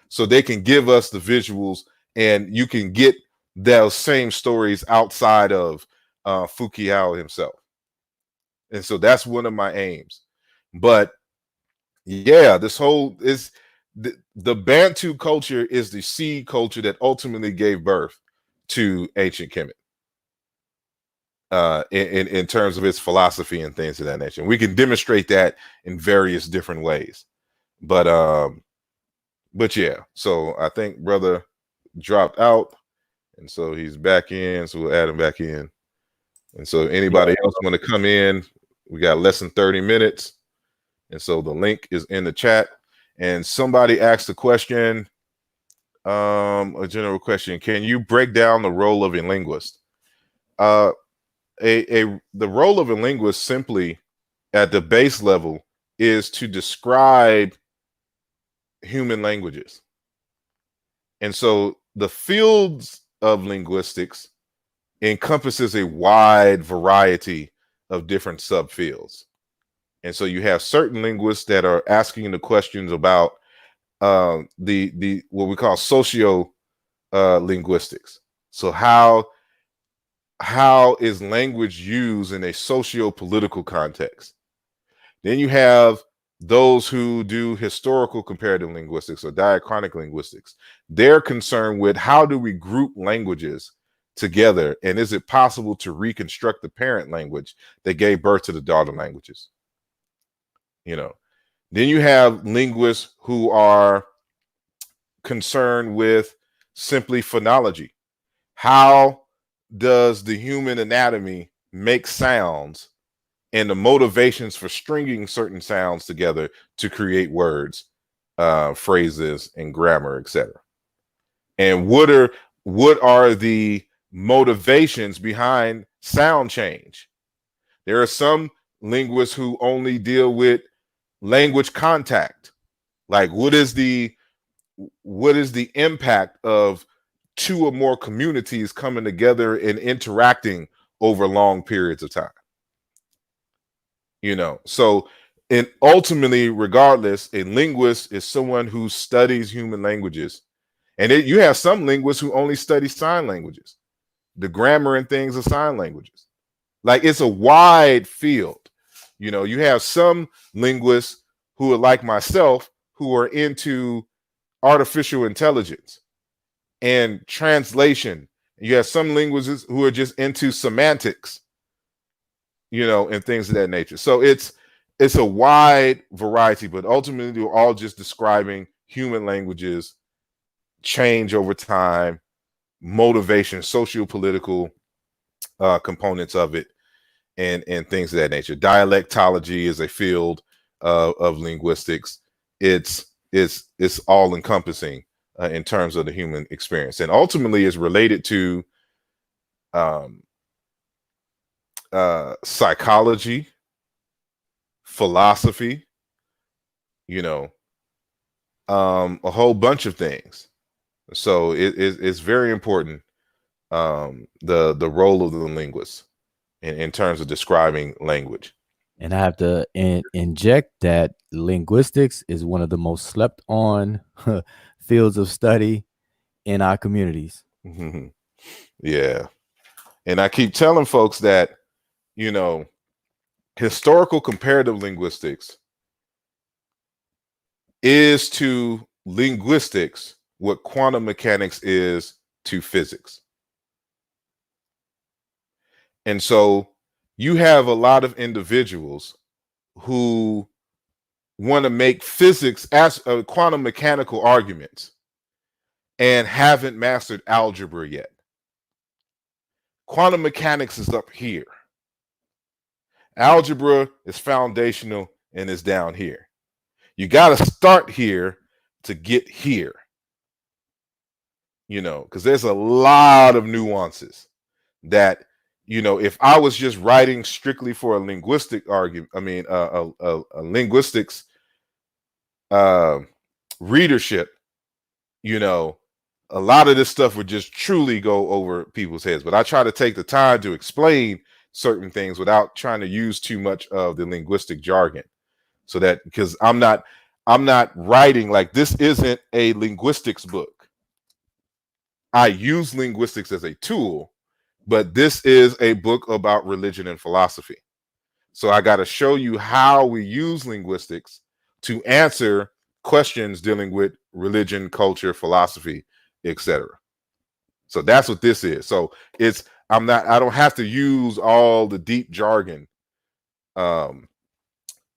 Speaker 1: so they can give us the visuals, and you can get those same stories outside of Foucault himself. And so that's one of my aims. But yeah, this whole is the Bantu culture is the seed culture that ultimately gave birth to ancient Kemet. In terms of its philosophy and things of that nature. We can demonstrate that in various different ways. But yeah, so I think brother dropped out, and so he's back in, so we'll add him back in. And so anybody else want to come in, we got less than 30 minutes. And so the link is in the chat. And somebody asked a question, a general question: can you break down the role of a linguist? The role of a linguist, simply at the base level, is to describe human languages. And so the fields of linguistics encompasses a wide variety of different subfields. And so you have certain linguists that are asking the questions about the what we call socio linguistics. So how is language used in a socio-political context? Then you have those who do historical comparative linguistics or diachronic linguistics. They're concerned with how do we group languages together, and is it possible to reconstruct the parent language that gave birth to the daughter languages? You know, then you have linguists who are concerned with simply phonology. How does the human anatomy make sounds, and the motivations for stringing certain sounds together to create words, phrases, and grammar, etc. And what are the motivations behind sound change? There are some linguists who only deal with language contact. Like, what is the impact of two or more communities coming together and interacting over long periods of time? You know, so, and ultimately, regardless, a linguist is someone who studies human languages. And you have some linguists who only study sign languages, the grammar and things of sign languages. Like, it's a wide field. You know, you have some linguists who are like myself, who are into artificial intelligence and translation. You have some linguists who are just into semantics, you know, and things of that nature. So it's a wide variety, but ultimately we're all just describing human languages, change over time, motivation, socio-political components of it, and things of that nature. Dialectology is a field of linguistics. It's all encompassing in terms of the human experience, and ultimately is related to psychology, philosophy, you know, a whole bunch of things. So it's very important, the role of the linguist in terms of describing language.
Speaker 2: And I have to inject that linguistics is one of the most slept on fields of study in our communities.
Speaker 1: Yeah. And I keep telling folks that, you know, historical comparative linguistics is to linguistics what quantum mechanics is to physics. And so you have a lot of individuals who want to make physics as quantum mechanical arguments and haven't mastered algebra yet. Quantum mechanics is up here. Algebra is foundational and is down here. You got to start here to get here, you know, because there's a lot of nuances that, you know, if I was just writing strictly for a linguistic argument, I mean, a linguistics readership, you know, a lot of this stuff would just truly go over people's heads. But I try to take the time to explain certain things without trying to use too much of the linguistic jargon, so that, because I'm not writing, like, this isn't a linguistics book. I use linguistics as a tool, but this is a book about religion and philosophy. So I got to show you how we use linguistics to answer questions dealing with religion, culture, philosophy, etc. So that's what this is. So I don't have to use all the deep jargon,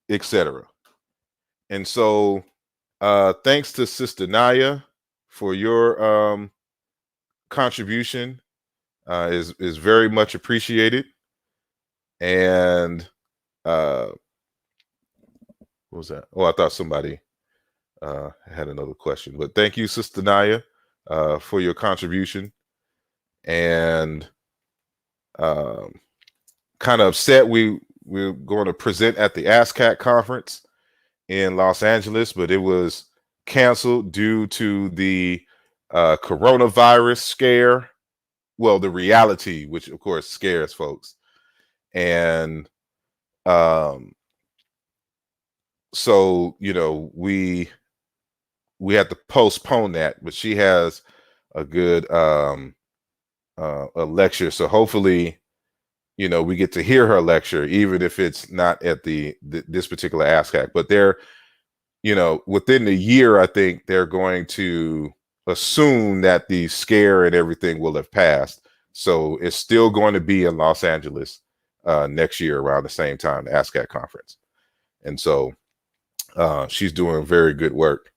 Speaker 1: etc. And so thanks to Sister Naya for your contribution. Is very much appreciated. And what was that? Oh, I thought somebody had another question, but thank you, Sister Naya, for your contribution. And kind of upset we're going to present at the ASCAC conference in Los Angeles, but it was canceled due to the coronavirus scare. Well, the reality, which of course scares folks. And so, you know, we had to postpone that, but she has a good a lecture. So hopefully, you know, we get to hear her lecture, even if it's not at this particular ASCAC. But they're, you know, within the year, I think they're going to assume that the scare and everything will have passed. So it's still going to be in Los Angeles next year around the same time, the ASCAC conference. And so she's doing very good work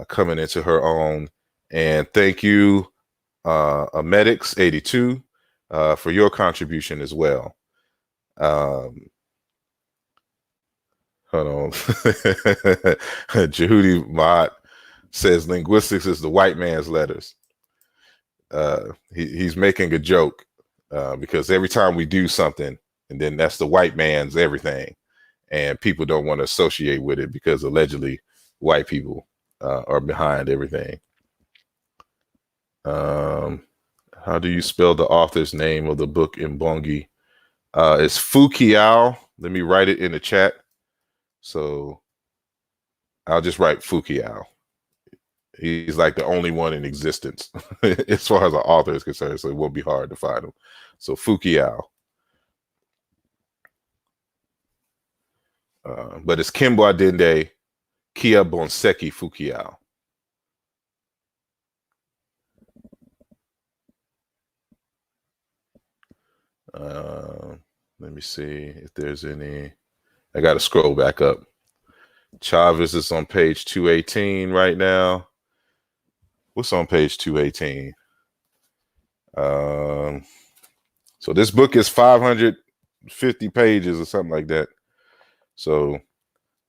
Speaker 1: coming into her own. And thank you, Medics 82, for your contribution as well. Hold on. Jehudi Maat says linguistics is the white man's letters. He's making a joke because every time we do something, and then that's the white man's everything, and people don't want to associate with it because allegedly white people are behind everything. How do you spell the author's name of the book in Mbongi? It's Fukiao. Let me write it in the chat. So I'll just write Fukiao. He's like the only one in existence as far as the author is concerned, so it won't be hard to find him. So Fukiao. But it's Kimbo Adende Kia Bonseki Fukiao. Let me see if there's any. I got to scroll back up. Chavez is on page 218 right now. What's on page 218? So this book is 550 pages or something like that. So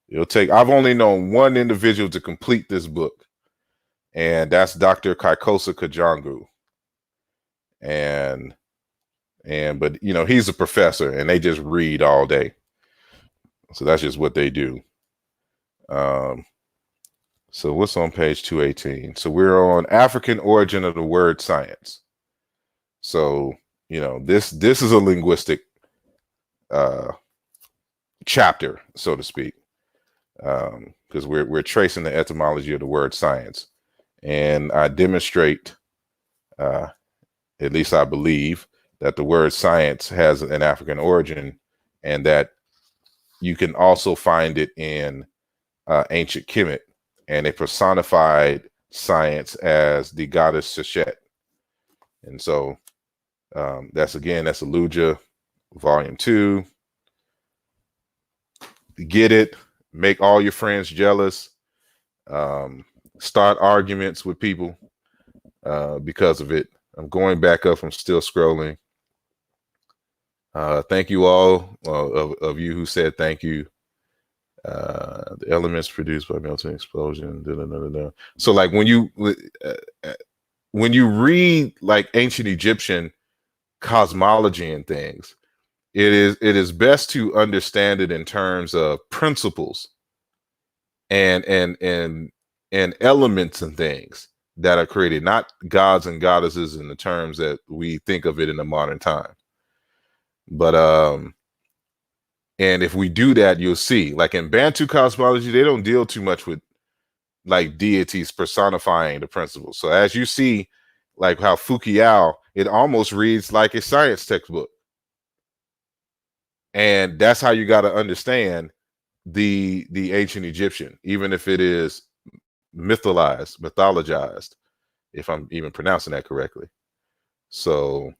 Speaker 1: it'll take, I've only known one individual to complete this book, and that's Dr. Kaikosa Kajangu. But you know, he's a professor and they just read all day. So that's just what they do. So what's on page 218? So we're on African origin of the word science. So, you know, this is a linguistic chapter, so to speak, because we're tracing the etymology of the word science. And I demonstrate, at least I believe, that the word science has an African origin, and that you can also find it in ancient Kemet, and they personified science as the goddess Sechet. And so that's Aaluja, volume 2. Get it, make all your friends jealous, start arguments with people because of it. I'm going back up, I'm still scrolling. Thank you all of you who said thank you. The elements produced by melting explosion. So like when you read like ancient Egyptian cosmology and things, it is best to understand it in terms of principles and elements and things that are created, not gods and goddesses in the terms that we think of it in the modern time. But and if we do that, you'll see, like in Bantu cosmology, they don't deal too much with like deities personifying the principles. So as you see, like how Fukiao, it almost reads like a science textbook. And that's how you got to understand the ancient Egyptian, even if it is mythologized, if I'm even pronouncing that correctly. So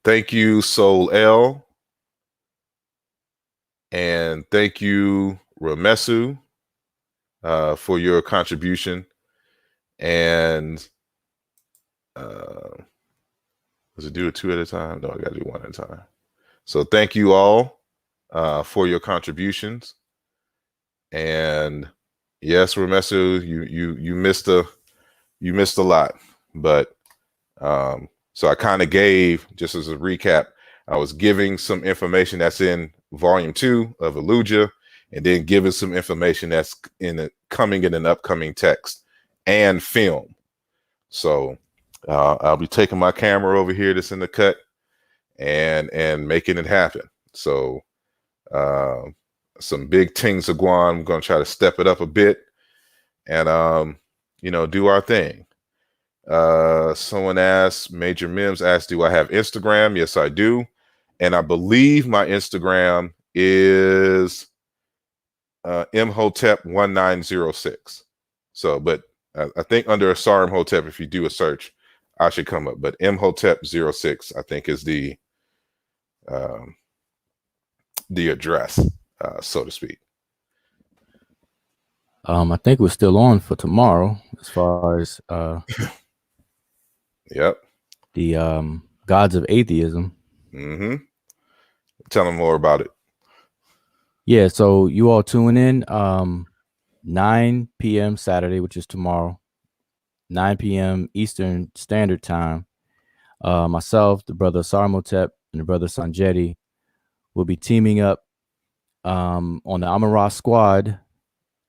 Speaker 1: thank you, Soul L. And thank you, Ramesu, for your contribution. And does it do it 2 at a time? No, I got to do 1 at a time. So thank you all for your contributions. And yes, Ramesu, you missed a lot, but so I kind of gave, just as a recap, I was giving some information that's in volume 2 of Aaluja, and then giving some information that's coming in an upcoming text and film. So I'll be taking my camera over here that's in the cut and making it happen. So some big things are going. I'm going to try to step it up a bit and do our thing. Someone asked, Major Mims asked, do I have Instagram? Yes, I do. And I believe my Instagram is Mhotep1906. So, but I think under Asar Mhotep, if you do a search, I should come up. But Mhotep06, I think, is the address, so to speak.
Speaker 2: I think we're still on for tomorrow as far as
Speaker 1: Yep.
Speaker 2: The gods of atheism.
Speaker 1: Mm-hmm. Tell them more about it.
Speaker 2: Yeah, so you all tune in 9 p.m. Saturday, which is tomorrow, 9 p.m. Eastern Standard Time. Myself, the brother Sarmotep, and the brother Sanjeti will be teaming up on the Amara Squad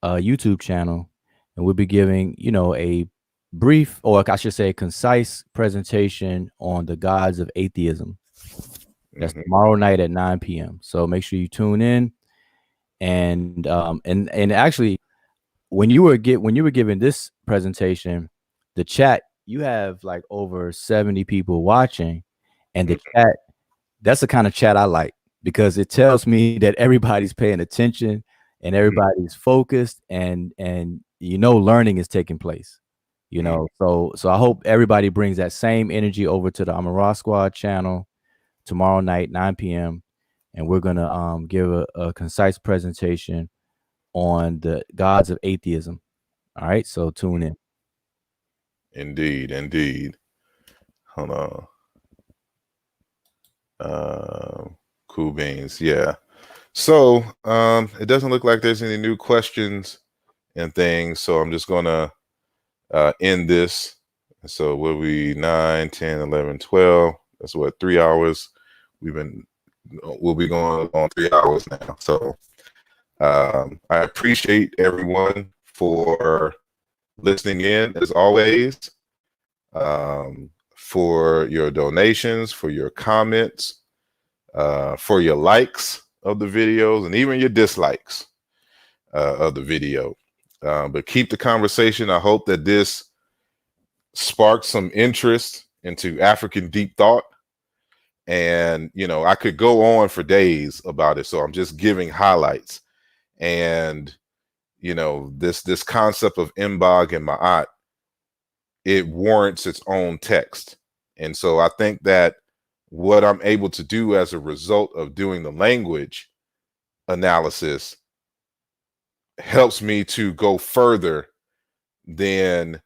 Speaker 2: YouTube channel, and we'll be giving, a brief, or I should say concise presentation on the gods of atheism. That's tomorrow night at 9 p.m. So make sure you tune in. And actually, when you were giving this presentation, the chat, you have like over 70 people watching, and the chat, that's the kind of chat I like, because it tells me that everybody's paying attention and everybody's focused, and learning is taking place. So I hope everybody brings that same energy over to the Amara Squad channel tomorrow night, 9 p.m. And we're going to give a concise presentation on the gods of atheism. All right, so tune in.
Speaker 1: Indeed. Hold on. Cool beans. Yeah. So it doesn't look like there's any new questions and things. So I'm just going to end this. So we'll be 9, 10, 11, 12. That's what, 3 hours. We'll be going on 3 hours now. So I appreciate everyone for listening in as always, for your donations, for your comments, for your likes of the videos, and even your dislikes of the video. But keep the conversation. I hope that this sparked some interest into African deep thought. And, you know, I could go on for days about it. So I'm just giving highlights. And, you know, this concept of Mbog and mAa.t, it warrants its own text. And so I think that what I'm able to do as a result of doing the language analysis helps me to go further than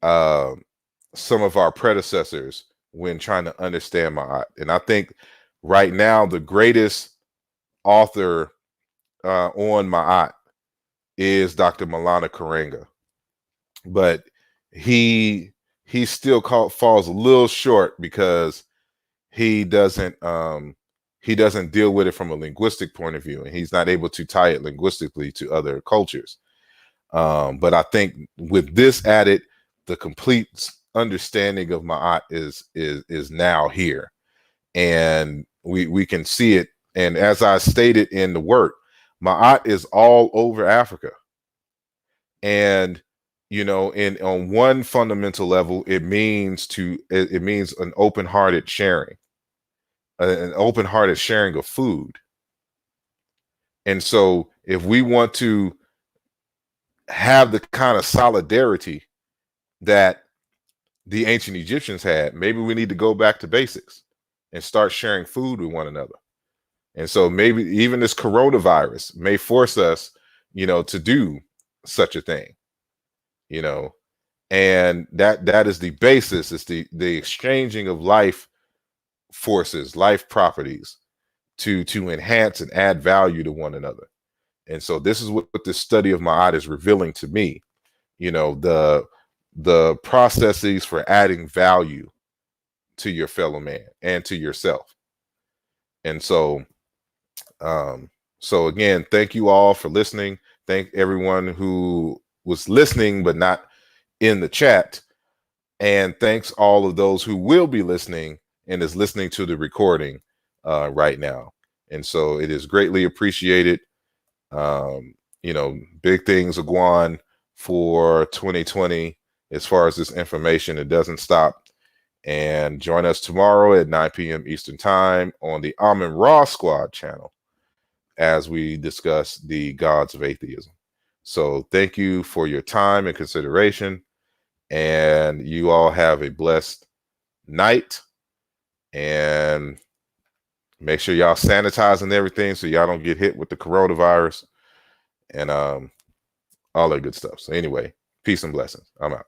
Speaker 1: some of our predecessors when trying to understand mAa.t. And I think right now the greatest author on mAa.t is Dr. Maulana Karenga, but he still falls a little short because he doesn't deal with it from a linguistic point of view, and he's not able to tie it linguistically to other cultures. But I think with this added, the complete understanding of mAa.t is now here, and we can see it. And as I stated in the work, mAa.t is all over Africa. And, you know, on one fundamental level, it means an open-hearted sharing, an open-hearted sharing of food. And so if we want to have the kind of solidarity that the ancient Egyptians had, maybe we need to go back to basics and start sharing food with one another. And so maybe even this coronavirus may force us, you know, to do such a thing, you know, and that is the basis. It's the exchanging of life forces, life properties to enhance and add value to one another. And so this is what this study of mAa.t is revealing to me, you know, the processes for adding value to your fellow man and to yourself. And so so again, thank you all for listening. Thank everyone who was listening but not in the chat, and thanks all of those who will be listening and is listening to the recording right now. And so it is greatly appreciated. You know, big things are going for 2020 as far as this information. It doesn't stop. And join us tomorrow at 9 p.m. Eastern Time on the Amen Ra Squad channel as we discuss the gods of atheism. So thank you for your time and consideration. And you all have a blessed night. And make sure y'all sanitizing everything so y'all don't get hit with the coronavirus and all that good stuff. So anyway, peace and blessings. I'm out.